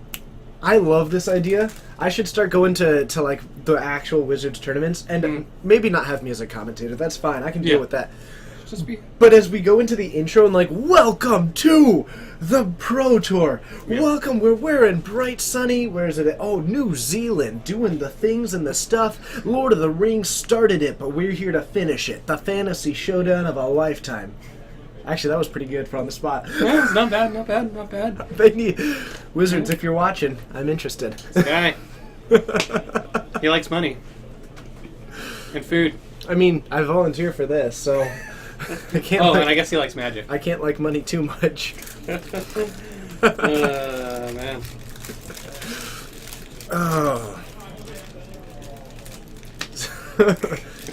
I love this idea. I should start going to like the actual Wizards tournaments and maybe not have me as a commentator. That's fine. I can deal Yeah. with that. Just be But as we go into the intro and like, welcome to the Pro Tour. Yeah. Welcome. We're in bright sunny. Where is it? Oh, New Zealand, doing the things and the stuff. Lord of the Rings started it, but we're here to finish it. The fantasy showdown of a lifetime. Actually, that was pretty good for on the spot. yeah, it's not bad, not bad, not bad. They need Wizards. If you're watching, I'm interested. This guy, he likes money and food. I mean, I volunteer for this, so I can't. Oh, like, and I guess he likes magic. I can't like money too much. Man. Oh.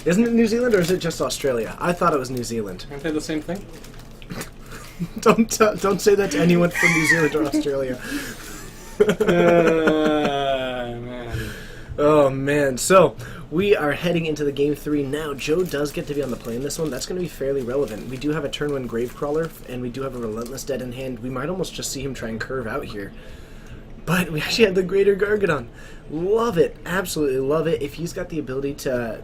Isn't it New Zealand or is it just Australia? I thought it was New Zealand. Aren't they the same thing? Don't say that to anyone from New Zealand or Australia. Man. Oh man, so we are heading into the game 3 now. Joe does get to be on the play in this one. That's going to be fairly relevant. We do have a turn 1 Gravecrawler, and we do have a Relentless Dead in hand. We might almost just see him try and curve out here. But we actually have the Greater Gargadon. Love it. Absolutely love it. If he's got the ability to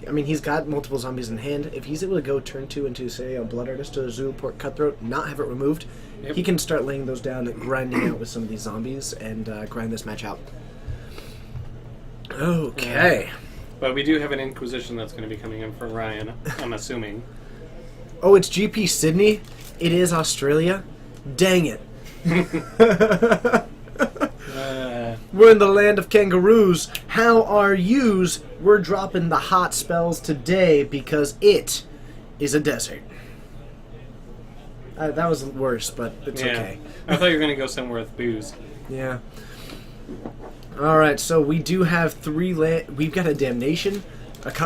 I mean, he's got multiple zombies in hand. If he's able to go turn 2 into, say, a Blood Artist or a Zulaport Cutthroat, not have it removed, Yep. he can start laying those down, grinding out with some of these zombies, and grind this match out. Okay. But we do have an Inquisition that's going to be coming in from Ryan, I'm assuming. Oh, it's GP Sydney? It is Australia? Dang it. We're in the land of kangaroos. How are yous? We're dropping the hot spells today because it is a desert. That was worse, but it's yeah. okay. I thought you were going to go somewhere with booze. Yeah. Alright, so we do have 3 land. We've got a Damnation,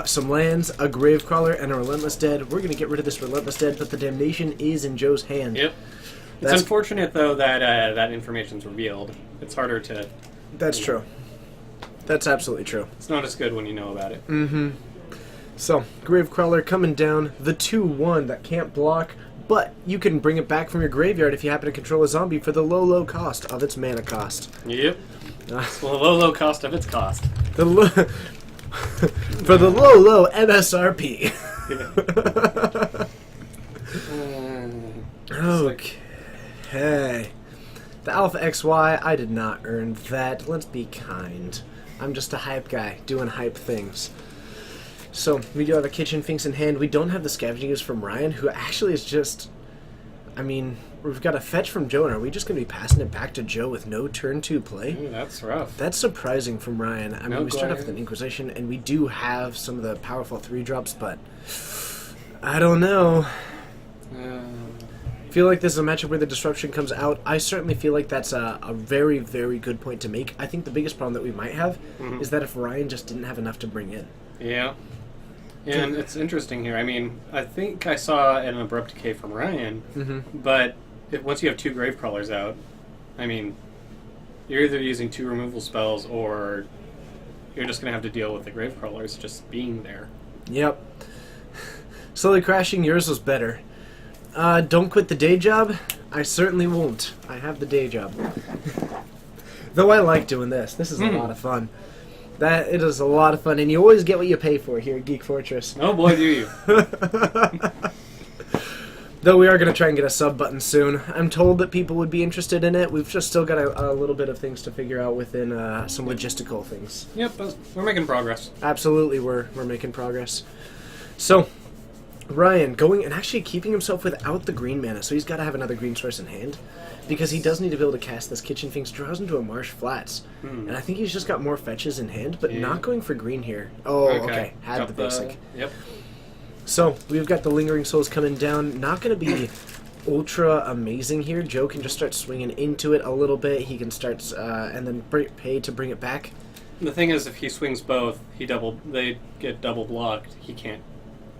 some lands, a Gravecrawler, and a Relentless Dead. We're going to get rid of this Relentless Dead, but the Damnation is in Joe's hand. Yep. It's unfortunate, though, that that information's revealed. It's harder to... That's true. That's absolutely true. It's not as good when you know about it. Mm-hmm. So, Gravecrawler coming down, the 2/1 that can't block, but you can bring it back from your graveyard if you happen to control a zombie for the low cost of its mana cost. Yep. Well, the low cost of its cost. For the low MSRP. Okay. The Alpha XY, I did not earn that. Let's be kind. I'm just a hype guy doing hype things. So, we do have a Kitchen Finks in hand. We don't have the Scavenging Ooze from Ryan, who actually is just... I mean, we've got a fetch from Joe, and are we just going to be passing it back to Joe with no turn 2 play? Ooh, that's rough. That's surprising from Ryan. I mean, No we start off glare. with an Inquisition, and we do have some of the powerful 3-drops, but... I don't know. I feel like this is a matchup where the Disruption comes out. I certainly feel like that's a very, very good point to make. I think the biggest problem that we might have is that if Ryan just didn't have enough to bring in. Yeah. And it's interesting here. I mean, I think I saw an Abrupt Decay from Ryan, but once you have 2 Gravecrawlers out, I mean, you're either using 2 removal spells or you're just going to have to deal with the Gravecrawlers just being there. Yep. Slowly Crashing, yours was better. Don't quit the day job? I certainly won't. I have the day job. Though I like doing this. This is a lot of fun. It is a lot of fun, and you always get what you pay for here at Geek Fortress. Oh boy, do you. Though we are going to try and get a sub button soon. I'm told that people would be interested in it. We've just still got a little bit of things to figure out within some logistical things. Yep, but we're making progress. Absolutely, we're making progress. So, Ryan going and actually keeping himself without the green mana, so he's got to have another green source in hand, because he does need to be able to cast this Kitchen Finks, draws into a Marsh Flats, and I think he's just got more fetches in hand, but not going for green here. Oh, okay. Had Got the basic. Yep. So, we've got the Lingering Souls coming down. Not going to be ultra amazing here. Joe can just start swinging into it a little bit. He can start, and then pay to bring it back. The thing is, if he swings both, they get double blocked. He can't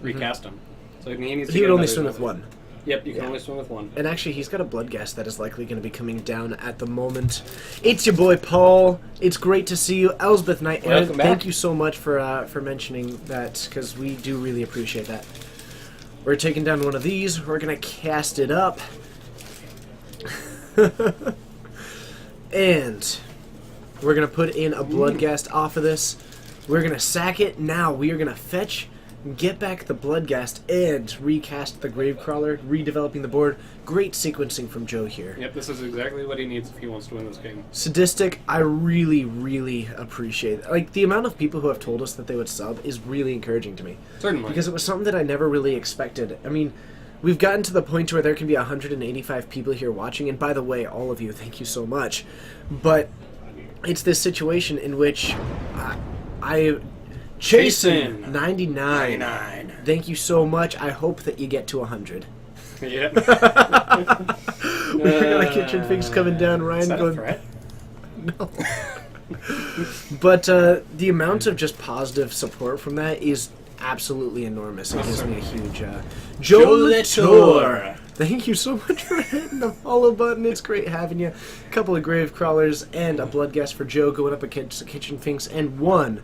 recast them. So he needs to He get would only another swim with another. one. Yep, you can Yeah. only swim with one. And actually, he's got a Bloodghast that is likely going to be coming down at the moment. It's your boy Paul. It's great to see you, Elsbeth Knight. Aaron, Welcome back. thank you so much for mentioning that, because we do really appreciate that. We're taking down one of these. We're going to cast it up. And we're going to put in a Bloodghast off of this. We're going to sack it. Now we are going to fetch, get back the Bloodghast, and recast the Gravecrawler, redeveloping the board. Great sequencing from Joe here. Yep, this is exactly what he needs if he wants to win this game. Sadistic, I really, really appreciate. Like, the amount of people who have told us that they would sub is really encouraging to me. Certainly. Because it was something that I never really expected. I mean, we've gotten to the point where there can be 185 people here watching, and by the way, all of you, thank you so much. But it's this situation in which Chasen, 99. 99. Thank you so much. I hope that you get to 100. Yep. We're gonna kitchen figs coming down, Ryan Is that a going, threat? no. But the amount of just positive support from that is absolutely enormous. It gives me a huge Joe Latour. Thank you so much for hitting the follow button. It's great having you. A couple of grave crawlers and a Bloodghast for Joe going up against Kitchen Finks, and one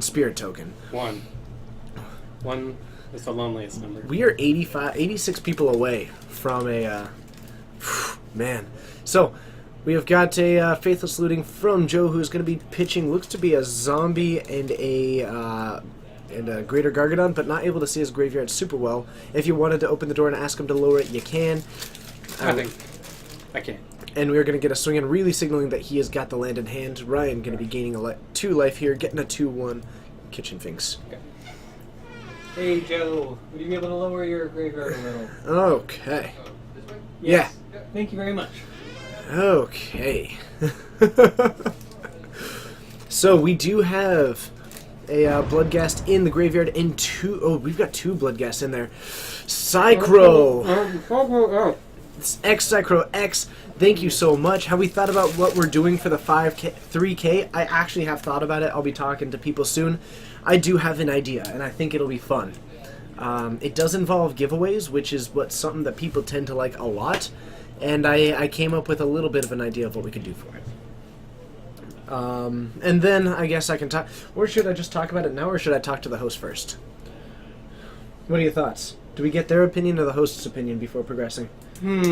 spirit token. One is the loneliest number. We are 86 people away from a man. So we have got a Faithless Looting from Joe, who's going to be pitching. Looks to be a zombie and a Greater Gargadon, but not able to see his graveyard super well. If you wanted to open the door and ask him to lower it, you can. I think I can. And we're going to get a swing in, really signaling that he has got the land in hand. Ryan going to be gaining 2 life here, getting a 2-1. Kitchen Finks. Okay. Hey Joe, would you be able to lower your graveyard a little? Okay. Yes. Thank you very much. Okay. So we do have a Bloodghast in the graveyard and we've got 2 Bloodghasts in there. Psychro! It's X Psychro X, thank you so much. Have we thought about what we're doing for the 3K? I actually have thought about it. I'll be talking to people soon. I do have an idea, and I think it'll be fun. It does involve giveaways, which is something that people tend to like a lot, and I came up with a little bit of an idea of what we could do for it. And then I guess I can talk, or should I just talk about it now, or should I talk to the host first? What are your thoughts? Do we get their opinion or the host's opinion before progressing? I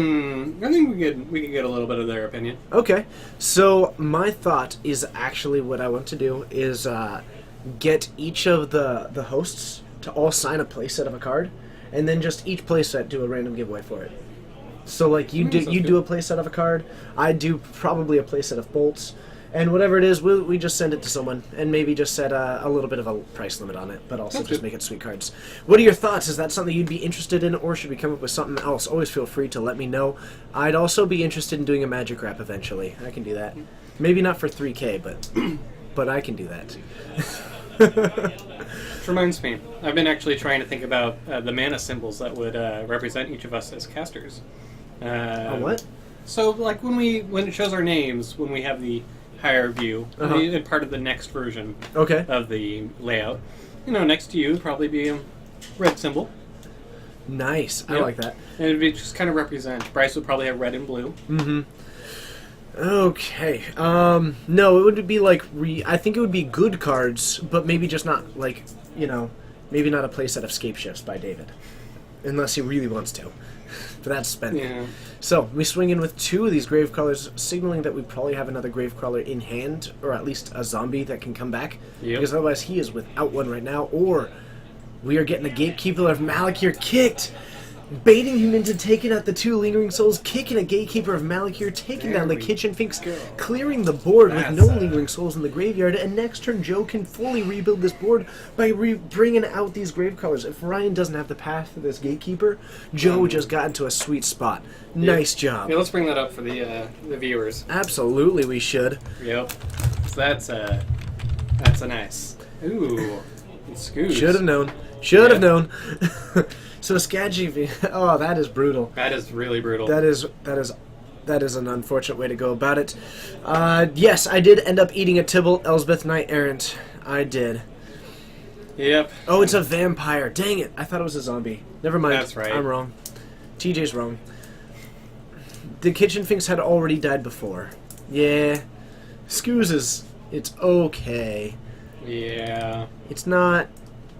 think we could get a little bit of their opinion. Okay, so my thought is actually what I want to do is get each of the hosts to all sign a playset of a card, and then just each playset do a random giveaway for it. So like you do a playset of a card, I do probably a playset of bolts, and whatever it is, we just send it to someone, and maybe just set a little bit of a price limit on it, but also That's just good. make it sweet cards. What are your thoughts? Is that something you'd be interested in, or should we come up with something else? Always feel free to let me know. I'd also be interested in doing a magic wrap eventually. I can do that. Maybe not for 3K, but I can do that. Which reminds me, I've been actually trying to think about the mana symbols that would represent each of us as casters. A what? So, like when it shows our names, when we have the higher view, in part of the next version Okay. of the layout, next to you would probably be a red symbol. Nice. I Yep. like that. And it would just kind of represent. Bryce would probably have red and blue. Mm-hmm. Okay. No, it would be like I think it would be good cards, but maybe just not like, maybe not a playset of Scape Shifts by David. Unless he really wants to. But that's spending. Yeah. So, we swing in with 2 of these Gravecrawlers, signaling that we probably have another Gravecrawler in hand, or at least a zombie that can come back. Yep. Because otherwise he is without one right now, or we are getting the Gatekeeper of Malakir kicked, baiting him into taking out the 2 Lingering Souls, kicking a Gatekeeper of Malakir, taking There down the we Kitchen Finks, go. clearing the board with That's no Lingering Souls in the graveyard, and next turn Joe can fully rebuild this board by bringing out these Gravecrawlers. If Ryan doesn't have the path to this Gatekeeper, Joe just got into a sweet spot. Nice job. Yeah, let's bring that up for the viewers. Absolutely, we should. Yep. So that's a nice. Ooh. Scoot. Should have known. Should have Yeah. known. So Skadji, oh, that is brutal. That is really brutal. That is an unfortunate way to go about it. Yes, I did end up eating a Tibble, Elsbeth Knight Errant. I did. Yep. Oh, it's a vampire. Dang it. I thought it was a zombie. Never mind. That's right. I'm wrong. TJ's wrong. The kitchen finks had already died before. Yeah. Scoos is... It's okay. Yeah. It's not...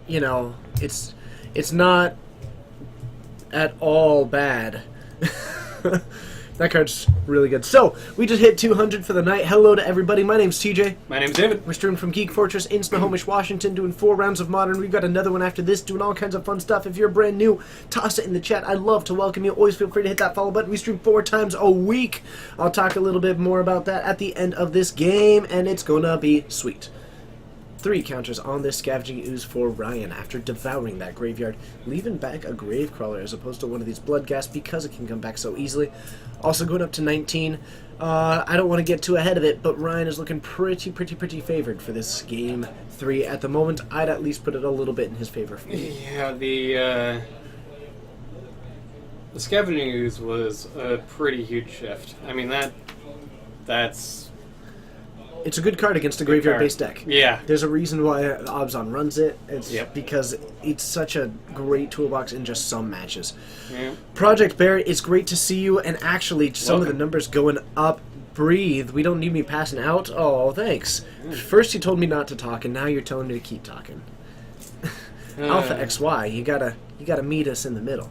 You know... It's not... at all bad. That card's really good. So, we just hit 200 for the night. Hello to everybody. My name's TJ. My name's David. We're streaming from Geek Fortress in Snohomish, Washington, doing 4 rounds of Modern. We've got another one after this, doing all kinds of fun stuff. If you're brand new, toss it in the chat. I'd love to welcome you. Always feel free to hit that follow button. We stream 4 times a week. I'll talk a little bit more about that at the end of this game, and it's gonna be sweet. 3 counters on this Scavenging Ooze for Ryan after devouring that graveyard, leaving back a Gravecrawler as opposed to one of these Bloodghast because it can come back so easily. Also going up to 19. I don't want to get too ahead of it, but Ryan is looking pretty favored for this game 3 at the moment. I'd at least put it a little bit in his favor for me. Yeah, the Scavenging Ooze was a pretty huge shift. I mean, that's... It's a good card against a graveyard-based deck. Yeah. There's a reason why Obzon runs it. It's Yep. because it's such a great toolbox in just some matches. Yeah. Project Bear, it's great to see you, and actually some of the Welcome. numbers going up. Breathe. We don't need me passing out. Oh, thanks. First you told me not to talk, and now you're telling me to keep talking. Alpha XY, you gotta meet us in the middle.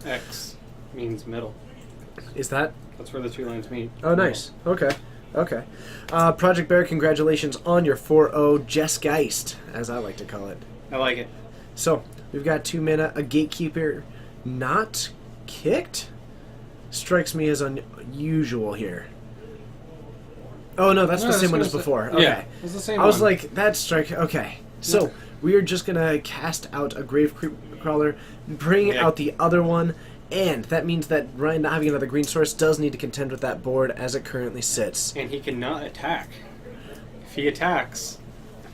X means middle. Is that? That's where the 2 lines meet. Oh, nice. Okay. Project Bear, congratulations on your 4-0 Jesgeist, as I like to call it. I like it. So, we've got 2 mana, a Gatekeeper not kicked? Strikes me as unusual here. Oh no, that's No, the I same was one as gonna say- before. Okay. Yeah, it's the same I was one. like, that's strike. Okay. So, we are just gonna cast out a Gravecrawler, bring Yeah. out the other one, and that means that Ryan not having another green source does need to contend with that board as it currently sits. And he cannot attack. If he attacks,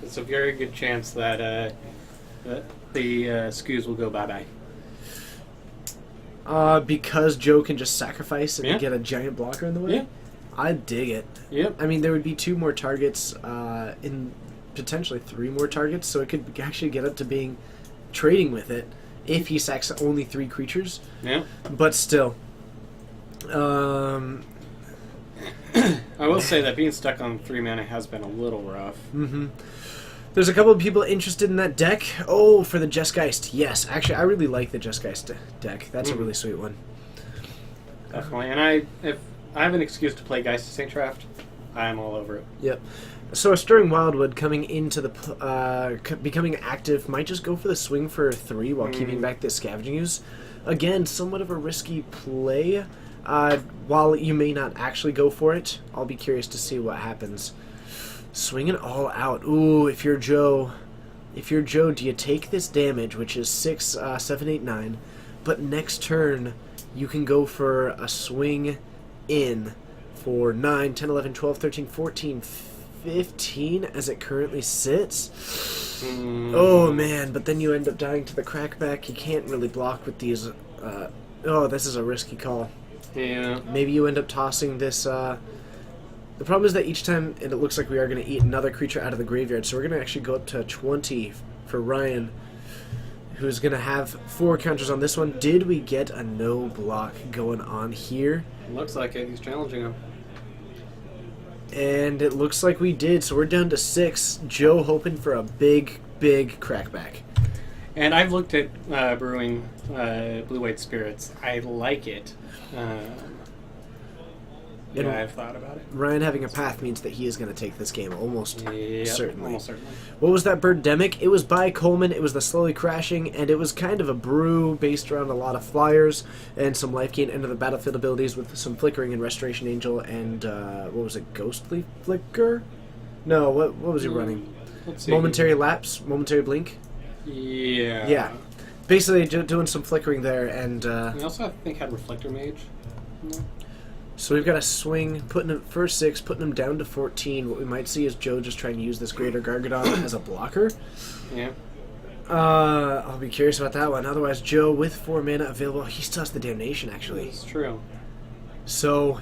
it's a very good chance that the Scoos will go bye-bye. Because Joe can just sacrifice and Yeah. get a giant blocker in the way? Yeah. I dig it. Yep. I mean, there would be 2 more targets, in potentially 3 more targets, so it could actually get up to being trading with it if he sacks only 3 creatures. Yeah. But still, I will say that being stuck on 3 mana has been a little rough. there's a couple of people interested in that deck. Oh, for the Jesgeist. Yes, actually, I really like the Jesgeist deck. That's a really sweet one. Definitely. And if I have an excuse to play Geist of St. Traft, I'm all over it. Yep. So a Stirring Wildwood coming into the becoming active might just go for the swing for 3 while keeping back the Scavenging Ooze. Again, somewhat of a risky play. While you may not actually go for it, I'll be curious to see what happens. Swing it all out. Ooh, if you're Joe, do you take this damage, which is 6, 7, 8, 9, but next turn you can go for a swing in for 9, 10, 11, 12, 13, 14, 15 as it currently sits. Oh man, but then you end up dying to the crackback. You can't really block with these. Oh, this is a risky call. Yeah. Maybe you end up tossing this. The problem is that each time, and it looks like we are going to eat another creature out of the graveyard, so we're going to actually go up to 20 for Ryan, who's going to have 4 counters on this one. Did we get a no block going on here? Looks like it. He's challenging him. And it looks like we did, so we're down to 6. Joe hoping for a big crackback. And I've looked at brewing blue-white spirits. I like it. And- I've thought about it. Ryan having a path means that he is going to take this game almost Yep, certainly. almost certainly. What was that Birdemic? It was by Coleman. It was the Slowly Crashing, and it was kind of a brew based around a lot of flyers and some life gain into the battlefield abilities with some Flickering and Restoration Angel and, what was it, Ghostly Flicker? No, what was he running? Let's see. Momentary Lapse? Momentary Blink? Yeah. Yeah. Basically doing some Flickering there, and, We also, I think, had Reflector Mage. No? so we've got a swing, putting him for 6, putting him down to 14. What we might see is Joe just trying to use this Greater Gargadon as a blocker. Yeah. I'll be curious about that one. Otherwise, Joe, with 4 mana available, he still has the Damnation, actually. It's true. So,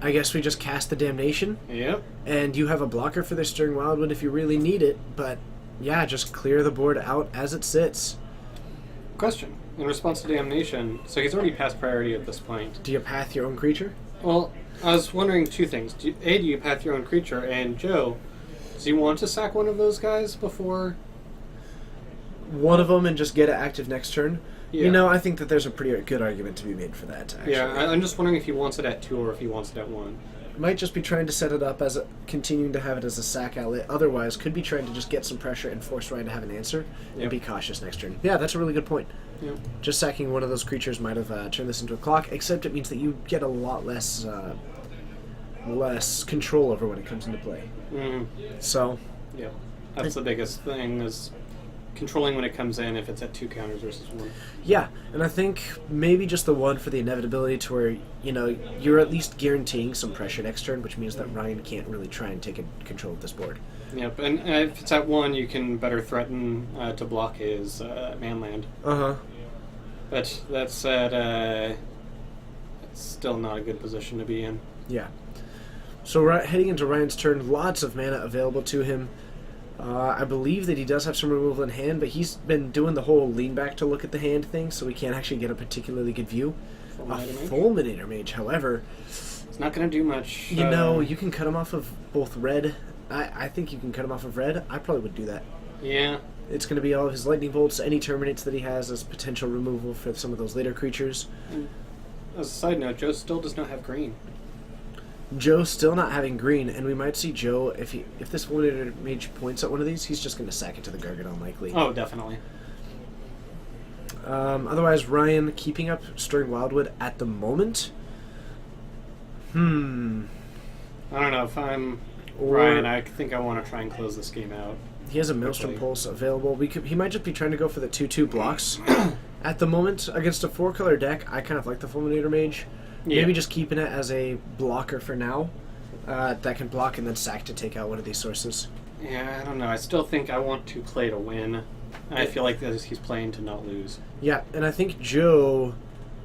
I guess we just cast the Damnation, Yep. and you have a blocker for the Stirring Wildwood if you really need it, but yeah, just clear the board out as it sits. Question. In response to Damnation, so he's already past priority at this point. Do you path your own creature? Well, I was wondering two things. Do you path your own creature? And Joe, does he want to sack one of those guys before? One of them and just get it active next turn? Yeah. You know, I think that there's a pretty good argument to be made for that, actually. Yeah, I'm just wondering if he wants it at 2 or if he wants it at 1. Might just be trying to set it up as continuing to have it as a sack outlet. Otherwise, could be trying to just get some pressure and force Ryan to have an answer and Yep. be cautious next turn. Yeah, that's a really good point. Yeah. Just sacking one of those creatures might have turned this into a clock, except it means that you get a lot less control over when it comes into play. Mm. So, Yeah. That's the biggest thing, is controlling when it comes in if it's at 2 counters versus 1. yeah, and I think maybe just the one for the inevitability to where, you know, you're at least guaranteeing some pressure next turn, which means that Ryan can't really try and take control of this board. Yep, and if it's at 1, you can better threaten to block his manland. Uh-huh. But that said, it's still not a good position to be in. Yeah. So heading into Ryan's turn, lots of mana available to him. I believe that he does have some removal in hand, but he's been doing the whole lean back to look at the hand thing, so we can't actually get a particularly good view. Fulminator Mage, however, it's not going to do much. you know, you can cut him off of both red. I think you can cut him off of red. I probably would do that. Yeah. It's going to be all of his lightning bolts, any terminates that he has as potential removal for some of those later creatures. And as a side note, Joe still does not have green. Joe still not having green, and we might see Joe, if this Fulminator Mage points at one of these, he's just going to sack it to the Gargadon likely. Oh, definitely. Otherwise, Ryan keeping up Stirring Wildwood at the moment. I don't know. If I'm Ryan, I think I want to try and close this game out. He has a Maelstrom Pulse available. He might just be trying to go for the 2/2 blocks. At the moment, against a 4-color deck, I kind of like the Fulminator Mage. Yeah. Maybe just keeping it as a blocker for now. That can block and then sack to take out one of these sources. Yeah, I don't know. I still think I want to play to win. I feel like he's playing to not lose. Yeah, and I think Joe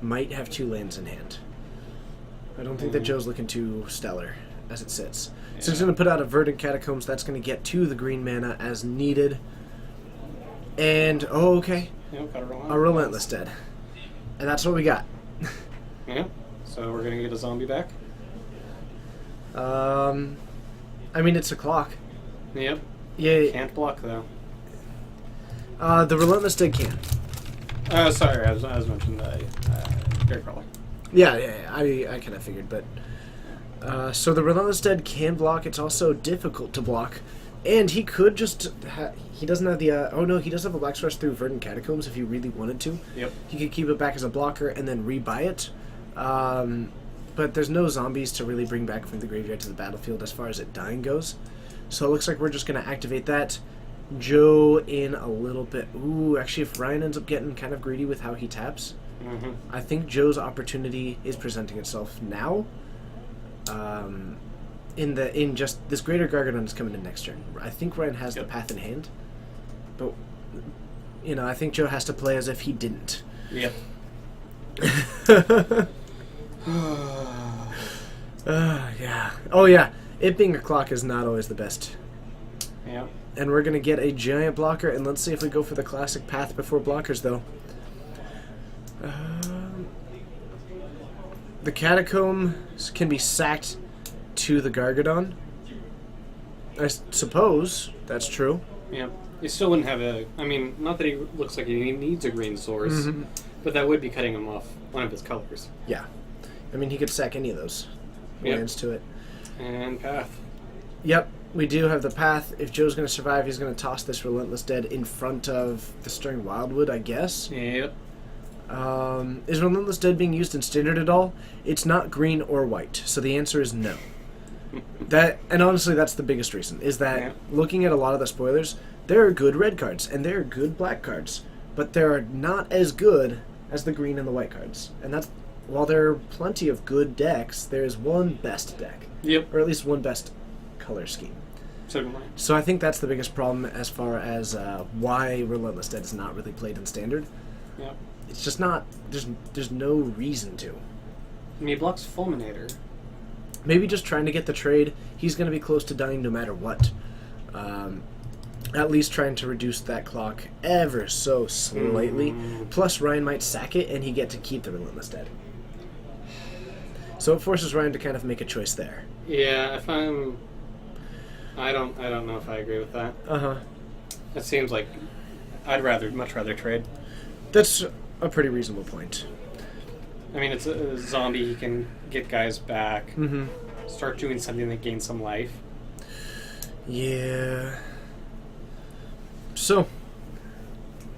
might have 2 lands in hand. I don't think that Joe's looking too stellar as it sits. Yeah. So he's going to put out a Verdant Catacombs. That's going to get to the green mana as needed. And, oh, okay, Yep, got a Relentless Dead. And that's what we got. Yeah. So we're going to get a zombie back? I mean, it's a clock. Yep. Yeah. Can't block, though. The Relentless Dead can. Sorry, I was mentioning Gary Crawler. Yeah, I kind of figured, but... so the Relentless Dead can block. It's also difficult to block. And he could just... he doesn't have the... oh, no, he does have a Black Source through Verdant Catacombs if he really wanted to. Yep. He could keep it back as a blocker and then rebuy it. But there's no zombies to really bring back from the graveyard to the battlefield as far as it dying goes. So it looks like we're just going to activate that. Joe in a little bit. Ooh, actually, if Ryan ends up getting kind of greedy with how he taps, I think Joe's opportunity is presenting itself now. In just this Greater Gargadon is coming in next turn. I think Ryan has the path in hand, but you know, I think Joe has to play as if he didn't. Yep. Yeah. Oh yeah. It being a clock is not always the best. Yep. And we're gonna get a giant blocker, and let's see if we go for the classic path before blockers, though. The Catacombs can be sacked to the Gargadon. I suppose that's true. Yep. He still wouldn't have a... I mean, not that he looks like he needs a green source, but that would be cutting him off one of his colors. Yeah. I mean, he could sack any of those lands to it. And path. Yep, we do have the path. If Joe's going to survive, he's going to toss this Relentless Dead in front of the Stirring Wildwood, I guess. Yep. Is Relentless Dead being used in Standard at all? It's not green or white, so the answer is no. And honestly, that's the biggest reason, is that looking at a lot of the spoilers, there are good red cards, and there are good black cards, but they're not as good as the green and the white cards. And that's, while there are plenty of good decks, there is one best deck. Yep. Or at least one best color scheme. Certainly. So I think that's the biggest problem as far as why Relentless Dead is not really played in Standard. Yep. It's just not, there's no reason to. And he blocks Fulminator. Maybe just trying to get the trade. He's going to be close to dying no matter what. at least trying to reduce that clock ever so slightly. Plus, Ryan might sack it, and he get to keep the Relentless Dead. So it forces Ryan to kind of make a choice there. Yeah, if I'm... I don't know if I agree with that. Uh-huh. It seems like I'd much rather trade. That's a pretty reasonable point. I mean, it's a zombie. He can get guys back. Mm-hmm. Start doing something that gains some life. Yeah. So...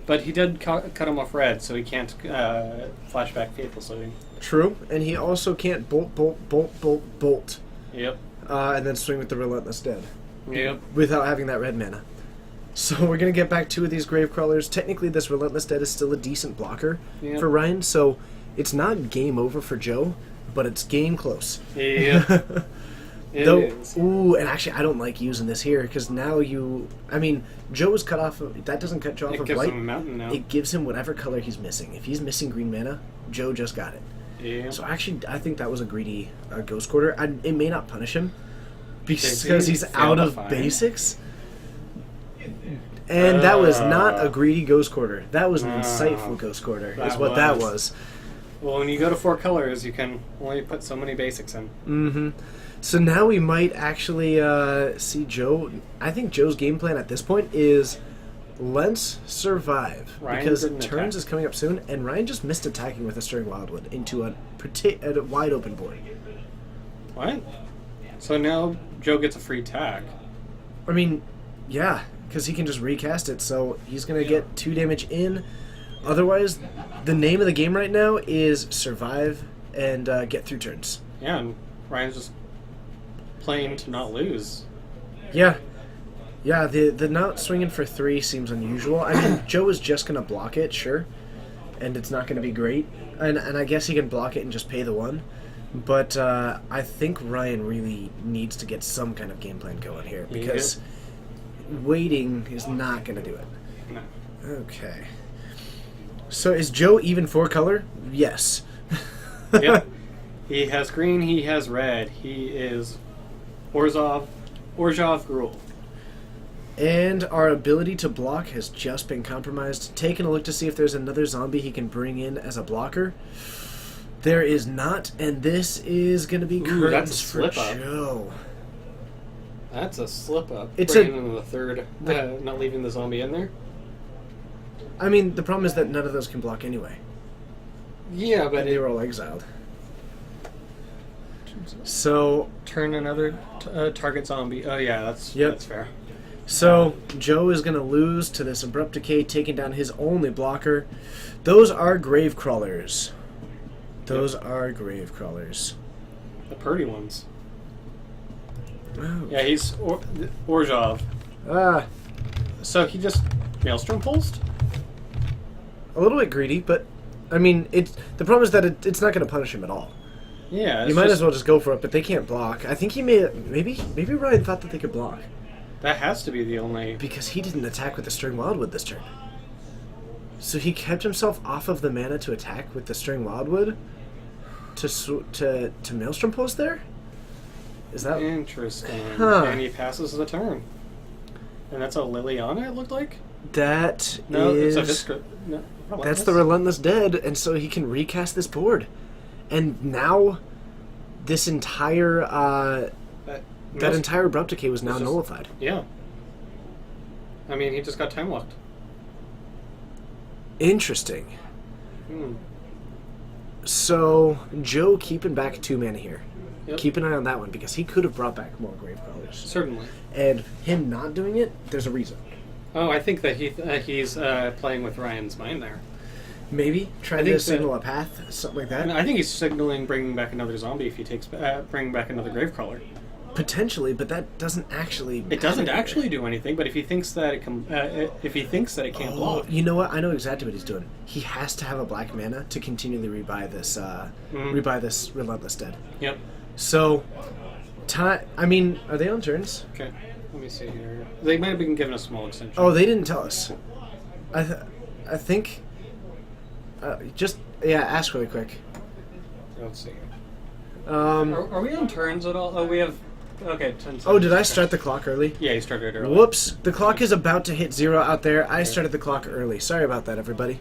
But he did cut him off red, so he can't flashback Faithful Saving. True, and he also can't bolt, Yep. and then swing with the Relentless Dead. Yep. Without having that red mana. So we're going to get back 2 of these Gravecrawlers. Technically, this Relentless Dead is still a decent blocker for Ryan, so it's not game over for Joe, but it's game close. Yeah. It is. Ooh, and actually, I don't like using this here, because now Joe is cut off, that doesn't cut Joe off It of gives white. him a mountain now. It gives him whatever color he's missing. If he's missing green mana, Joe just got it. Yeah. So actually, I think that was a greedy Ghost Quarter. It may not punish him because Did he he's fail out to of find? basics. And that was not a greedy Ghost Quarter. That was an insightful Ghost Quarter, is that what that was. was. Well, when you go to 4 colors, you can only put so many basics in. Mm-hmm. So now we might actually see Joe. I think Joe's game plan at this point is let's survive. Ryan because didn't turns attack. is coming up soon, and Ryan just missed attacking with a Stirring Wildwood into a wide open board. What? So now Joe gets a free tag. I mean, yeah, because he can just recast it, so he's going to get 2 damage in. Otherwise, the name of the game right now is survive and get through turns. Yeah, and Ryan's just playing to not lose. Yeah. Yeah, the not swinging for 3 seems unusual. I mean, Joe is just going to block it, sure, and it's not going to be great. And I guess he can block it and just pay the 1. But I think Ryan really needs to get some kind of game plan going here, because waiting is not going to do it. No. Okay. So is Joe even 4 color? Yes. Yep. He has green, he has red. He is Orzhov Gruul. And our ability to block has just been compromised. Taking a look to see if there's another zombie he can bring in as a blocker. There is not, and this is going to be Ooh, that's curtains a for slip up. Joe. That's a slip up. It's Bringing in the third, not leaving the zombie in there. I mean, the problem is that none of those can block anyway. Yeah, but And they were all exiled. So, turn another target zombie. Oh yeah, that's fair. So Joe is going to lose to this Abrupt Decay, taking down his only blocker. Those are Grave Crawlers. Those are Grave Crawlers. The pretty ones. Oh. Yeah, he's Orzhov. Ah, So he just Maelstrom pulsed? a little bit greedy, but I mean, the problem is that it's not going to punish him at all. Yeah. You might as well just go for it, but they can't block. I think he maybe Ryan thought that they could block That has to be the only... because he didn't attack with the Stirring Wildwood this turn. So he kept himself off of the mana to attack with the Stirring Wildwood to Maelstrom Pulse there? Is that... Interesting. Huh. And he passes the turn. And that's a Liliana, it looked like? That No, is... it's a Visca... No, That's the Relentless Dead, and so he can recast this board. And now, this entire, that entire Abrupt Decay was now It's just- nullified. Yeah. I mean, he just got time locked. Interesting. Hmm. So, Joe keeping back 2 mana here. Yep. Keep an eye on that one, because he could have brought back more Gravecrawlers. Certainly. And him not doing it, there's a reason. Oh, I think that he's playing with Ryan's mind there. Maybe trying I think to signal a path, something like And that. I think he's signaling bringing back another zombie if he takes bringing back another Gravecrawler. Potentially, but that doesn't actually. It doesn't matter. actually do anything, but if he thinks that it can, if he thinks that it can't block, You know what? I know exactly what he's doing. He has to have a black mana to continually rebuy this. Rebuy this Relentless Dead. Yep. So, I mean, are they on turns? Okay. Let me see here. They might have been given a small extension. Oh, they didn't tell us. I think. Ask really quick. Let's see. Um, Are we on turns at all? Oh, we have Okay, 10 seconds. Oh, did I start the clock early? Yeah, you started early. Whoops. The clock is about to hit 0 out there. I started the clock early. Sorry about that, everybody.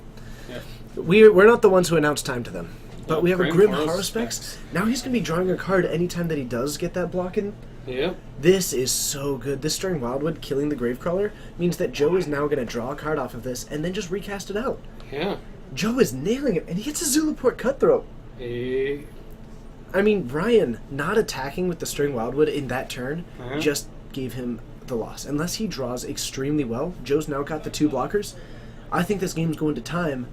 Yeah. We're not the ones who announced time to them. But we have a Grim Haruspex. Now he's going to be drawing a card anytime that he does get that block in. Yep. This is so good. This Stirring Wildwood killing the Gravecrawler means that Joe is now going to draw a card off of this and then just recast it out. Yeah. Joe is nailing it, and he gets a Zulaport Cutthroat. Hey. I mean, Ryan not attacking with the Stirring Wildwood in that turn just gave him the loss. Unless he draws extremely well, Joe's now got the 2 blockers. I think this game's going to time.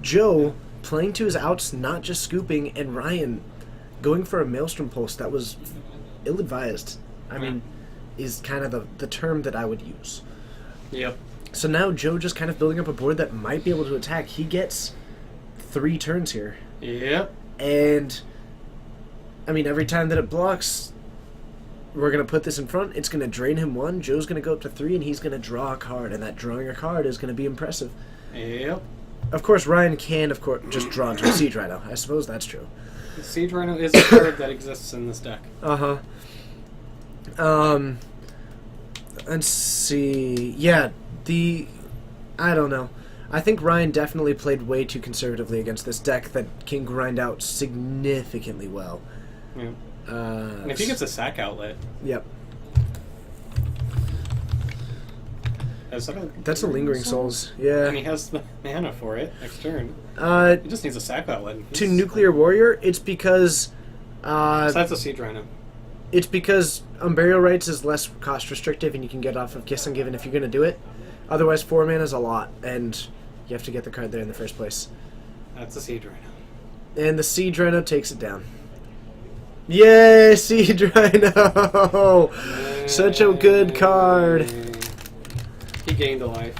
Joe playing to his outs, not just scooping, and Ryan going for a Maelstrom Pulse that was ill-advised. I mean, is kind of the term that I would use. Yep. So now Joe just kind of building up a board that might be able to attack. He gets 3 turns here. Yep. And, I mean, every time that it blocks, we're going to put this in front. It's going to drain him 1. Joe's going to go up to 3, and he's going to draw a card. And that drawing a card is going to be impressive. Yep. Of course, Ryan can, of course, just draw into a Siege Rhino. I suppose that's true. The Siege Rhino is a card that exists in this deck. Uh-huh. Let's see. Yeah, I don't know. I think Ryan definitely played way too conservatively against this deck that can grind out significantly well. Yeah. And if he gets a sack outlet, Yep. that's a Lingering Souls. Yeah. And he has the mana for it next turn. He just needs a sack outlet. To Nuclear Warrior, it's because Besides the Siege Rhino. it's because Unburial Rites is less cost restrictive and you can get off of Kiss Ungiven if you're going to do it. Otherwise, 4 mana is a lot, and you have to get the card there in the first place. That's the Siege Rhino. And the Siege Rhino takes it down. Yay, Siege Rhino! Such a good card. He gained a life.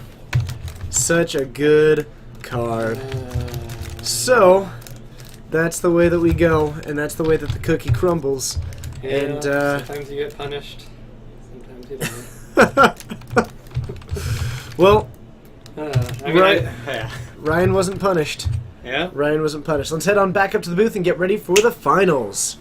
Such a good card. So, that's the way that we go, and that's the way that the cookie crumbles. Yeah, And sometimes you get punished. Sometimes you don't. well, yeah. Ryan wasn't punished. Yeah. Ryan wasn't punished. Let's head on back up to the booth and get ready for the finals.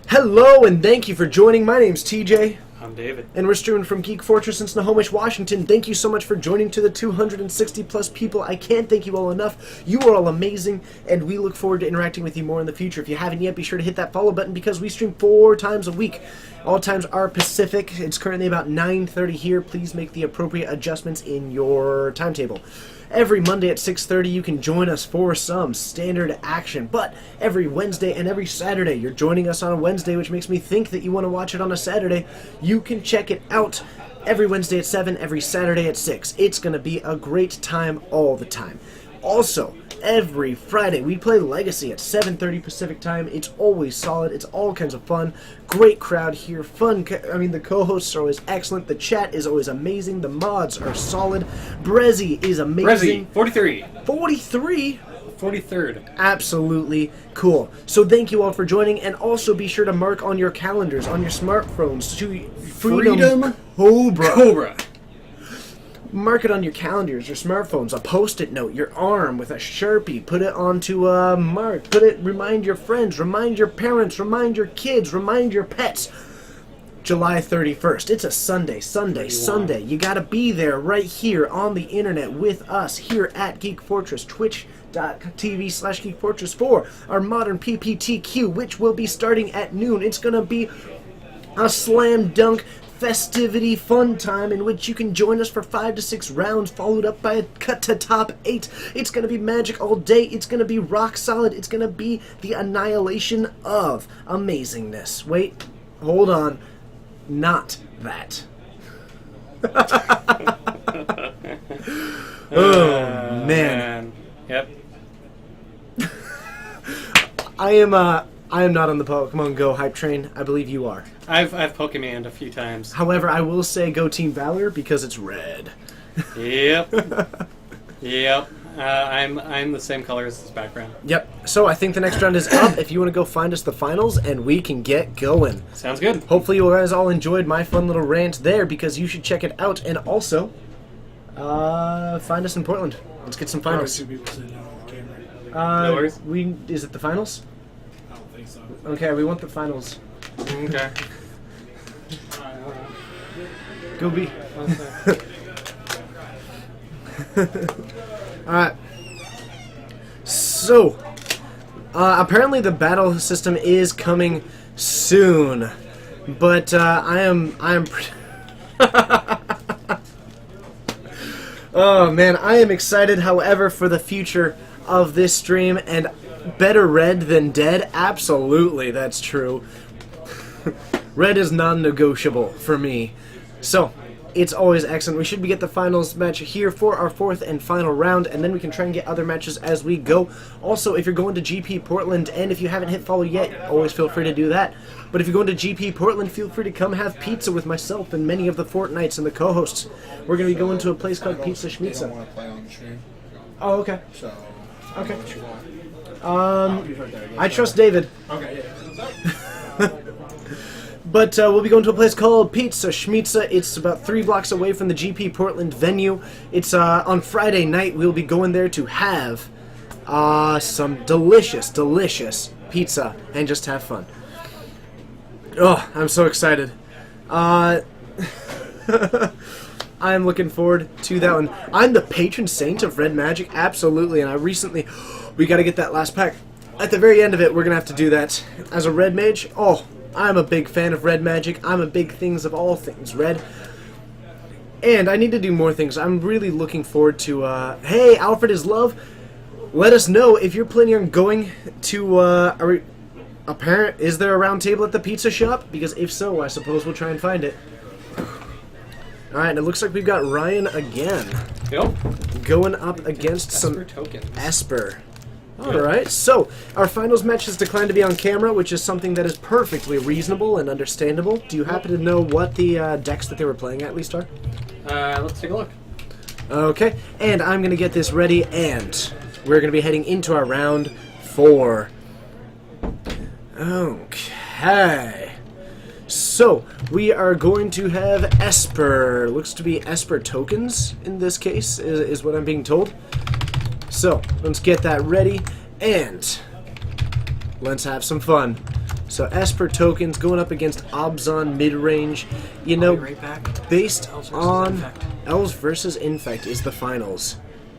Hello, and thank you for joining. My name's TJ. I'm David. And we're streaming from Geek Fortress in Snohomish, Washington. Thank you so much for joining to the 260 plus people. I can't thank you all enough. You are all amazing, and we look forward to interacting with you more in the future. If you haven't yet, be sure to hit that follow button because we stream 4 times a week. All times are Pacific. It's currently about 9:30 here. Please make the appropriate adjustments in your timetable. Every Monday at 6:30, you can join us for some standard action. But every Wednesday and every Saturday, you're joining us on a Wednesday, which makes me think that you want to watch it on a Saturday. You can check it out every Wednesday at 7, every Saturday at 6. It's going to be a great time all the time. Also, every Friday, we play Legacy at 7:30 Pacific time. It's always solid. It's all kinds of fun. Great crowd here. Fun. The co-hosts are always excellent. The chat is always amazing. The mods are solid. Brezzy is amazing. Brezzy, 43. 43? 43rd. Absolutely cool. So thank you all for joining, and also be sure to mark on your calendars, on your smartphones, to Freedom Cobra. Mark it on your calendars, your smartphones, a post-it note, your arm with a Sharpie. Put it onto a mark. Remind your friends, remind your parents, remind your kids, remind your pets. July 31st. It's a Sunday. You gotta be there right here on the internet with us here at Geek Fortress, twitch.tv/Geek Fortress for our modern PPTQ, which will be starting at noon. It's gonna be a slam dunk festivity fun time in which you can join us for 5 to 6 rounds followed up by a cut to top 8. It's going to be magic all day. It's going to be rock solid. It's going to be the annihilation of amazingness. Wait, hold on. Not that. Oh, man. Yep. I am not on the Pokemon Go hype train. I believe you are. I've Pokemoned a few times. However, I will say go Team Valor because it's red. Yep. Yep. I'm the same color as this background. Yep. So I think the next round is up. If you want to go find us the finals, and we can get going. Sounds good. Hopefully you guys all enjoyed my fun little rant there because you should check it out. And also, Find us in Portland. Let's get some finals. Two people sitting down on the camera. No worries. Is it the finals? I don't think so. Okay, we want the finals. Okay. Go B. Alright. So, apparently the battle system is coming soon. But, I am oh man, I am excited, however, for the future of this stream, and better red than dead? Absolutely, that's true. Red is non-negotiable for me. So, it's always excellent. We should get the finals match here for our fourth and final round, and then we can try and get other matches as we go. Also, if you're going to GP Portland, and if you haven't hit follow yet, always feel free to do that. But if you're going to GP Portland, feel free to come have pizza with myself and many of the Fortnites and the co-hosts. We're going to be going to a place called Pizza They Schmitza. don't want to play on the stream, Oh, okay. so Okay. what you want. You've heard that, guess. I trust David. Okay, yeah. But we'll be going to a place called Pizza Schmitza. It's about 3 blocks away from the GP Portland venue. It's on Friday night. We'll be going there to have some delicious, delicious pizza and just have fun. Oh, I'm so excited. I'm looking forward to that one. I'm the patron saint of Red Magic, absolutely, and we gotta get that last pack. At the very end of it, we're gonna have to do that. As a Red Mage, I'm a big fan of Red Magic. I'm a big things of all things Red. And I need to do more things. I'm really looking forward to, hey, Alfred is Love, let us know if you're planning on going to, is there a round table at the pizza shop? Because if so, I suppose we'll try and find it. Alright, and it looks like we've got Ryan again. Yep. Going up against Esper some tokens. Esper. Alright, so our finals match has declined to be on camera, which is something that is perfectly reasonable and understandable. Do you happen to know what the decks that they were playing at least are? Let's take a look. Okay, and I'm going to get this ready, and we're going to be heading into our round 4. Okay. So, we are going to have Esper. Looks to be Esper tokens in this case, is what I'm being told. So, let's get that ready, and let's have some fun. So, Esper tokens going up against Obzon mid-range. You know, Right back. based Elves versus on Infect. Elves versus Infect is the finals.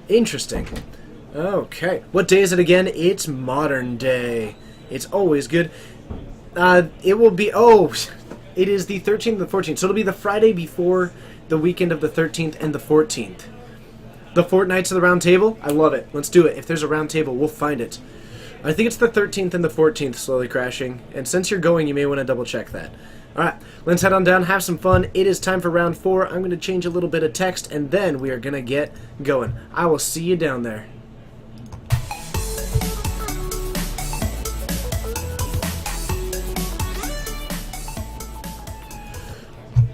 Interesting. Okay. What day is it again? It's modern day. It's always good. It will be... it is the 13th and the 14th. So it'll be the Friday before the weekend of the 13th and the 14th. The Fortnights of the Round Table? I love it. Let's do it. If there's a round table, we'll find it. I think it's the 13th and the 14th slowly crashing. And since you're going, you may want to double check that. Alright, let's head on down, have some fun. It is time for round 4. I'm going to change a little bit of text, and then we are going to get going. I will see you down there.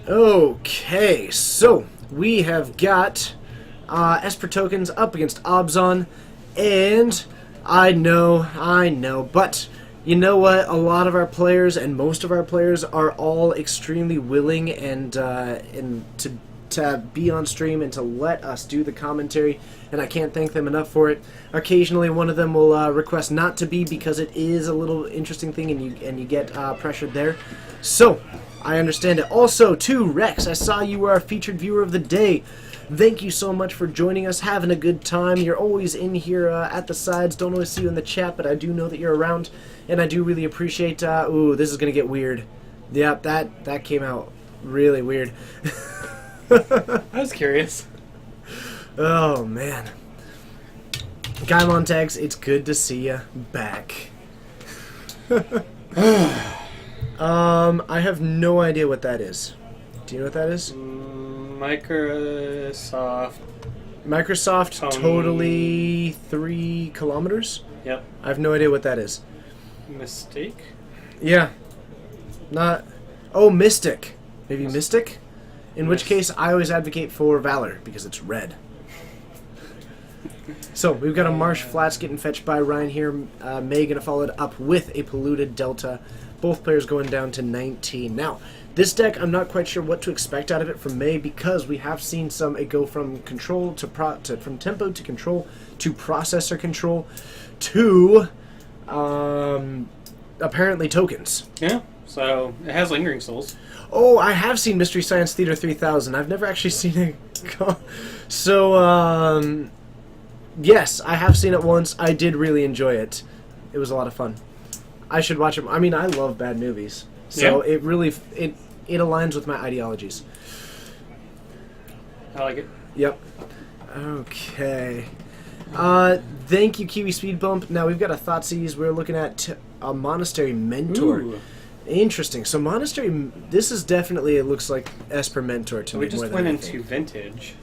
Okay, so we have got Esper tokens up against Obzon, and I know, but you know what? A lot of our players and most of our players are all extremely willing and to be on stream and to let us do the commentary, and I can't thank them enough for it. Occasionally, one of them will request not to be because it is a little interesting thing, and you get pressured there. So I understand it. Also, too, Rex, I saw you were our featured viewer of the day. Thank you so much for joining us, having a good time. You're always in here at the sides. Don't always see you in the chat, but I do know that you're around, and I do really appreciate... ooh, this is going to get weird. Yep, that came out really weird. I was curious. Oh, man. Gaimon Tags, it's good to see you back. I have no idea what that is. Do you know what that is? Microsoft totally 3 kilometers? Yep. I have no idea what that is. Mistake? Yeah. Not... Oh, Mystic. Maybe Mystic? In which case, I always advocate for Valor, because it's red. So, we've got a Marsh Flats getting fetched by Ryan here. May gonna follow it up with a Polluted Delta Both players going down to 19. Now, this deck, I'm not quite sure what to expect out of it from May because we have seen it go from control from tempo to control to processor control to apparently tokens. Yeah. So it has Lingering Souls. Oh, I have seen Mystery Science Theater 3000. I've never actually seen it. So, yes, I have seen it once. I did really enjoy it. It was a lot of fun. I should watch it. I mean, I love bad movies, so Yeah. it really it aligns with my ideologies. I like it. Yep. Okay. Thank you, Kiwi Speed Bump. Now we've got a Thoughtseize. We're looking at a Monastery Mentor. Ooh. Interesting. So Monastery, this is definitely, it looks like Esper Mentor to We me just more than went anything. into Vintage.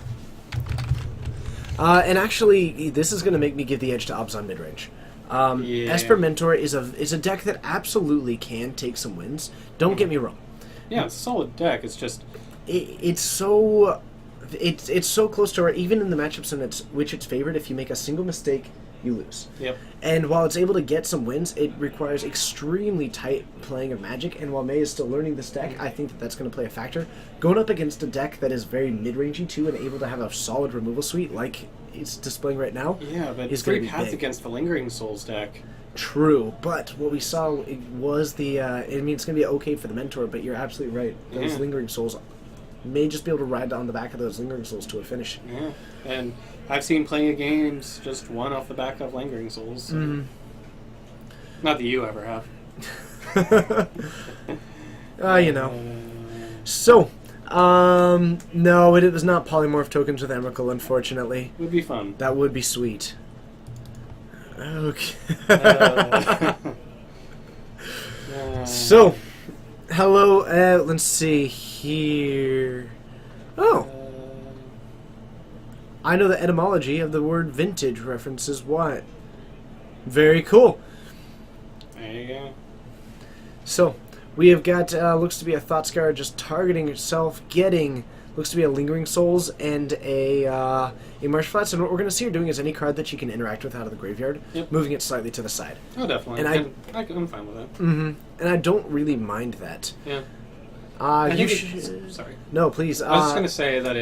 And actually, this is going to make me give the edge to Obs on midrange. Yeah. Esper Mentor is a deck that absolutely can take some wins. Don't get me wrong. Yeah, it's a solid deck. It's just It's so close to where even in the matchups in which it's favored, if you make a single mistake, you lose. yep. And while it's able to get some wins, it requires extremely tight playing of Magic. And while May is still learning this deck, I think that that's going to play a factor. Going up against a deck that is very mid-rangey too and able to have a solid removal suite like it's displaying right now. Yeah, but He's gonna 3 be paths big. against the Lingering Souls deck. True, but what we saw was I mean, it's going to be okay for the Mentor, but you're absolutely right. Those Yeah. Lingering Souls may just be able to ride on the back of those Lingering Souls to a finish. Yeah, and I've seen plenty of games just one off the back of Lingering Souls. Mm-hmm. Not that you ever have. You know. So, no, it was not Polymorph tokens with Emrakul, unfortunately. Would be fun. That would be sweet. Okay. So, hello, let's see here. Oh, I know the etymology of the word vintage references what. Very cool. There you go. So, we have got, looks to be a Thoughtscour just targeting itself, getting, looks to be a Lingering Souls and a Marsh Flats. And what we're going to see her doing is any card that she can interact with out of the graveyard, Yep. moving it slightly to the side. Oh, definitely. And I'm fine with that. Mm-hmm. And I don't really mind that. Yeah. You think should... sorry. No, please. I was just going to say that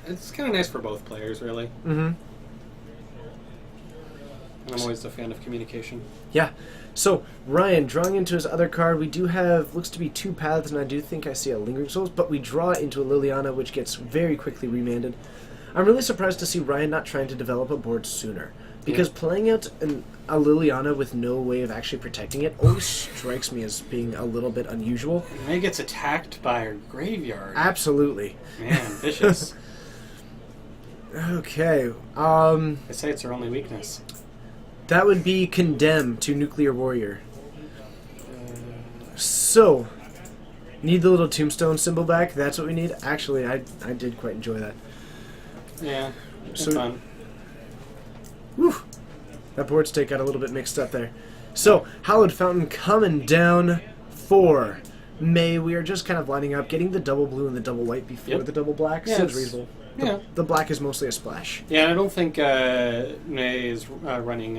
it's kind of nice for both players, really. Mm-hmm. I'm always a fan of communication. Yeah. So, Ryan, drawing into his other card, we do have, looks to be 2 paths, and I do think I see a Lingering Souls, but we draw into a Liliana, which gets very quickly remanded. I'm really surprised to see Ryan not trying to develop a board sooner, because playing out a Liliana with no way of actually protecting it always strikes me as being a little bit unusual. And May gets attacked by her graveyard. Absolutely. Man, vicious. Okay. They say it's her only weakness. That would be Condemn to Nuclear Warrior. So, need the little tombstone symbol back? That's what we need? Actually, I did quite enjoy that. Yeah, it's So- fun. Whew. That board state got a little bit mixed up there. So, Hallowed Fountain coming down for May. We are just kind of lining up, getting the double blue and the double white before Yep. the double black. Yeah, Seems it's- reasonable. Yeah. The black is mostly a splash. Yeah, and I don't think May is running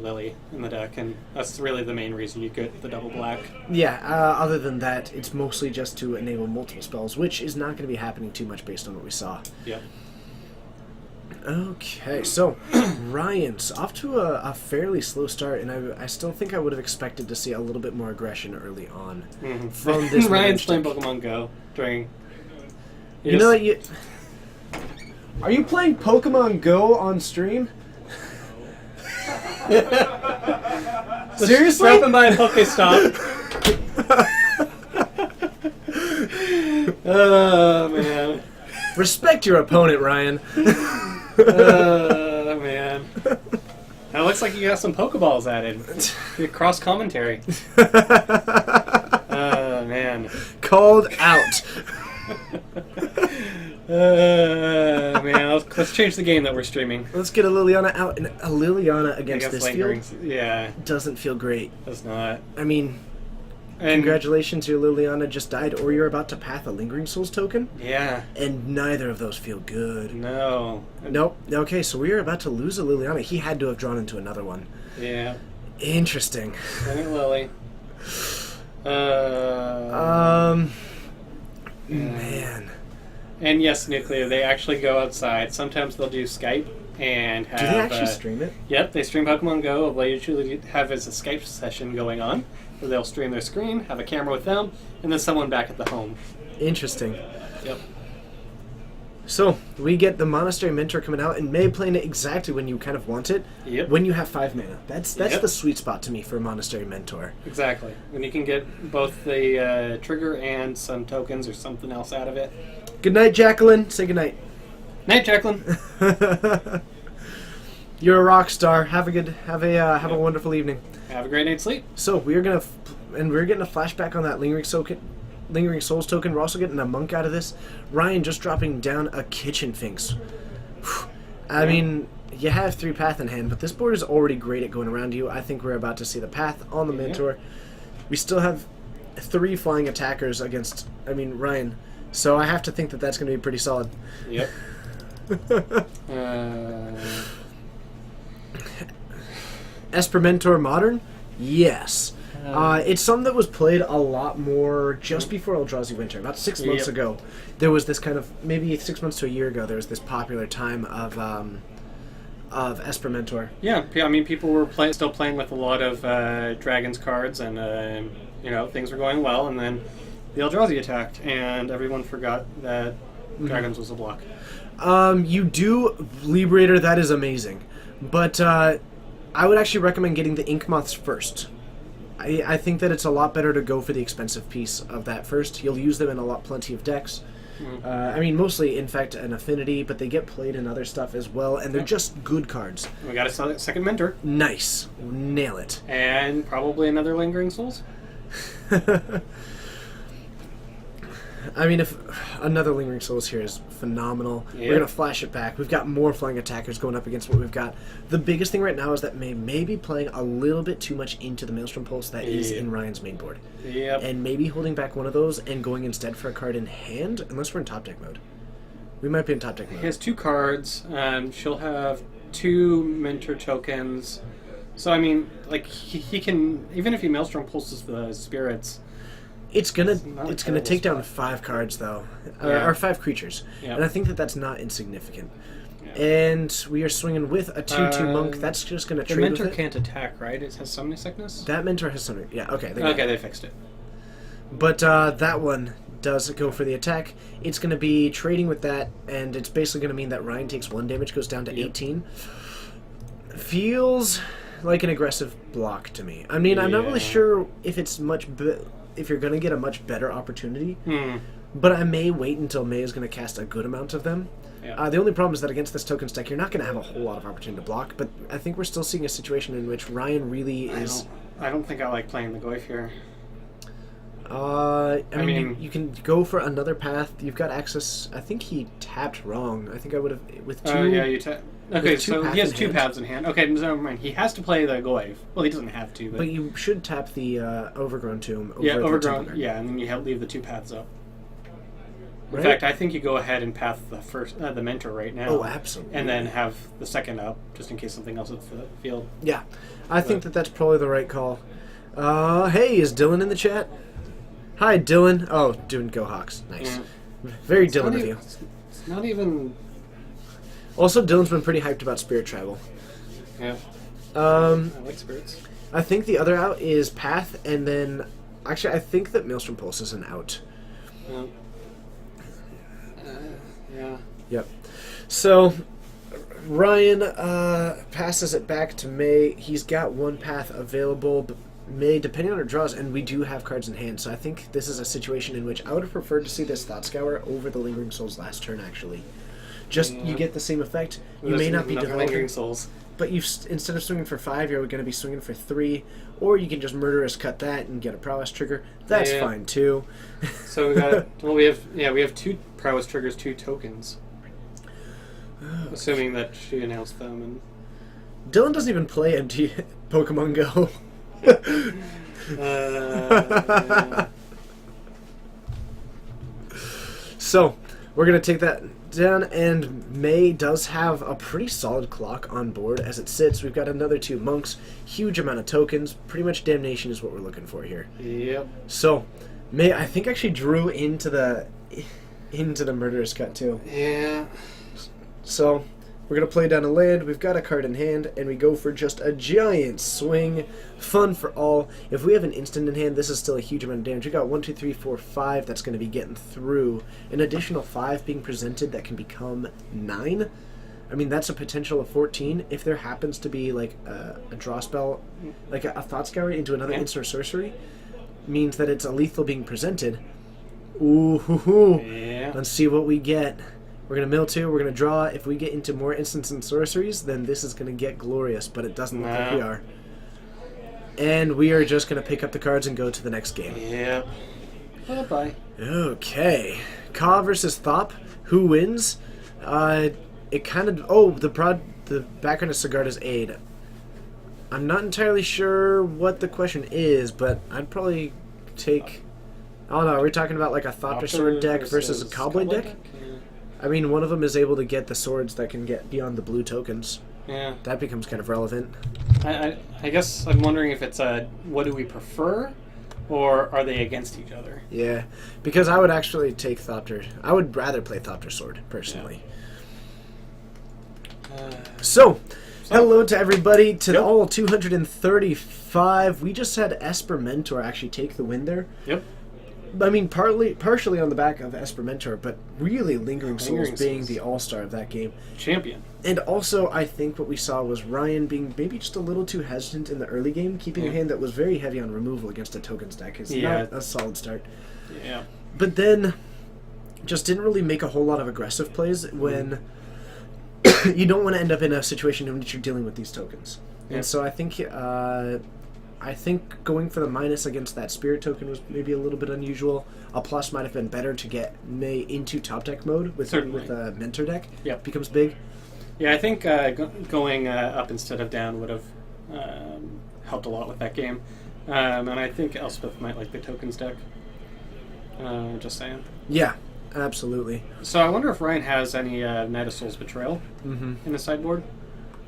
Lily in the deck, and that's really the main reason you get the double black. Yeah, other than that, it's mostly just to enable multiple spells, which is not going to be happening too much based on what we saw. Yep. Okay, so Ryan's off to a fairly slow start, and I still think I would have expected to see a little bit more aggression early on Mm-hmm. from this Ryan's mid-range playing deck. Pokemon Go during. You know what? Are you playing Pokemon Go on stream? Seriously? Stopping by a Pokestop. Oh man. Respect your opponent, Ryan. Oh man. It looks like you got some Pokeballs added. Your cross commentary. Oh man. Called out. Man, let's change the game that we're streaming. Let's get a Liliana out, and a Liliana against this Lingering. field Yeah, doesn't feel great. that's not. I mean, And congratulations, your Liliana just died, or you're about to path a Lingering Souls token, yeah, and neither of those feel good. no. Nope. Okay, so we are about to lose a Liliana. He had to have drawn into another one. Yeah. Interesting. Dang it, Lily. Man. And yes, Nuclear, they actually go outside. Sometimes they'll do Skype and have... Do they actually stream it? Yep, they stream Pokemon Go. They usually have as a Skype session going on, where they'll stream their screen, have a camera with them, and then someone back at the home. Interesting. Yep. So, we get the Monastery Mentor coming out, and May playing it exactly when you kind of want it. Yep. When you have 5 mana. That's Yep. the sweet spot to me for a Monastery Mentor. Exactly. When you can get both the trigger and some tokens or something else out of it. Good night, Jacqueline. Say good night. Night, Jacqueline. You're a rock star. Have a wonderful evening. Have a great night's sleep. So we're getting a flashback on that Lingering Souls token. We're also getting a monk out of this. Ryan just dropping down a Kitchen Finks. I mean, you have 3 path in hand, but this board is already great at going around you. I think we're about to see the path on the Mentor. We still have 3 flying attackers against, Ryan. So I have to think that that's going to be pretty solid. Yep. Esper Mentor Modern? Yes. It's something that was played a lot more just before Eldrazi Winter. About 6 months Yep. ago, there was this kind of, maybe 6 months to a year ago, there was this popular time of Esper Mentor. Yeah, I mean, people were still playing with a lot of Dragons cards, and things were going well, and then the Eldrazi attacked, and everyone forgot that Dragons was a block. You do Liberator, that is amazing. But I would actually recommend getting the Ink Moths first. I think that it's a lot better to go for the expensive piece of that first. You'll use them in plenty of decks. Mostly Infect and Affinity, but they get played in other stuff as well, and they're just good cards. We got a second Mentor. Nice. Nail it. And probably another Lingering Souls. If another Lingering Souls here is phenomenal. Yep. We're going to flash it back. We've got more flying attackers going up against what we've got. The biggest thing right now is that may be playing a little bit too much into the Maelstrom Pulse that is in Ryan's main board. Yep. And maybe holding back one of those and going instead for a card in hand, unless we're in top deck mode. We might be in top deck mode. He has 2 cards. She'll have 2 Mentor tokens. So, he can, even if he Maelstrom Pulses the spirits... It's gonna not a take terrible down spot. 5 cards though, Yeah. or 5 creatures, Yeah. and I think that that's not insignificant. Yeah. And we are swinging with a 2/2 monk. That's just gonna The trade Mentor with it. can't attack, right? It has Summoning Sickness? That Mentor has something. Yeah, okay. They got Okay, it. they fixed it. But that one does go for the attack. It's going to be trading with that, and it's basically going to mean that Ryan takes 1 damage, goes down to 18. Feels like an aggressive block to me. I'm not really Yeah. sure if it's if you're going to get a much better opportunity, but I may wait until May is going to cast a good amount of them. Yeah. The only problem is that against this token stack, you're not going to have a whole lot of opportunity to block, but I think we're still seeing a situation in which Ryan really is... I don't think I like playing the Goyf here. You can go for another path. You've got access. I think he tapped wrong. I think I would have with 2. Okay, with 2 so paths he has in 2 hand. paths in hand. Okay, never mind. He has to play the Goyf. Well, he doesn't have to, but... But you should tap the Overgrown Tomb. Over yeah, at the Overgrown. Temple Yeah, and then you leave the 2 paths up. In Right? fact, I think you go ahead and path the Mentor right now. Oh, absolutely. And then have the second up, just in case something else is the field. Yeah, I think that that's probably the right call. Hey, is Dylan in the chat? Hi, Dylan. Oh, doing Go Hawks. Nice. Yeah. Very It's Dylan not of even- you. It's not even... Also, Dylan's been pretty hyped about Spirit Travel. Yeah, I I like spirits. think the other out is Path, and then... Actually, I think that Maelstrom Pulse is an out. Yeah. Yeah. Yep. So, Ryan passes it back to May. He's got 1 path available, but May, depending on her draws, and we do have cards in hand, so I think this is a situation in which I would have preferred to see this Thought Scour over the Lingering Souls last turn, actually. Just, you get the same effect. You may not be Another developing, Lingering Souls. but instead of swinging for 5, you're going to be swinging for 3, or you can just Murderous cut that and get a Prowess trigger. That's Yeah. fine, too. So we got... well, we have 2 Prowess triggers, 2 tokens. Assuming that she announced them, and... Dylan doesn't even play MT Pokemon Go. Yeah. So, We're going to take that down, and May does have a pretty solid clock on board as it sits. We've got another 2 monks, huge amount of tokens. Pretty much damnation is what we're looking for here. Yep. So, May, I think, actually drew into the murderous cut too. Yeah. So, we're going to play down a land. We've got a card in hand, and we go for just a giant swing. Fun for all. If we have an instant in hand, this is still a huge amount of damage. We got 1, 2, 3, 4, 5 that's going to be getting through. An additional 5 being presented that can become 9. I mean, that's a potential of 14. If there happens to be like a draw spell, like a Thought Scour into another instant or sorcery, means that it's a lethal being presented. Ooh, hoo, hoo. Yeah. Let's see what we get. We're going to mill 2, we're going to draw. If we get into more instants and sorceries, then this is going to get glorious, but it doesn't look like we are. And we are just going to pick up the cards and go to the next game. Yep. Bye-bye. Okay. Ka versus Thop. Who wins? It kind of... Oh, the background of Sigarda's Aid. I'm not entirely sure what the question is, but I'd probably take... Oh no, we're talking about like a Thopter Sword deck versus a Cobblade deck? Yeah. I mean, one of them is able to get the swords that can get beyond the blue tokens. Yeah. That becomes kind of relevant. I guess I'm wondering if it's what do we prefer, or are they against each other? Yeah, because I would actually take Thopter. I would rather play Thopter Sword, personally. So, hello to everybody, to all 235. We just had Esper Mentor actually take the win there. Yep. I mean, partially on the back of Esper Mentor, but really Lingering Souls being the all-star of that game. Champion. And also, I think what we saw was Ryan being maybe just a little too hesitant in the early game, keeping a hand that was very heavy on removal against a tokens deck. It's not a solid start. Yeah. But then, just didn't really make a whole lot of aggressive plays when you don't want to end up in a situation in which you're dealing with these tokens. And so I think going for the minus against that Spirit token was maybe a little bit unusual. A plus might have been better to get May into top deck mode with a Mentor deck. Yep. Becomes big. Yeah, I think going up instead of down would have helped a lot with that game. And I think Elspeth might like the tokens deck. Just saying. Yeah, absolutely. So I wonder if Ryan has any Knight of Souls Betrayal in the sideboard.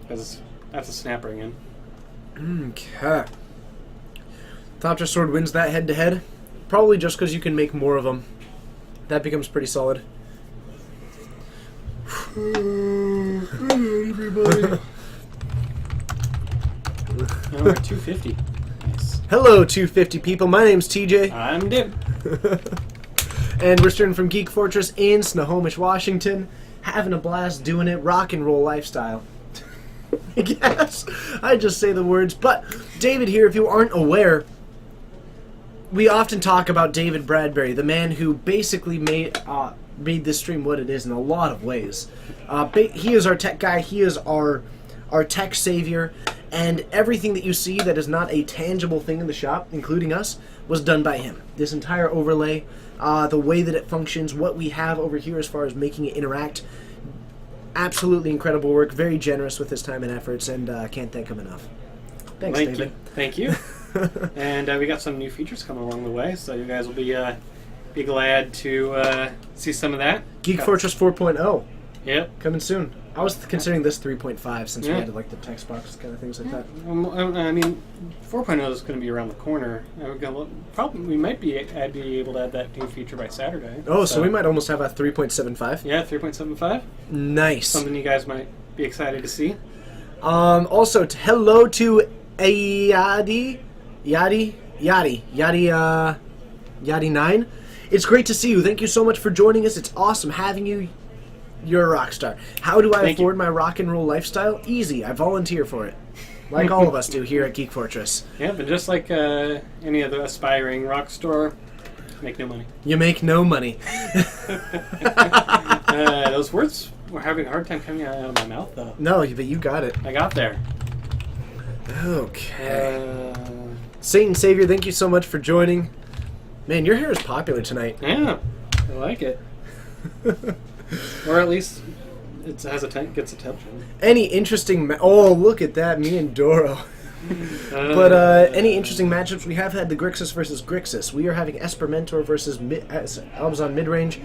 Because that's a snap ring in. Okay. Thopter Sword wins that head-to-head. Probably just because you can make more of them. That becomes pretty solid. Everybody. Now we're at 250. Nice. Hello, 250 people. My name's TJ. I'm Dib. And we're starting from Geek Fortress in Snohomish, Washington. Having a blast doing it. Rock and roll lifestyle. I guess. I just say the words. But David here, if you aren't aware, we often talk about David Bradbury, the man who basically made this stream what it is in a lot of ways. He is our tech guy. He is our tech savior. And everything that you see that is not a tangible thing in the shop, including us, was done by him. This entire overlay, the way that it functions, what we have over here as far as making it interact, absolutely incredible work. Very generous with his time and efforts, and can't thank him enough. Thanks, David. Thank you. And we got some new features coming along the way, so you guys will be glad to see some of that. Geek Fortress 4.0. Yep. Coming soon. I was considering this 3.5 since we added like the text box kind of things like that. I mean, 4.0 is going to be around the corner. We might be able to add that new feature by Saturday. Oh, so we might almost have a 3.75. Yeah, 3.75. Nice. Something you guys might be excited to see. Also, hello to Yadi 9. It's great to see you. Thank you so much for joining us. It's awesome having you. You're a rock star. How do I afford my rock and roll lifestyle? Easy. I volunteer for it. Like all of us do here at Geek Fortress. Yeah, but just like any other aspiring rock star, make no money. You make no money. Those words were having a hard time coming out of my mouth, though. No, but you got it. I got there. Okay. Satan Savior, thank you so much for joining. Man, your hair is popular tonight. Yeah, I like it. Or at least it gets attention. Any interesting... oh, look at that. Me and Doro. But any interesting matchups? We have had the Grixis versus Grixis. We are having Esper versus Obzon midrange.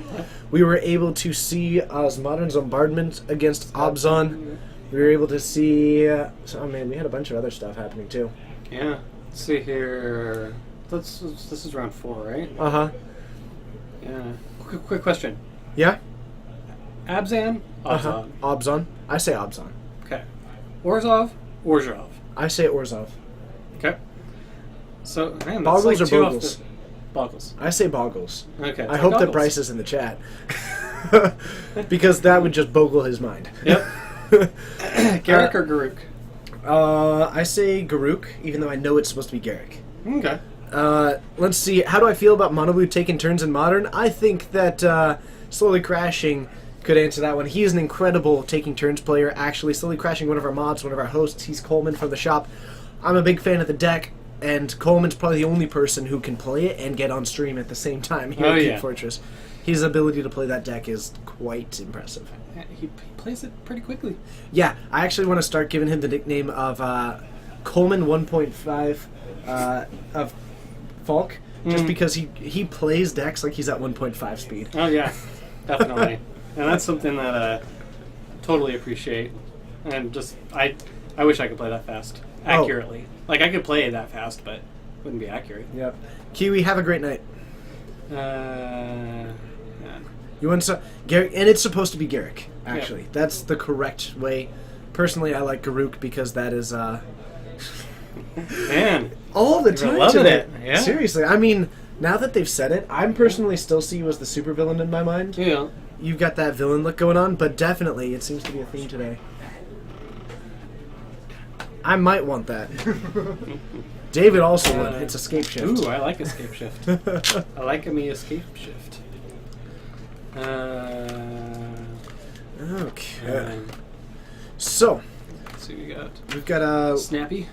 We were able to see Modern Bombardment against Obzon. We were able to see... oh man, we had a bunch of other stuff happening too. Yeah. Let's see here. This is round 4, right? Uh-huh. Yeah. Quick question. Yeah? Abzan? Uh-huh. Obzon. I say Obzon. Okay. Orzhov? Orzhov. I say Orzhov. Okay. So, man, that's Boggles like or 2 off Boggles? the... Boggles. I say Boggles. Okay. I hope that Goggles. Bryce is in the chat. Because that would just bogle his mind. Yep. Garrick or Garuk? I say Garuk, even though I know it's supposed to be Garrick. Okay. Let's see. How do I feel about Monoblue taking turns in Modern? I think that Slowly Crashing could answer that one. He is an incredible taking turns player. Actually, Slowly Crashing, one of our mods, one of our hosts. He's Coleman from the shop. I'm a big fan of the deck, and Coleman's probably the only person who can play it and get on stream at the same time here at Geek Fortress. His ability to play that deck is quite impressive. He plays it pretty quickly. Yeah, I actually want to start giving him the nickname of Coleman 1.5 of Falk, just because he plays decks like he's at 1.5 speed. Oh yeah, definitely. And that's something that I totally appreciate. And just I wish I could play that fast accurately. Like I could play that fast, but wouldn't be accurate. Yep. Kiwi, have a great night. Yeah. You want to Garrick, and it's supposed to be Garrick. Actually, that's the correct way. Personally, I like Garuk because that is Man, all the you're time loving today. it. Yeah. Seriously, I mean, now that they've said it, I'm personally still see you as the supervillain in my mind. Yeah. You've got that villain look going on, but definitely it seems to be a theme today. I might want that. David also would. It's escape shift. Ooh, I like escape shift. I like me escape shift. Okay. So, Let's see what we got. we've got a... Snappy.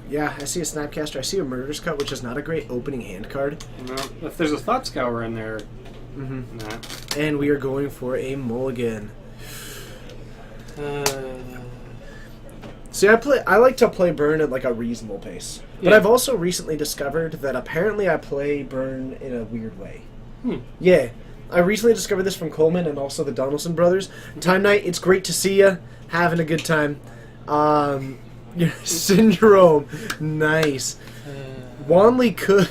Yeah, I see a Snapcaster. I see a Murder's Cut, which is not a great opening hand card. No, if there's a Thought Scour in there, nah. And we are going for a mulligan. See, I like to play Burn at like a reasonable pace. But Yeah. I've also recently discovered that apparently I play Burn in a weird way. Hmm. Yeah. I recently discovered this from Coleman and also the Donaldson brothers. Time Night, it's great to see you. Having a good time. Syndrome. Nice. Wanley could...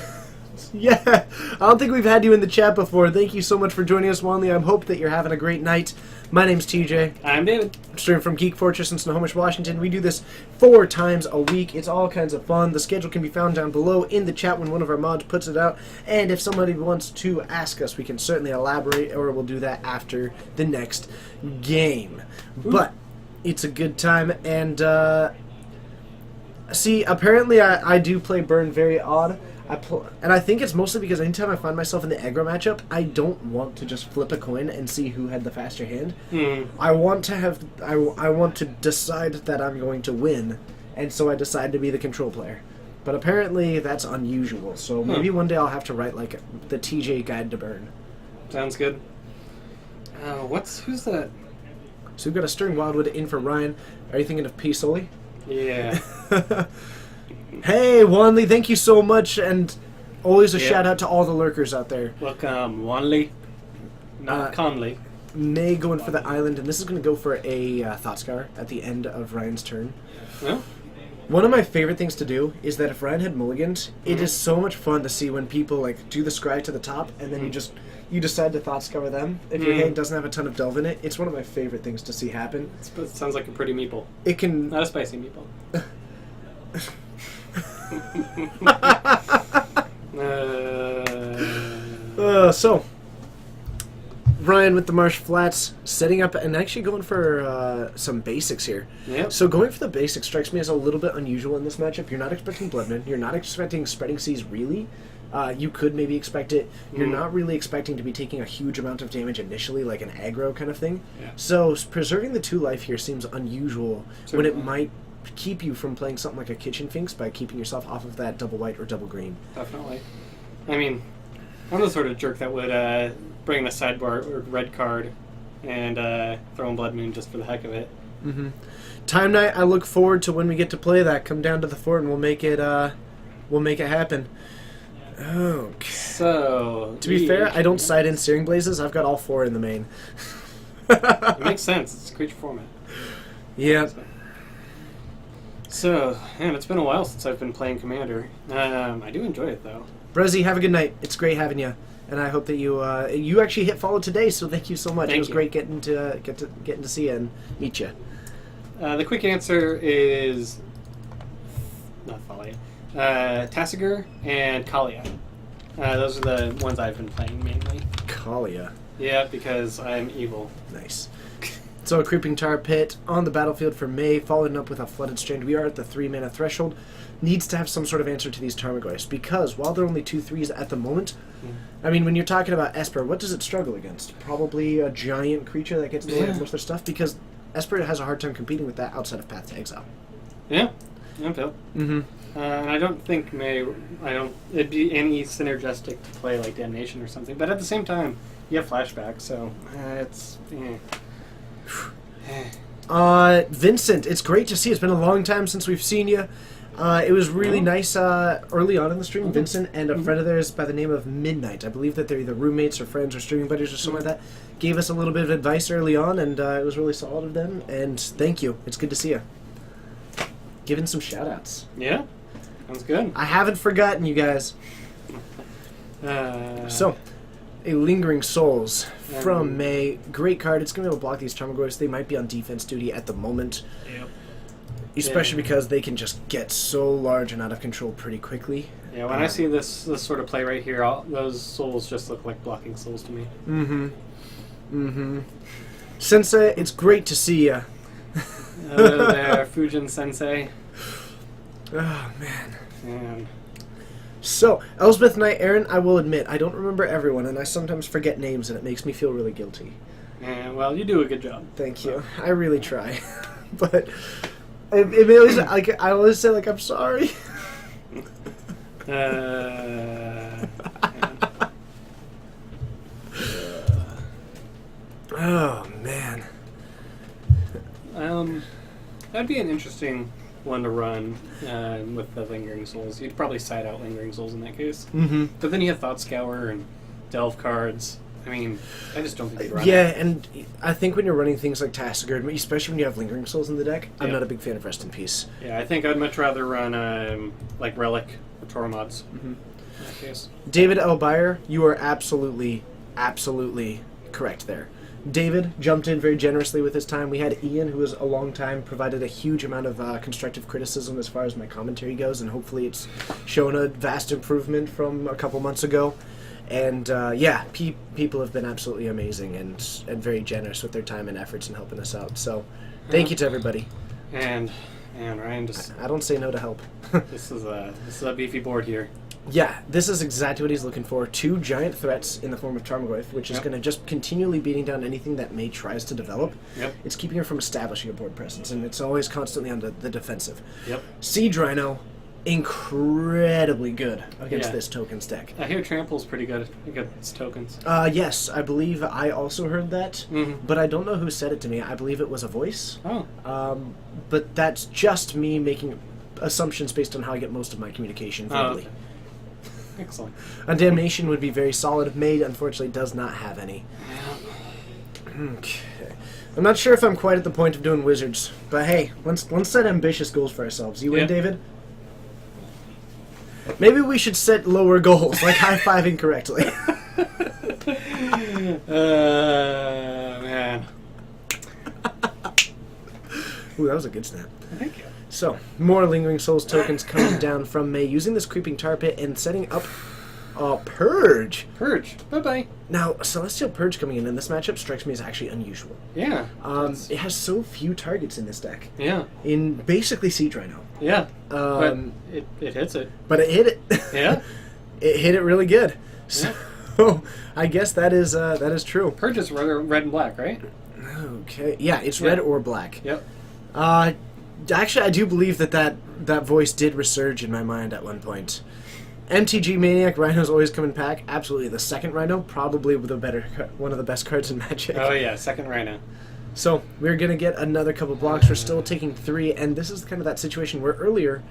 Yeah, I don't think we've had you in the chat before. Thank you so much for joining us, Wanley. I hope that you're having a great night. My name's TJ. I'm David. I'm streaming from Geek Fortress in Snohomish, Washington. We do this 4 times a week. It's all kinds of fun. The schedule can be found down below in the chat when one of our mods puts it out. And if somebody wants to ask us, we can certainly elaborate, or we'll do that after the next game. But it's a good time, and see, apparently I do play Burn very odd. And I think it's mostly because anytime I find myself in the aggro matchup, I don't want to just flip a coin and see who had the faster hand. I want to have I want to decide that I'm going to win, and so I decide to be the control player. But apparently that's unusual. So maybe one day I'll have to write like the TJ Guide to Burn. Sounds good. Who's that? So we've got a Stern Wildwood in for Ryan. Are you thinking of P. Sully? Yeah. Hey, Wanley, thank you so much, and always a shout out to all the lurkers out there. Welcome, Wanley. Not Conley. May going for the island, and this is going to go for a Thought Scour at the end of Ryan's turn. Huh? One of my favorite things to do is that if Ryan had mulligans, it is so much fun to see when people like do the scry to the top, and then you decide to Thought Scour them. If your hand doesn't have a ton of delve in it, it's one of my favorite things to see happen. It sounds like a pretty meeple. It can... Not a spicy meatball. So, Ryan with the Marsh Flats, setting up and actually going for some basics here. Yep. So going for the basics strikes me as a little bit unusual in this matchup. You're not expecting Blood Moon. You're not expecting Spreading Seas, really. You could maybe expect it. You're not really expecting to be taking a huge amount of damage initially, like an aggro kind of thing. Yeah. So preserving the 2 life here seems unusual when Certainly. it might keep you from playing something like a Kitchen Finks by keeping yourself off of that double white or double green. Definitely. I mean, I'm the sort of jerk that would bring in a sidebar or red card and throw in Blood Moon just for the heck of it. Time Night, I look forward to when we get to play that. Come down to the fort and we'll make it happen. Okay. So, To be fair, I don't side in Searing Blazes. I've got all 4 in the main. It makes sense. It's a creature format. Yeah. So, man, it's been a while since I've been playing Commander. I do enjoy it, though. Brezzy, have a good night. It's great having you. And I hope that you actually hit follow today, so thank you so much. Thank it was you. great getting to see you and meet you. The quick answer is not Thalia. Tasigur and Kalia. Those are the ones I've been playing mainly. Kalia. Yeah, because I'm evil. Nice. So a Creeping Tar Pit on the battlefield for May, followed up with a Flooded Strand. We are at the 3-mana threshold. Needs to have some sort of answer to these Tarmogoyfs, because while they're only 2/3s at the moment, I mean, when you're talking about Esper, what does it struggle against? Probably a giant creature that gets in the way of most of their stuff, because Esper has a hard time competing with that outside of Path to Exile. Yeah, I'm Phil. Mm-hmm. And I don't think it'd be any synergistic to play like Damnation or something, but at the same time, you have Flashback, so it's... Vincent, it's great to see. It's been a long time since we've seen you. It was really nice early on in the stream. Vincent and a friend of theirs by the name of Midnight, I believe that they're either roommates or friends or streaming buddies or something like that, gave us a little bit of advice early on, and it was really solid of them. And thank you. It's good to see you. Giving some shout-outs. Yeah, sounds good. I haven't forgotten you guys. So, a Lingering Souls from May. Great card. It's going to be able to block these Tarmogoyfs. They might be on defense duty at the moment. Yep. Especially because they can just get so large and out of control pretty quickly. Yeah, when I see this sort of play right here, those souls just look like blocking souls to me. Sensei, it's great to see you. Hello there, Fujin Sensei. Oh, man. And So, Elspeth Knight, Aaron, I will admit, I don't remember everyone, and I sometimes forget names, and it makes me feel really guilty. well, you do a good job. Thank you. I really try. But it always, like, I always say, like, I'm sorry. Oh, man. That'd be an interesting one to run with the Lingering Souls. You'd probably side out Lingering Souls in that case. Mm-hmm. But then you have Thought Scour and Delve cards. I mean, I just don't think you'd run Yeah, it. and I think when you're running things like Tasigur, especially when you have Lingering Souls in the deck, I'm Yeah. not a big fan of Rest in Peace. Yeah, I think I'd much rather run like Relic or Tormods in that case. David L. Byer, you are absolutely correct there. David jumped in very generously with his time. We had Ian, who was a long time, provided a huge amount of constructive criticism as far as my commentary goes, and hopefully it's shown a vast improvement from a couple months ago. And people have been absolutely amazing and very generous with their time and efforts in helping us out. So thank you to everybody. And Ryan, just I don't say no to help. this is a beefy board here. Yeah, this is exactly what he's looking for. 2 giant threats in the form of Tarmogoyf, which is Yep. going to just continually beating down anything that May tries to develop. Yep. It's keeping her from establishing a board presence, and it's always constantly on the defensive. Yep. Siege Rhino, incredibly good against Yeah. this tokens deck. I hear Trample's pretty good against tokens. Yes, I believe I also heard that, but I don't know who said it to me. I believe it was a voice. Oh. But that's just me making assumptions based on how I get most of my communication verbally. Okay. Excellent. A Damnation would be very solid. May, unfortunately, does not have any. Okay. I'm not sure if I'm quite at the point of doing Wizards, but hey, let's set ambitious goals for ourselves. You win, Yeah. David? Maybe we should set lower goals, like high-fiving correctly. Man. Ooh, that was a good snap. Thank you. So, more Lingering Souls tokens coming down from May, using this Creeping Tar Pit and setting up a Purge. Purge. Bye-bye. Now, Celestial Purge coming in this matchup strikes me as actually unusual. Yeah. It has so few targets in this deck. Yeah. In basically Siege Rhino. Yeah. But Um, it hits it. But it hit it. Yeah. It hit it really good. So, I guess that is true. Purge is red and black, right? Okay. Yeah, it's red or black. Yep. Actually, I do believe that voice did resurge in my mind at one point. MTG Maniac, Rhino's always come in pack. Absolutely. The second Rhino, probably one of the best cards in Magic. Oh yeah, second Rhino. So we're going to get another couple blocks. We're still taking 3, and this is kind of that situation where earlier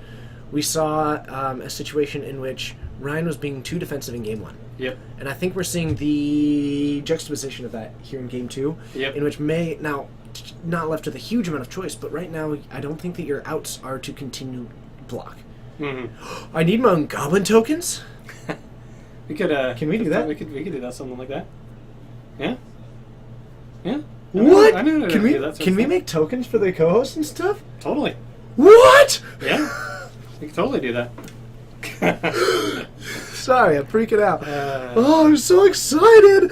we saw a situation in which Ryan was being too defensive in Game 1. Yep. And I think we're seeing the juxtaposition of that here in Game 2, Yep. in which May, now, not left with a huge amount of choice, but right now I don't think that your outs are to continue block. Mm-hmm. I need my own goblin tokens? We could. Can we do that? We could do that, something like that. Yeah. Yeah. What? I know Can we do that sort can of we thing. make tokens for the co-hosts and stuff? Totally. What? Yeah. We could totally do that. Sorry, I'm freaking out. Uh, Oh, I'm so excited!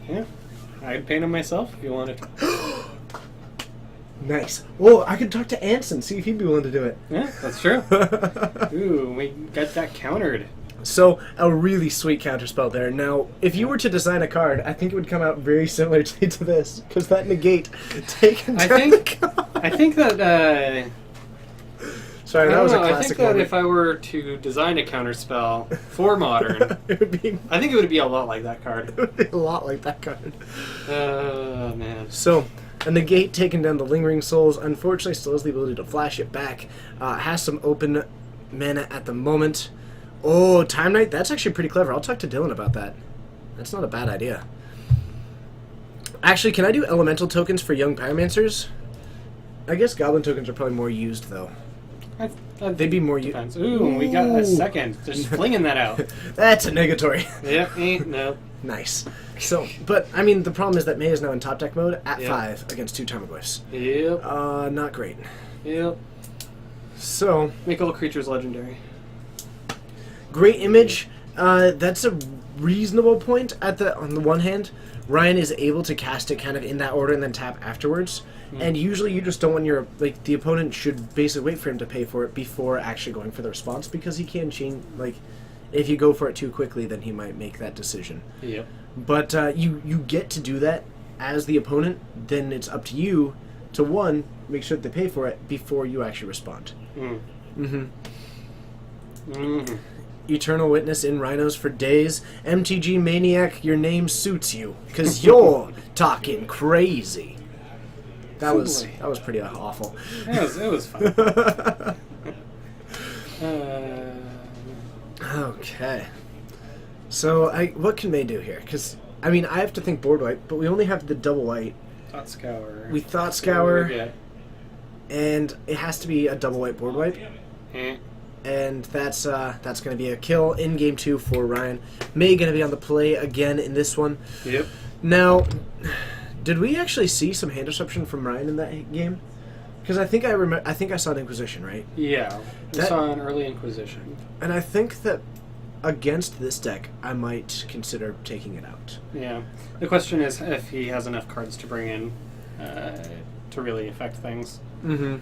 Yeah. I'd paint them myself if you wanted to. Nice. Well, I could talk to Anson, see if he'd be willing to do it. Yeah, that's true. Ooh, we got that countered. So, a really sweet counterspell there. Now, if you were to design a card, I think it would come out very similar to this, because that negate taken I down think- the card. I think that. Sorry, I that don't was a know. I classic think that moment. if I were to design a counterspell for Modern, it would be I think it would be a lot like that card. a lot like that card. Oh, man. So, a negate taking down the Lingering Souls, unfortunately still has the ability to flash it back. Has some open mana at the moment. Oh, Time Knight, that's actually pretty clever. I'll talk to Dylan about that. That's not a bad idea. Actually, can I do elemental tokens for young pyromancers? I guess goblin tokens are probably more used, though. They'd be more used. Depends. Ooh, we got a second. Just flinging that out. That's a negatory. Yep, no. Nice. So, but, I mean, the problem is that May is now in top deck mode at Yeah. 5 against 2 Tarmogoyfs. Yep, Not great. yep. So, Make all creatures legendary. great image. That's a reasonable point. On the one hand, Ryan is able to cast it kind of in that order and then tap afterwards. And usually you just don't want the opponent should basically wait for him to pay for it before actually going for the response, because he can change, if you go for it too quickly, then he might make that decision. Yep. But you get to do that as the opponent, then it's up to you to, one, make sure that they pay for it before you actually respond. Mm. Mm-hmm. Mm-hmm. Eternal Witness in Rhinos for days. MTG Maniac, your name suits you, because you're talking crazy. That was pretty awful. It was fun. Okay. So, what can May do here? Because, I mean, I have to think board wipe, but we only have the double white. Thought Scour. We Thought Scour, Yeah. and it has to be a double white board wipe. Eh. And that's going to be a kill in game 2 for Ryan. May going to be on the play again in this one. Yep. Now, did we actually see some hand disruption from Ryan in that game? Because I think I saw an Inquisition, right? Yeah. We That- saw an early Inquisition. And I think that against this deck, I might consider taking it out. Yeah. The question is if he has enough cards to bring in to really affect things. Mm-hmm.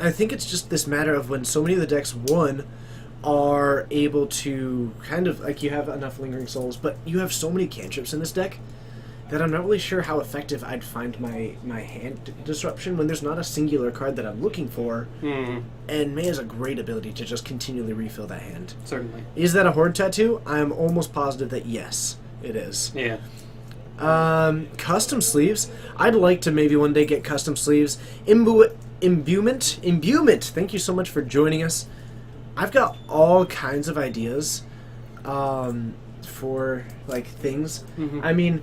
I think it's just this matter of when so many of the decks, one, are able to kind of, you have enough Lingering Souls, but you have so many cantrips in this deck that I'm not really sure how effective I'd find my hand disruption when there's not a singular card that I'm looking for, Mm, and May has a great ability to just continually refill that hand. certainly. Is that a Horde Tattoo? I'm almost positive that yes, it is. Yeah. Custom sleeves. I'd like to maybe one day get custom sleeves. Imbuement. Thank you so much for joining us. I've got all kinds of ideas for things. Mhm. I mean,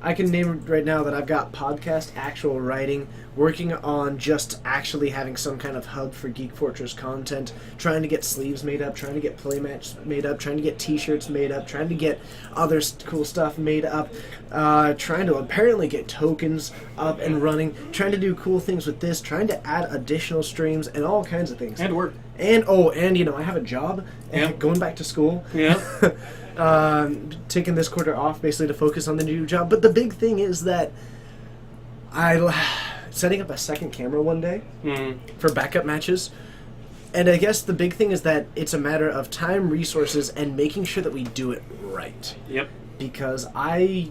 I can name right now that I've got podcast actual writing, working on just actually having some kind of hub for Geek Fortress content, trying to get sleeves made up, trying to get playmats made up, trying to get t-shirts made up, trying to get other cool stuff made up, trying to apparently get tokens up and running, trying to do cool things with this, trying to add additional streams and all kinds of things. And work. And I have a job and Yep. going back to school. Yeah. Taking this quarter off basically to focus on the new job. But the big thing is that setting up a second camera one day Mm. for backup matches. And I guess the big thing is that it's a matter of time, resources, and making sure that we do it right. Yep. Because I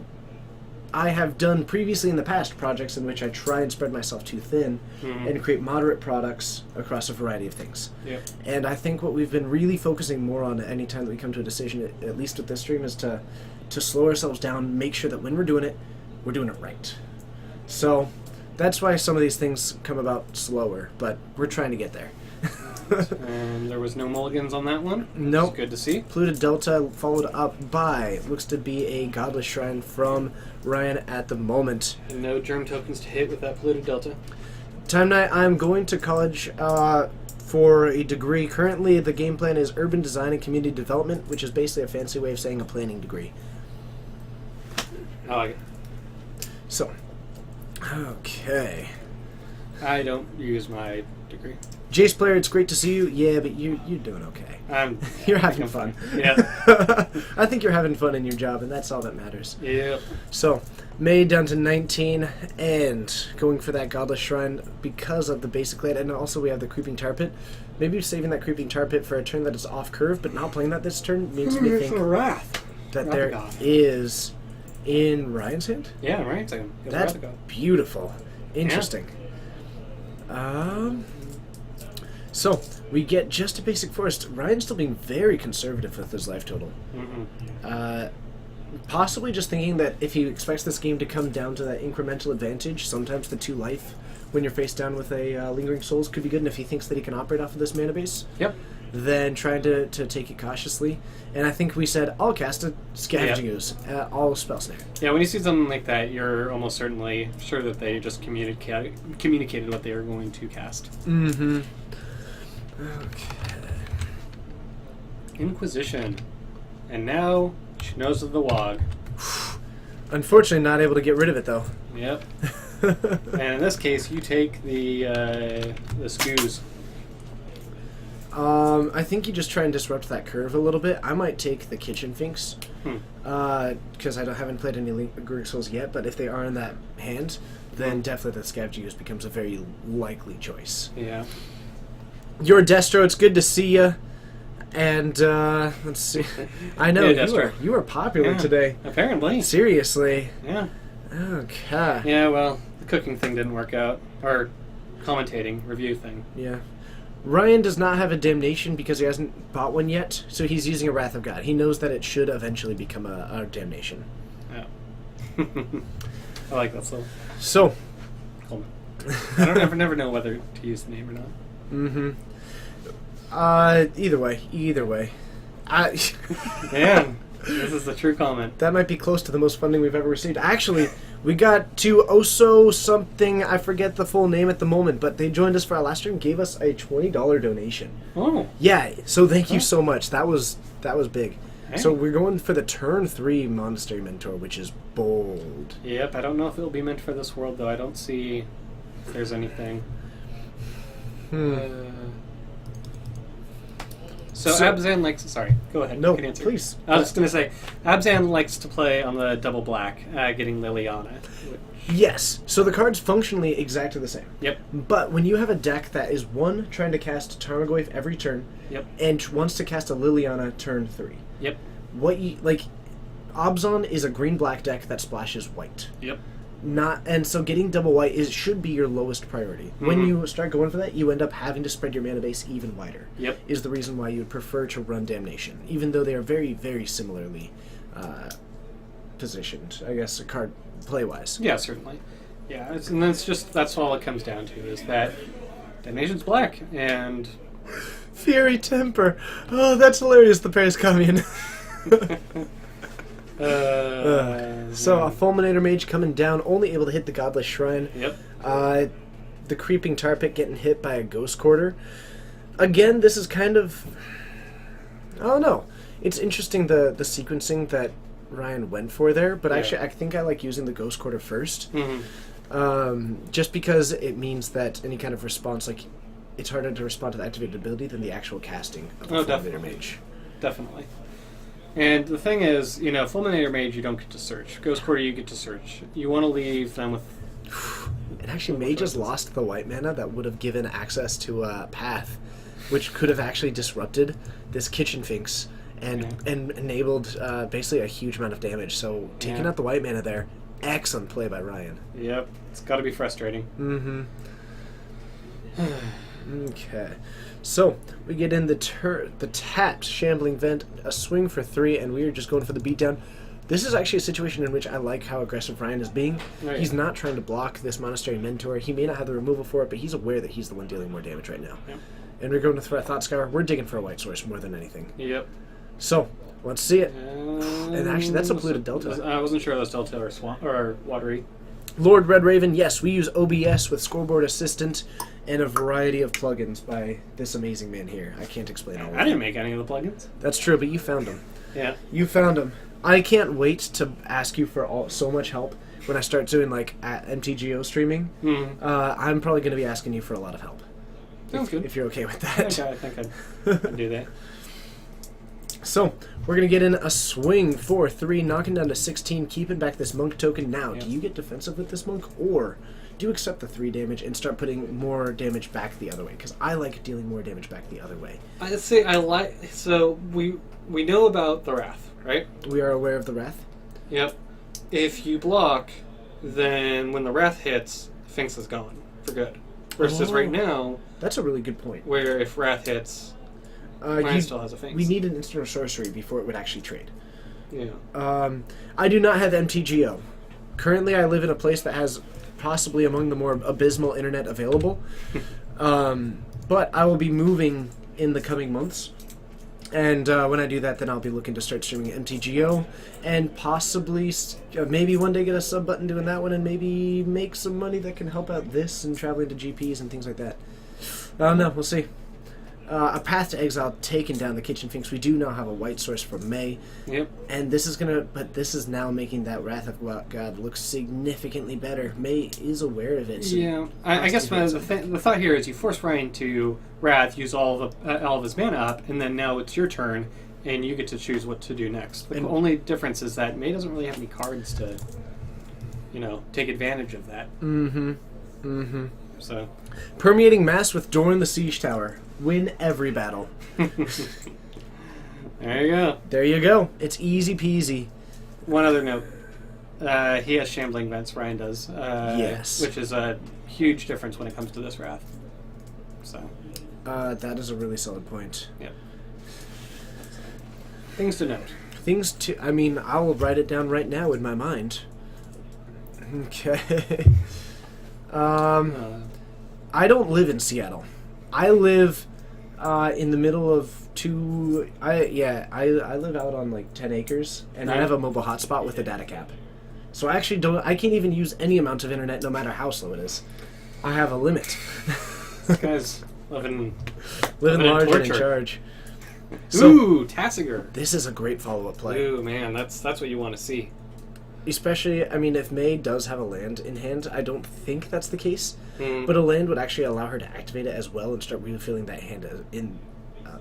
have done previously in the past projects in which I try and spread myself too thin Mhm. and create moderate products across a variety of things. Yep. And I think what we've been really focusing more on any time that we come to a decision, at least with this stream, is to slow ourselves down, make sure that when we're doing it, we're doing it right. So that's why some of these things come about slower, but we're trying to get there. And there was no mulligans on that one. Nope. It's good to see. Polluted Delta followed up by, looks to be a Godless Shrine from Ryan at the moment. And no germ tokens to hit with that polluted delta. Time Night, I'm going to college for a degree. Currently, the game plan is Urban Design and Community Development, which is basically a fancy way of saying a planning degree. I like it. So, okay. I don't use my degree. Jace Player, it's great to see you. Yeah, but you're doing okay. You're having fun. Yeah. I think you're having fun in your job, and that's all that matters. Yep. So, May down to 19, and going for that Godless Shrine because of the basic land, and also we have the Creeping Tar Pit. Maybe saving that Creeping Tar Pit for a turn that is off curve, but not playing that this turn makes me think Wrath. that Wrath there of God. is in Ryan's hand. Yeah, right. So That's beautiful. Interesting. So, we get just a basic forest. Ryan's still being very conservative with his life total. Possibly just thinking that if he expects this game to come down to that incremental advantage, sometimes the 2 life when you're face down with a Lingering Souls could be good, and if he thinks that he can operate off of this mana base, Yep. then trying to take it cautiously. And I think we said, I'll cast a Scavenging Ooze, all Spell Snare. Yeah, when you see something like that, you're almost certainly sure that they just communicated what they were going to cast. Mm-hmm. Okay. Inquisition. And now she knows of the Wog. Unfortunately, not able to get rid of it, though. Yep. And in this case, you take the Scoos. I think you just try and disrupt that curve a little bit. I might take the Kitchen Finks, because I haven't played any Lingering Souls yet, but if they are in that hand, then definitely the Scavenging Ooze becomes a very likely choice. Yeah. You're Destro, it's good to see you. And, let's see. I know, Yeah, you are popular Yeah, today. apparently. Seriously. Yeah. Okay. Yeah, well, the cooking thing didn't work out. Or commentating, review thing. Yeah. Ryan does not have a Damnation because he hasn't bought one yet, so he's using a Wrath of God. He knows that it should eventually become a Damnation. Yeah. I like that so. So. Coleman. I don't never know whether to use the name or not. Mm-hmm. Either way. Man, this is the true comment. That might be close to the most funding we've ever received. Actually, we got to Oso something, I forget the full name at the moment, but they joined us for our last stream, gave us a $20 donation. Oh. Yeah, so thank you so much. That was big. Hey. So we're going for the turn 3 Monastery Mentor, which is bold. Yep, I don't know if it'll be meant for this world, though. I don't see if there's anything. So Abzan likes... Sorry, go ahead. No, you can answer. please. I was just going to say, Abzan likes to play on the double black, getting Liliana. Yes. So the card's functionally exactly the same. Yep. But when you have a deck that is, one, trying to cast Tarmogoyf every turn, Yep. and wants to cast a Liliana turn 3. Yep. What you... Abzan is a green-black deck that splashes white. Yep. And so getting double white should be your lowest priority. When you start going for that, you end up having to spread your mana base even wider. Yep. Is the reason why you would prefer to run Damnation, even though they are very, very similarly positioned, I guess, card play-wise. Yeah, certainly. Yeah, and that's all it comes down to, is that Damnation's black, and... Fury Temper! Oh, that's hilarious, the Paris Commune. So a Fulminator Mage coming down, only able to hit the Godless Shrine. Yep. The Creeping Tar Pit getting hit by a Ghost Quarter. Again, this is kind of... I don't know. It's interesting the sequencing that Ryan went for there, but actually I think I like using the Ghost Quarter first. Just because it means that any kind of response, it's harder to respond to the activated ability than the actual casting of a Fulminator Mage. Definitely. And the thing is, Fulminator Mage you don't get to search. Ghost Quarter you get to search. You want to leave them with... And actually, Mages lost the white mana that would have given access to a path, which could have actually disrupted this Kitchen Finks and enabled basically a huge amount of damage. So taking out the white mana there, excellent play by Ryan. Yep, it's got to be frustrating. Okay, so we get in the tapped Shambling Vent, a swing for 3, and we are just going for the beatdown. This is actually a situation in which I like how aggressive Ryan is being. Right. He's not trying to block this Monastery Mentor. He may not have the removal for it, but he's aware that he's the one dealing more damage right now. Yep. And we're going to Thought Scour. We're digging for a white source more than anything. Yep. So, let's see it. And actually, that's a polluted delta. I wasn't sure if that was delta or swamp or watery. Lord Red Raven, yes, we use OBS with Scoreboard Assistant and a variety of plugins by this amazing man here. I can't explain all of them. I didn't make any of the plugins. That's true, but you found them. Yeah. You found them. I can't wait to ask you for so much help when I start doing like at MTGO streaming. Mm-hmm. I'm probably going to be asking you for a lot of help. Sounds good. If you're okay with I that. think I'd do that. So, we're going to get in a swing 4-3, knocking down to 16, keeping back this monk token. Now, Yep. do you get defensive with this monk, or do you accept the 3 damage and start putting more damage back the other way? Because I like dealing more damage back the other way. I say I like. So we know about the Wrath, right? We are aware of the Wrath. Yep. If you block, then when the Wrath hits, Finks is gone for good. Versus Oh. right now, That's a really good point. where if Wrath hits, Ryan still has a Finks. We need an instant or sorcery before it would actually trade. Yeah. I do not have MTGO. Currently, I live in a place that has possibly among the more abysmal internet available. But I will be moving in the coming months. And when I do that, then I'll be looking to start streaming MTGO and possibly maybe one day get a sub button doing that one and maybe make some money that can help out this and traveling to GPs and things like that. No, we'll see. A Path to Exile taking down the Kitchen Finks. We do now have a white source from May. Yep. And this is now making that Wrath of God look significantly better. May is aware of it. So Yeah. I guess the thought here is you force Ryan to Wrath, use all of his mana up, and then now it's your turn, and you get to choose what to do next. The only difference is that May doesn't really have any cards to, take advantage of that. Mm-hmm. So. Permeating Mass with Dorn the Siege Tower. Win every battle. There you go. There you go. It's easy peasy. One other note. He has Shambling Vents, Ryan does. Yes. Which is a huge difference when it comes to this Wrath. So. That is a really solid point. Yep. Things to note. I will write it down right now in my mind. Okay. I don't live in Seattle. I live in the middle of I live out on like 10 acres, and I have a mobile hotspot with a data cap. So I can't even use any amount of internet no matter how slow it is. I have a limit. This guy's living Living in large and in torture. charge. So, Ooh, Tassiger. this is a great follow-up play. Ooh, man, that's what you want to see. Especially, if May does have a land in hand, I don't think that's the case. Mm. But a land would actually allow her to activate it as well and start refilling that hand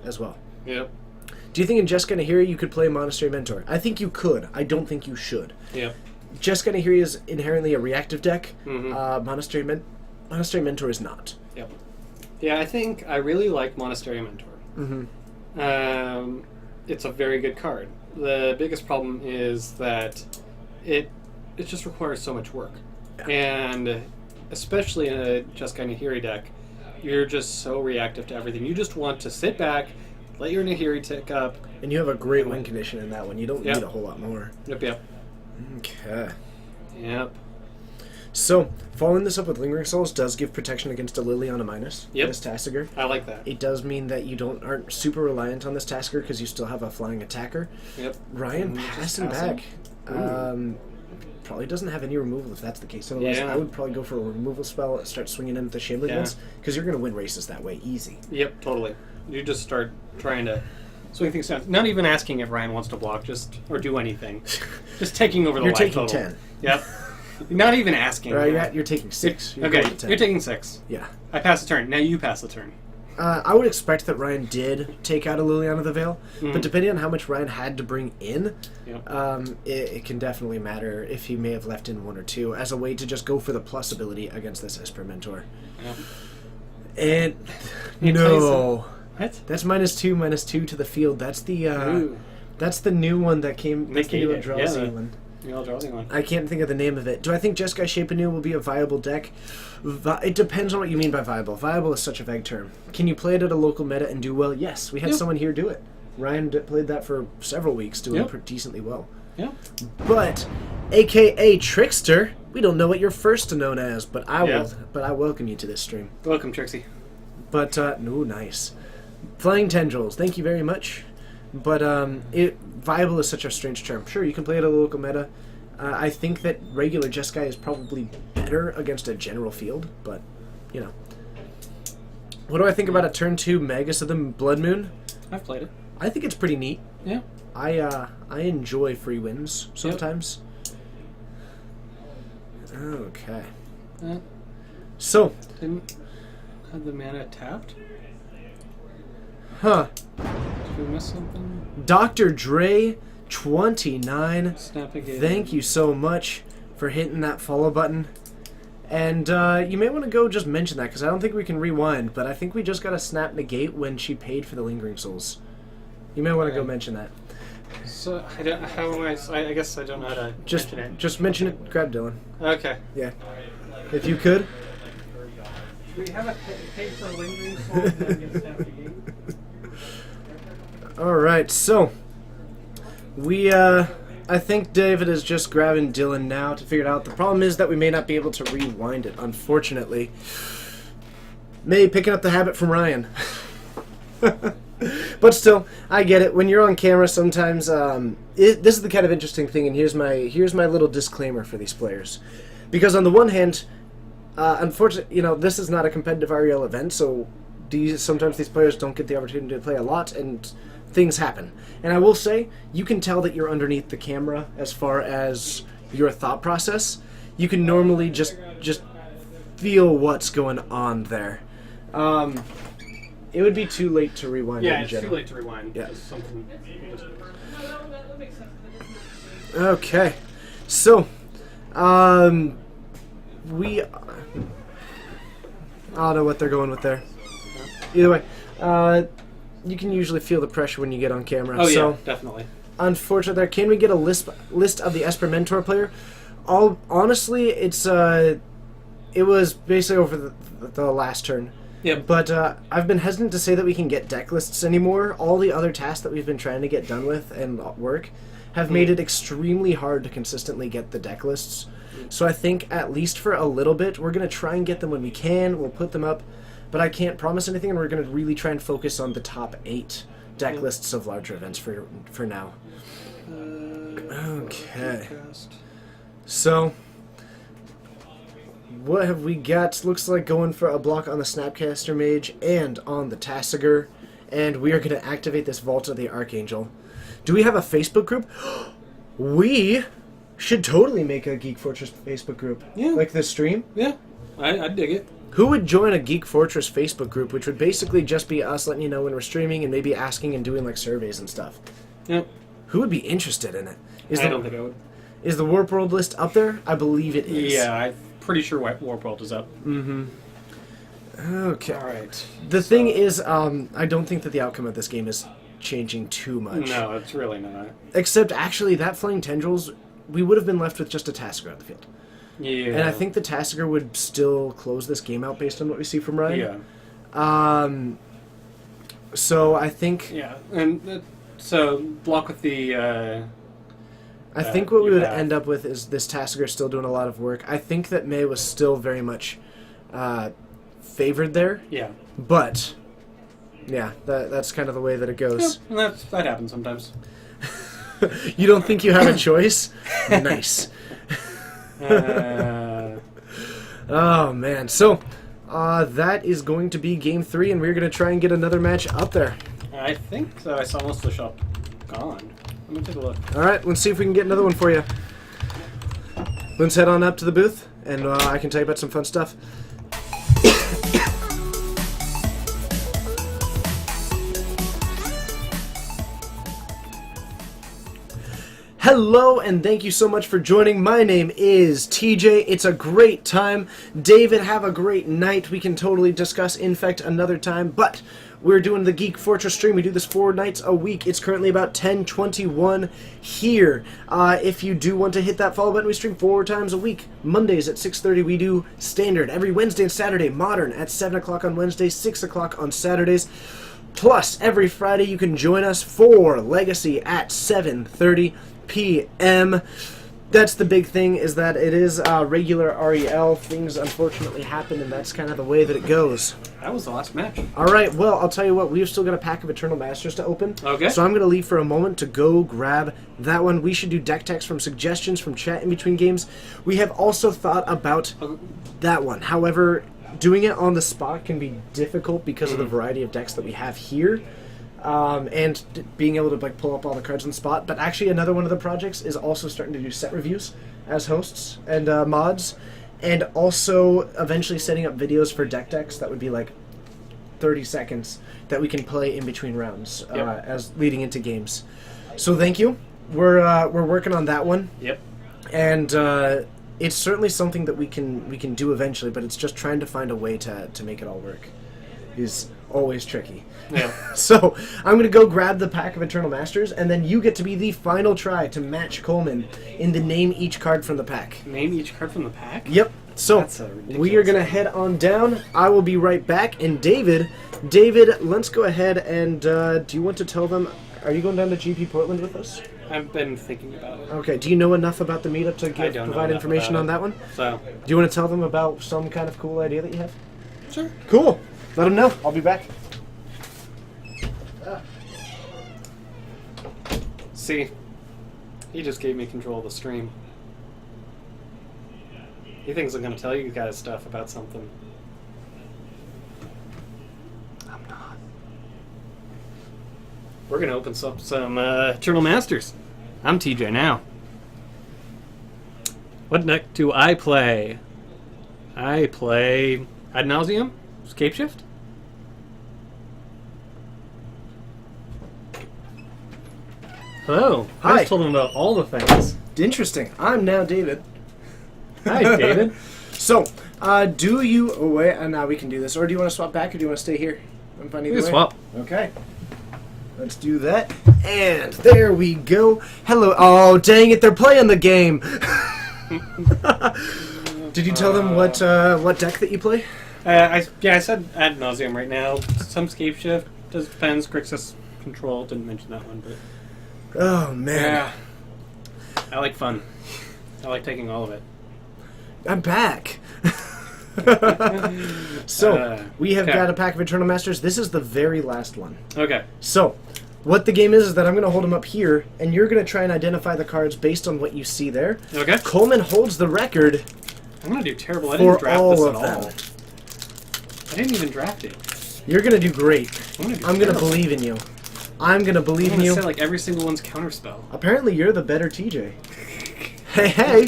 as well. Yep. Do you think in Jessica Nahiri you could play Monastery Mentor? I think you could. I don't think you should. Yep. Jessica Nahiri is inherently a reactive deck. Mhm. Monastery Mentor is not. Yep. Yeah, I think I really like Monastery Mentor. Mm-hmm. It's a very good card. The biggest problem is that it just requires so much work. Yeah. And especially in a Jessica Nahiri deck, you're just so reactive to everything. You just want to sit back, let your Nahiri tick up. And you have a great win condition in that one. You don't Yep. need a whole lot more. Yep. Okay. Yep. So, following this up with Lingering Souls does give protection against a Liliana minus. Yep. This Tassiger. I like that. It does mean that you aren't super reliant on this Tasker because you still have a flying attacker. Yep. Ryan Just passing passing. back. Probably doesn't have any removal if that's the case. Otherwise, Yeah. I would probably go for a removal spell and start swinging in with the Shambling Yeah. Vents because you're going to win races that way easy. Yep, totally. You just start trying to swing things down. Not even asking if Ryan wants to block, or do anything. Just taking over the You're life taking total. 10. Yep. Not even asking. You're taking 6. You're Okay, going to 10. you're taking 6. Yeah. I pass the turn. Now you pass the turn. I would expect that Ryan did take out a Liliana of the Veil, Mhm. but depending on how much Ryan had to bring in, Yep. it can definitely matter if he may have left in 1 or 2 as a way to just go for the plus ability against this Esper Mentor. Yep. And It no, What? that's -2/-2 to the field. That's the Ooh. that's the new one that came. That's the new Negate it, Eldrazi yeah. one. You'll draw the one. I can't think of the name of it. Do I think Jeskai Shape Anew will be a viable deck? It depends on what you mean by viable. Viable is such a vague term. Can you play it at a local meta and do well? Yes, we had Yep. someone here do it. Ryan played that for several weeks, doing Yep. decently well. Yeah. But, aka Trickster, we don't know what you're first known as, but I Yeah. will. But I welcome you to this stream. Welcome, Trixie. But no, nice. Flying Tendrils, thank you very much. But viable is such a strange term. Sure, you can play it at a local meta. I think that regular Jeskai is probably better against a general field, but you know. What do I think about a turn 2 Magus of the Blood Moon? I've played it. I think it's pretty neat. Yeah. I enjoy free wins sometimes. Okay. So, Didn't have the mana tapped? huh? Did we miss something? Dr. Dre 29. Snap again. Thank you so much for hitting that follow button. And you may want to go just mention that, because I don't think we can rewind, but I think we just got a snap negate when she paid for the Lingering Souls. You may want to go Okay. mention that. So I don't. How am I guess I don't know how to Just mention it. just mention it. Grab Dylan. Okay. Yeah. If you could. We have a pay for lingering soul and then get snapped again. Alright, so I think David is just grabbing Dylan now to figure it out. The problem is that we may not be able to rewind it, unfortunately. Maybe picking up the habit from Ryan. But still, I get it. When you're on camera, sometimes this is the kind of interesting thing, and here's my little disclaimer for these players. Because on the one hand, unfortunately, this is not a competitive REL event, so sometimes these players don't get the opportunity to play a lot, and things happen. And I will say, you can tell that you're underneath the camera as far as your thought process. You can normally just feel what's going on there. It would be too late to rewind. Yeah, in it's general. too late to rewind. Yeah. Just something. Okay, so we. I don't know what they're going with there. Either way, you can usually feel the pressure when you get on camera. Oh so, yeah, definitely. unfortunately, there. Can we get a list of the Esper Mentor player? Honestly, it was basically over the last turn. Yeah. But I've been hesitant to say that we can get deck lists anymore. All the other tasks that we've been trying to get done with and work have made it extremely hard to consistently get the deck lists. So I think, at least for a little bit, we're going to try and get them when we can. We'll put them up. But I can't promise anything, and we're going to really try and focus on the top 8 deck lists of larger events for now. Okay. So, what have we got? Looks like going for a block on the Snapcaster Mage and on the Tasigur. And we are going to activate this Vault of the Archangel. Do we have a Facebook group? We should totally make a Geek Fortress Facebook group. Yeah. Like this stream. Yeah, I'd dig it. Who would join a Geek Fortress Facebook group, which would basically just be us letting you know when we're streaming and maybe asking and doing like surveys and stuff? Yep. Who would be interested in it? I don't think I would. Is the Warp World list up there? I believe it is. Yeah, I'm pretty sure Warp World is up. Okay. All right. The thing is, I don't think that the outcome of this game is changing too much. No, it's really not. Except, actually, that Flying Tendrils, we would have been left with just a Tasigur on the field. Yeah. And I think the Tasigur would still close this game out based on what we see from Ryan. Yeah. So I think... Yeah, and so block with the... I think what we you would have- end up with is this Tasigur still doing a lot of work. I think that May was still very much favored there. Yeah. But, yeah, that's kind of the way that it goes. And that happens sometimes. You don't think you have a choice? Nice. Oh, man. So, that is going to be Game 3, and we're going to try and get another match up there. I think that I saw most of the shop gone. Let me take a look. All right, let's see if we can get another one for you. Let's head on up to the booth, and I can tell you about some fun stuff. Hello, and thank you so much for joining. My name is TJ. It's a great time. David, have a great night. We can totally discuss Infect another time, but we're doing the Geek Fortress stream. We do this 4 nights a week. It's currently about 10:21 here. If you do want to hit that follow button, we stream 4 times a week. Mondays at 6:30 we do Standard. Every Wednesday and Saturday, Modern at 7 o'clock on Wednesdays, 6 o'clock on Saturdays. Plus, every Friday you can join us for Legacy at 7:30. p.m. That's the big thing, is that it is regular REL. Things unfortunately happen, and that's kind of the way that it goes. That was the last match. All right, well, I'll tell you what. We've still got a pack of Eternal Masters to open. Okay. So I'm going to leave for a moment to go grab that one. We should do deck techs from suggestions from chat in between games. We have also thought about that one. However, doing it on the spot can be difficult because of the variety of decks that we have here. And being able to like pull up all the cards on the spot. But actually, another one of the projects is also starting to do set reviews as hosts and mods, and also eventually setting up videos for deck decks that would be like 30 seconds that we can play in between rounds as leading into games. So thank you. We're working on that one. Yep. And it's certainly something that we can do eventually, but it's just trying to find a way to make it all work is always tricky. Yeah. So I'm going to go grab the pack of Eternal Masters, and then you get to be the final try to match Coleman in the name each card from the pack. Name each card from the pack? Yep. So That's ridiculous. we are going to head on down. I will be right back. And David, let's go ahead and do you want to tell them, are you going down to GP Portland with us? I've been thinking about it. Okay. Do you know enough about the meetup to I don't know provide enough information about on it. that one? So, Do you want to tell them about some kind of cool idea that you have? sure. Cool. Let them know. I'll be back. See, he just gave me control of the stream. He thinks I'm going to tell you guys stuff about something. I'm not. We're going to open some Eternal Masters. I'm TJ now. What deck do I play? I play Ad Nauseam, Scape Shift. Hello. I Hi. just told him about all the things. Interesting. I'm now David. Hi, David. So, do you... Oh, wait. Now we can do this. Or do you want to swap back, or do you want to stay here? I'm fine either We can way. swap. Okay. Let's do that. And there we go. Hello. Oh, dang it. They're playing the game. Did you tell them what deck that you play? I said Ad Nauseam right now. Some Scape Shift. Depends. Grixis Control. Didn't mention that one, but... Oh, man. I like fun. I like taking all of it. I'm back. So, we have okay. got a pack of Eternal Masters. This is the very last one. Okay. So, what the game is that I'm going to hold them up here, and you're going to try and identify the cards based on what you see there. Okay. Coleman holds the record I'm going to do terrible. I for didn't draft all this of at them. all. I didn't even draft it. You're going to do great. I'm going to I'm going to believe in you. I'm going to believe I'm in going you. to say like every single one's counterspell. Apparently, you're the better TJ. Hey,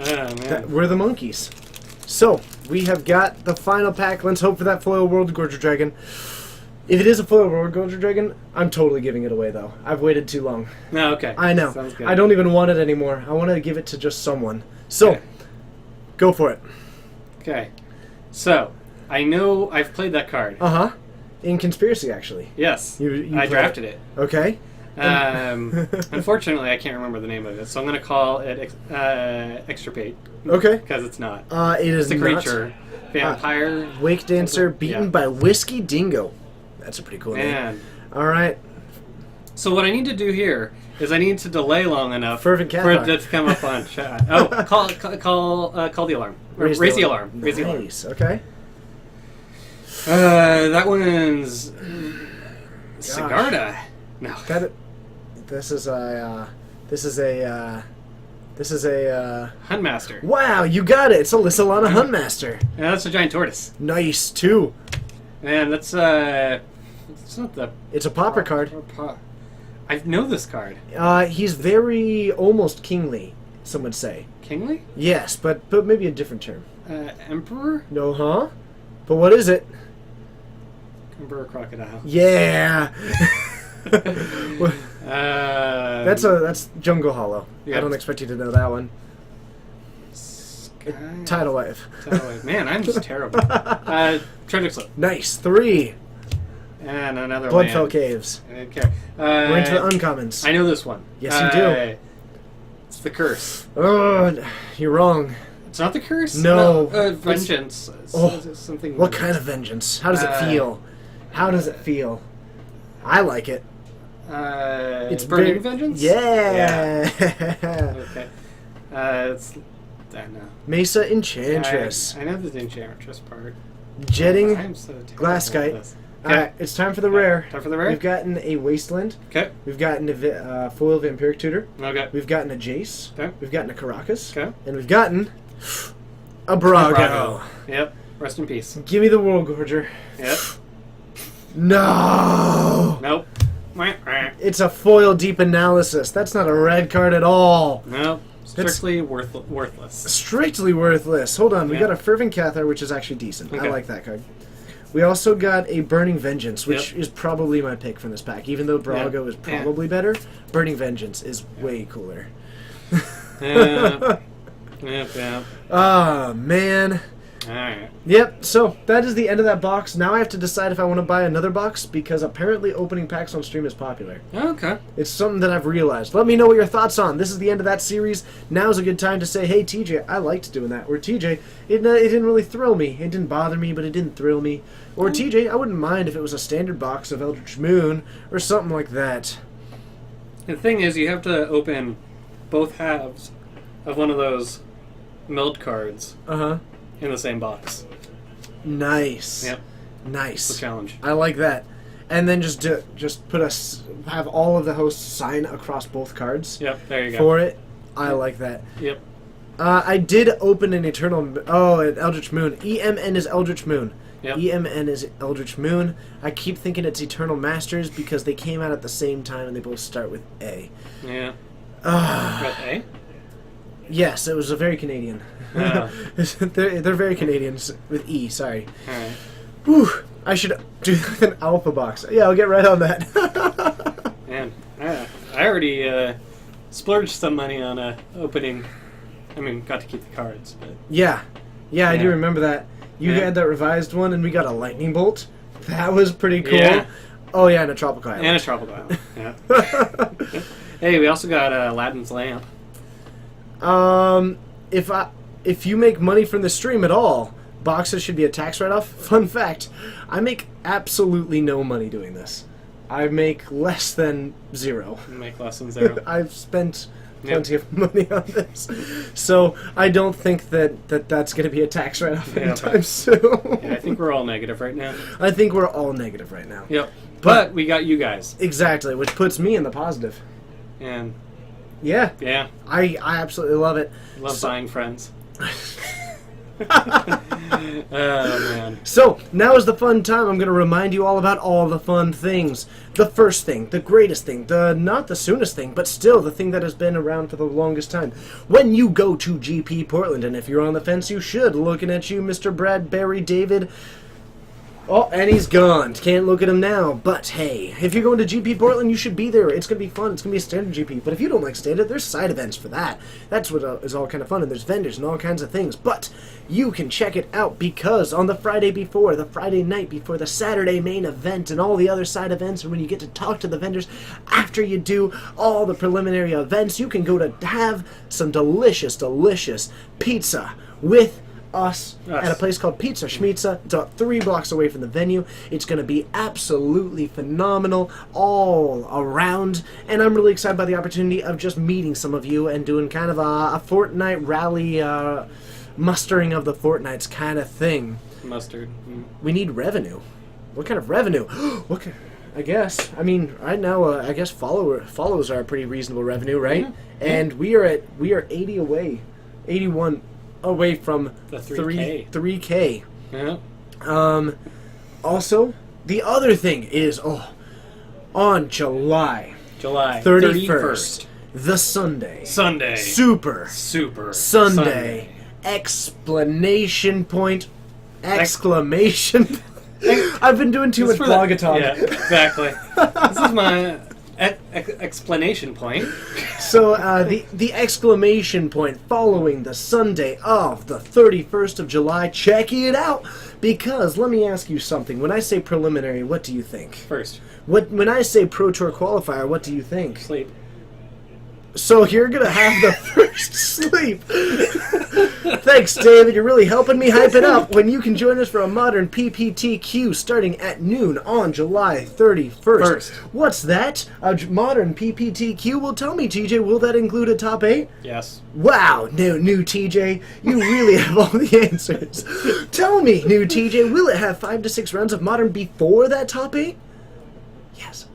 Oh, man. we're the monkeys. So, we have got the final pack. Let's hope for that foil World Gorger Dragon. If it is a foil World Gorger Dragon, I'm totally giving it away, though. I've waited too long. No, okay. I know. Sounds good. I don't even want it anymore. I want to give it to just someone. So, Okay. go for it. Okay. So, I know I've played that card. Uh-huh. In Conspiracy, actually. Yes. You I played drafted it. Okay. Unfortunately, I can't remember the name of it, so I'm going to call it Extirpate. Okay. Because it's not. It is It's a not. creature. Vampire. Wake Dancer Something? beaten Yeah. by Whiskey Dingo. That's a pretty cool name. Man. All right. So what I need to do here is I need to delay long enough Fervent for Cathar. it to come up on chat. Oh, call the alarm. Or raise the alarm. Raise the alarm. Nice. Okay. That one's Sigarda. No. This is a Huntmaster. wow, you got it. It's a Lissalana Huntmaster. Yeah, that's a giant tortoise. Nice too. Man, that's it's not the It's a popper card. I know this card. He's very almost kingly, some would say. Kingly? Yes, but maybe a different term. Emperor? No, huh? But what is it? Emperor Crocodile. Yeah. That's That's Jungle Hollow. Yeah. I don't expect you to know that one. Tidal Wave. Man, I'm just terrible. Treasure Slip. Nice. 3. And another Bloodfell land. Caves. Okay. We're into the uncommons. I know this one. Yes, you do. It's the curse. Oh, you're wrong. It's not the curse? No. Vengeance. Oh, Something. What kind of vengeance? How does it feel? How does it feel? I like it. It's Burning Vengeance? Yeah. Okay. It's... I know. Mesa Enchantress. I know the Enchantress part. Jetting I'm so terrible Glasskite. at this. Alright, it's time for the rare. Time for the rare? We've gotten a Wasteland. Okay. We've gotten a foil Vampiric Tutor. Okay. We've gotten a Jace. Okay. We've gotten a Caracas. Okay. And we've gotten a Brago. Yep. Rest in peace. Give me the World Gorger. Yep. No! Nope. Wah, wah. It's a foil Deep Analysis. That's not a red card at all. Nope. Strictly worthless. Strictly worthless. Hold on, we Yeah. got a Fervent Cathar, which is actually decent. I Okay. like that card. We also got a Burning Vengeance, which is probably my pick from this pack. Even though Brago is probably better, Burning Vengeance is way cooler. Yep. Yep. Ah, man. Alright. Yep, so that is the end of that box. Now I have to decide if I want to buy another box, because apparently opening packs on stream is popular. Okay. It's something that I've realized. Let me know what your thoughts on. This is the end of that series. Now's a good time to say, hey, TJ, I liked doing that. Or TJ, it didn't really thrill me. It didn't bother me, but it didn't thrill me. Or TJ, I wouldn't mind if it was a standard box of Eldritch Moon or something like that. The thing is, you have to open both halves of one of those milled cards Uh-huh. in the same box. Nice. Yep. Nice. It's a challenge. I like that. And then just have all of the hosts sign across both cards Yep. There you go. for it. I like that. Yep. I did open an Eternal... Oh, an Eldritch Moon. EMN is Eldritch Moon. Yep. EMN is Eldritch Moon. I keep thinking it's Eternal Masters because they came out at the same time and they both start with A. Yeah. Ah, With A? yes, it was a very Canadian. Oh. they're very Canadians with E, sorry. Alright. Whew, I should do an alpha box. Yeah, I'll get right on that. Man, I already splurged some money on opening. I mean, got to keep the cards, but... Yeah, I do Yeah. remember that. You Yeah. had that revised one, and we got a lightning bolt. That was pretty cool. Yeah. Oh yeah, and a tropical island. And a tropical island. Yeah. Hey, we also got Aladdin's Lamp. If you make money from the stream at all, boxes should be a tax write-off. Fun fact: I make absolutely no money doing this. I make less than zero. Make less than zero. I've spent plenty of money on this, so I don't think that's going to be a tax write-off Yeah, anytime soon. Yeah, I think we're all negative right now. I think we're all negative right now. Yep. But we got you guys. Exactly, which puts me in the positive. And, Yeah, yeah, I absolutely love it. love So- buying friends. Oh, man. So, now is the fun time. I'm going to remind you all about all the fun things. The first thing, the greatest thing, not the soonest thing, but still the thing that has been around for the longest time. When you go to GP Portland, and if you're on the fence, you should. Looking at you, Mr. Bradbury David. Oh, and he's gone. Can't look at him now. But hey, if you're going to GP Portland, you should be there. It's going to be fun. It's going to be a standard GP. But if you don't like standard, there's side events for that. That's what is all kind of fun. And there's vendors and all kinds of things. But you can check it out because on the Friday before, the Friday night before, the Saturday main event, and all the other side events, and when you get to talk to the vendors after you do all the preliminary events, you can go to have some delicious, delicious pizza with us at a place called Pizza Schmitza. It's about 3 blocks away from the venue. It's going to be absolutely phenomenal all around, and I'm really excited by the opportunity of just meeting some of you and doing kind of a Fortnite rally, mustering of the Fortnites kind of thing. Mustard. We need revenue. What kind of revenue? What kind, I guess. I mean, right now, I guess follows are a pretty reasonable revenue, right? Yeah. And we are 80 away, 81 away from The 3K. 3K. Yeah. Also, the other thing is, on July July 31st, the Sunday, Sunday. Super Sunday, explanation point, exclamation. I've been doing too much blogatalk. Yeah, exactly. This is my explanation point. So the exclamation point following the Sunday of the 31st of July, check it out, because let me ask you something. When I say preliminary, what do you think? First, When I say Pro Tour qualifier, what do you think? sleep. So you're gonna have the first sleep. Thanks, David. You're really helping me hype it up. When you can join us for a modern PPTQ starting at noon on July 31st. What's that? A modern PPTQ? Well, tell me, TJ, will that include a top 8? Yes. Wow, new TJ, you really have all the answers. Tell me, new TJ, will it have 5 to 6 rounds of modern before that top 8? Yes.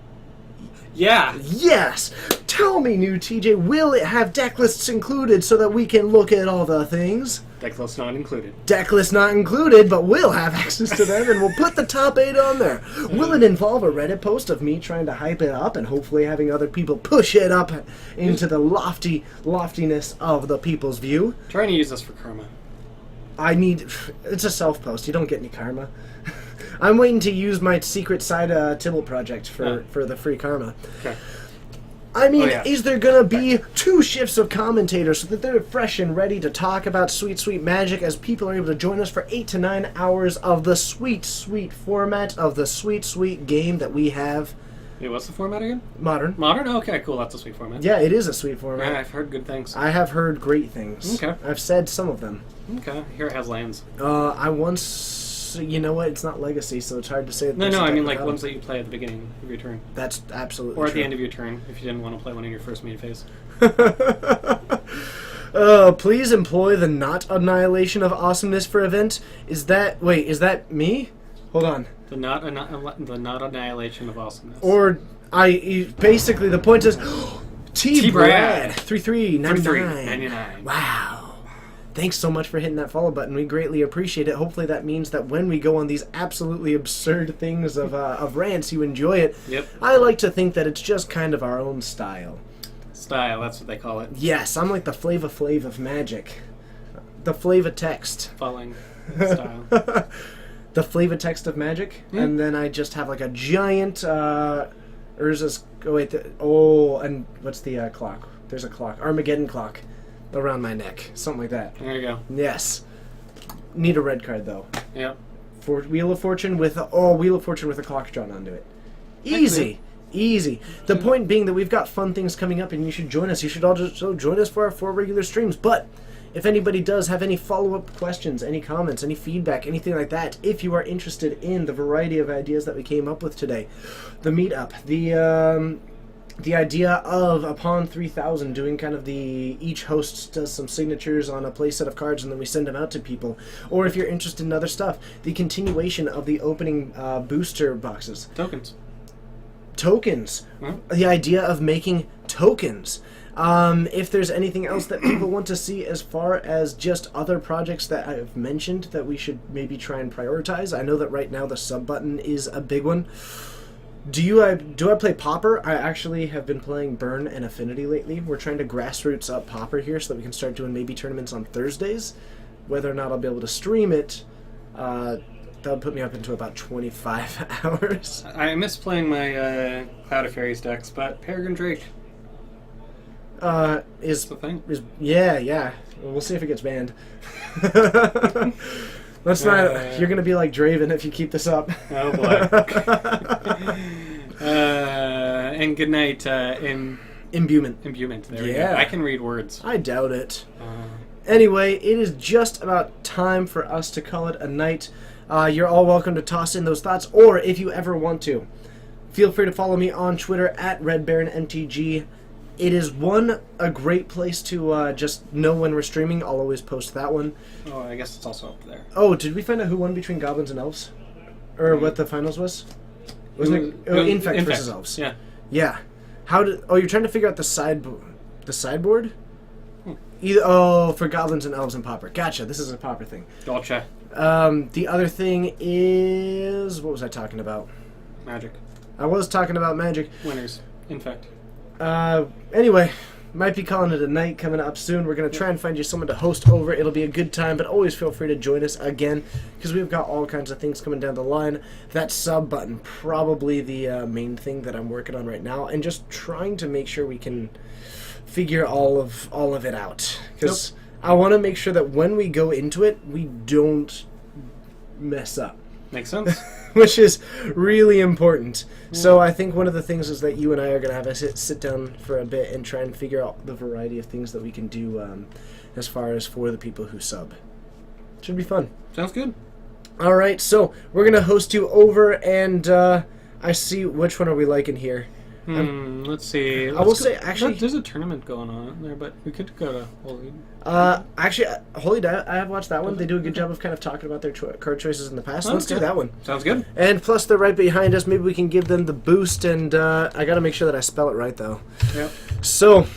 Yeah. Yes! Tell me, new TJ, will it have deck lists included so that we can look at all the things? Deck list not included. Deck list not included, but we'll have access to them and we'll put the top 8 on there. Will it involve a Reddit post of me trying to hype it up and hopefully having other people push it up into the loftiness of the people's view? Trying to use this for karma. It's a self-post. You don't get any karma. I'm waiting to use my secret side Tibble project for the free karma. Okay. I mean, Oh, yeah. is there going to be 2 shifts of commentators so that they're fresh and ready to talk about Sweet Sweet Magic as people are able to join us for 8 to 9 hours of the sweet, sweet format of the sweet, sweet game that we have? Wait, what's the format again? Modern. Modern? Okay, cool. That's a sweet format. Yeah, it is a sweet format. Yeah, I've heard good things. I have heard great things. Okay. I've said some of them. Okay. Here it has lands. I once... You know what? It's not Legacy, so it's hard to say. That No, there's a I deck mean like without ones it. that you play at the beginning of your turn. That's absolutely Or at true. the end of your turn, if you didn't want to play one in your first main phase. Please employ the not annihilation of awesomeness for event. Is that me? Hold on. The not annihilation of awesomeness. Or basically the point is T Brad 3399. 99. Wow. Thanks so much for hitting that follow button. We greatly appreciate it. Hopefully that means that when we go on these absolutely absurd things of rants, you enjoy it. Yep. I like to think that it's just kind of our own style. Style, that's what they call it. Yes, I'm like the Flava Flav of magic. The Flava text. Following style. The Flava text of magic. And then I just have like a giant Urza's... and what's the clock? There's a clock. Armageddon clock around my neck. Something like that. There you go. Yes. Need a red card, though. Yep. For Wheel of Fortune with Wheel of Fortune with a clock drawn onto it. Easy. Easy. The point being that we've got fun things coming up and you should join us. You should also join us for our 4 regular streams. But if anybody does have any follow-up questions, any comments, any feedback, anything like that, if you are interested in the variety of ideas that we came up with today, the meetup, the idea of upon 3000 doing kind of each host does some signatures on a play set of cards and then we send them out to people, or if you're interested in other stuff, the continuation of the opening booster boxes, tokens, the idea of making tokens. If there's anything else that people want to see as far as just other projects that I've mentioned that we should maybe try and prioritize. I know that right now the sub button is a big one. Do I play Pauper? I actually have been playing Burn and Affinity lately. We're trying to grassroots up Pauper here so that we can start doing maybe tournaments on Thursdays. Whether or not I'll be able to stream it, that'll put me up into about 25 hours. I miss playing my Cloud of Fairies decks, but Peregrine Drake Is the thing. yeah. We'll see if it gets banned. Let's not. You're gonna be like Draven if you keep this up. Oh boy. And good night, Imbuement. Imbuement. There we Yeah. go. I can read words. I doubt it. Anyway, it is just about time for us to call it a night. You're all welcome to toss in those thoughts, or if you ever want to, feel free to follow me on Twitter at RedBaronMTG. It is a great place to just know when we're streaming. I'll always post that one. Oh, I guess it's also up there. Oh, did we find out who won between goblins and elves? Or what the finals was? Wasn't it? Oh, Infect versus elves. Yeah. Yeah. You're trying to figure out the sideboard? For goblins and elves and Pauper. Gotcha. This is a Pauper thing. Gotcha. The other thing is... What was I talking about? Magic. I was talking about Magic. Winners. Infect. Anyway, might be calling it a night coming up soon. We're going to try and find you someone to host over. It'll be a good time, but always feel free to join us again, because we've got all kinds of things coming down the line. That sub button, probably the main thing that I'm working on right now, and just trying to make sure we can figure all of it out. Because I want to make sure that when we go into it, we don't mess up. Makes sense. Which is really important. So I think one of the things is that you and I are going to have a sit down for a bit and try and figure out the variety of things that we can do as far as for the people who sub. Should be fun. Sounds good. All right, so we're going to host you over, and I see which one are we liking here. Let's see. I will say, actually... There's a tournament going on there, but we could go to Holy... Actually, Holy Dive, I have watched that one. They do a good job of kind of talking about their card choices in the past. Let's do that one. Sounds good. And plus, they're right behind us. Maybe we can give them the boost, and I got to make sure that I spell it right, though. Yep. So...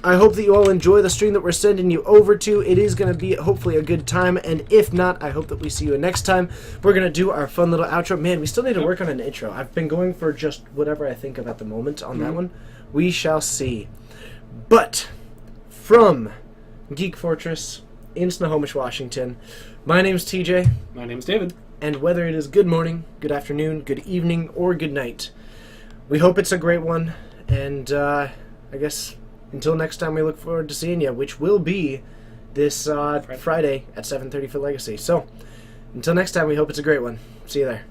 I hope that you all enjoy the stream that we're sending you over to. It is going to be hopefully a good time, and if not, I hope that we see you next time. We're going to do our fun little outro. Man, we still need to work on an intro. I've been going for just whatever I think of at the moment on that one. We shall see. But from Geek Fortress in Snohomish, Washington, my name's TJ. My name's David. And whether it is good morning, good afternoon, good evening, or good night, we hope it's a great one. And I guess... until next time, we look forward to seeing you, which will be this Friday at 7:30 for Legacy. So, until next time, we hope it's a great one. See you there.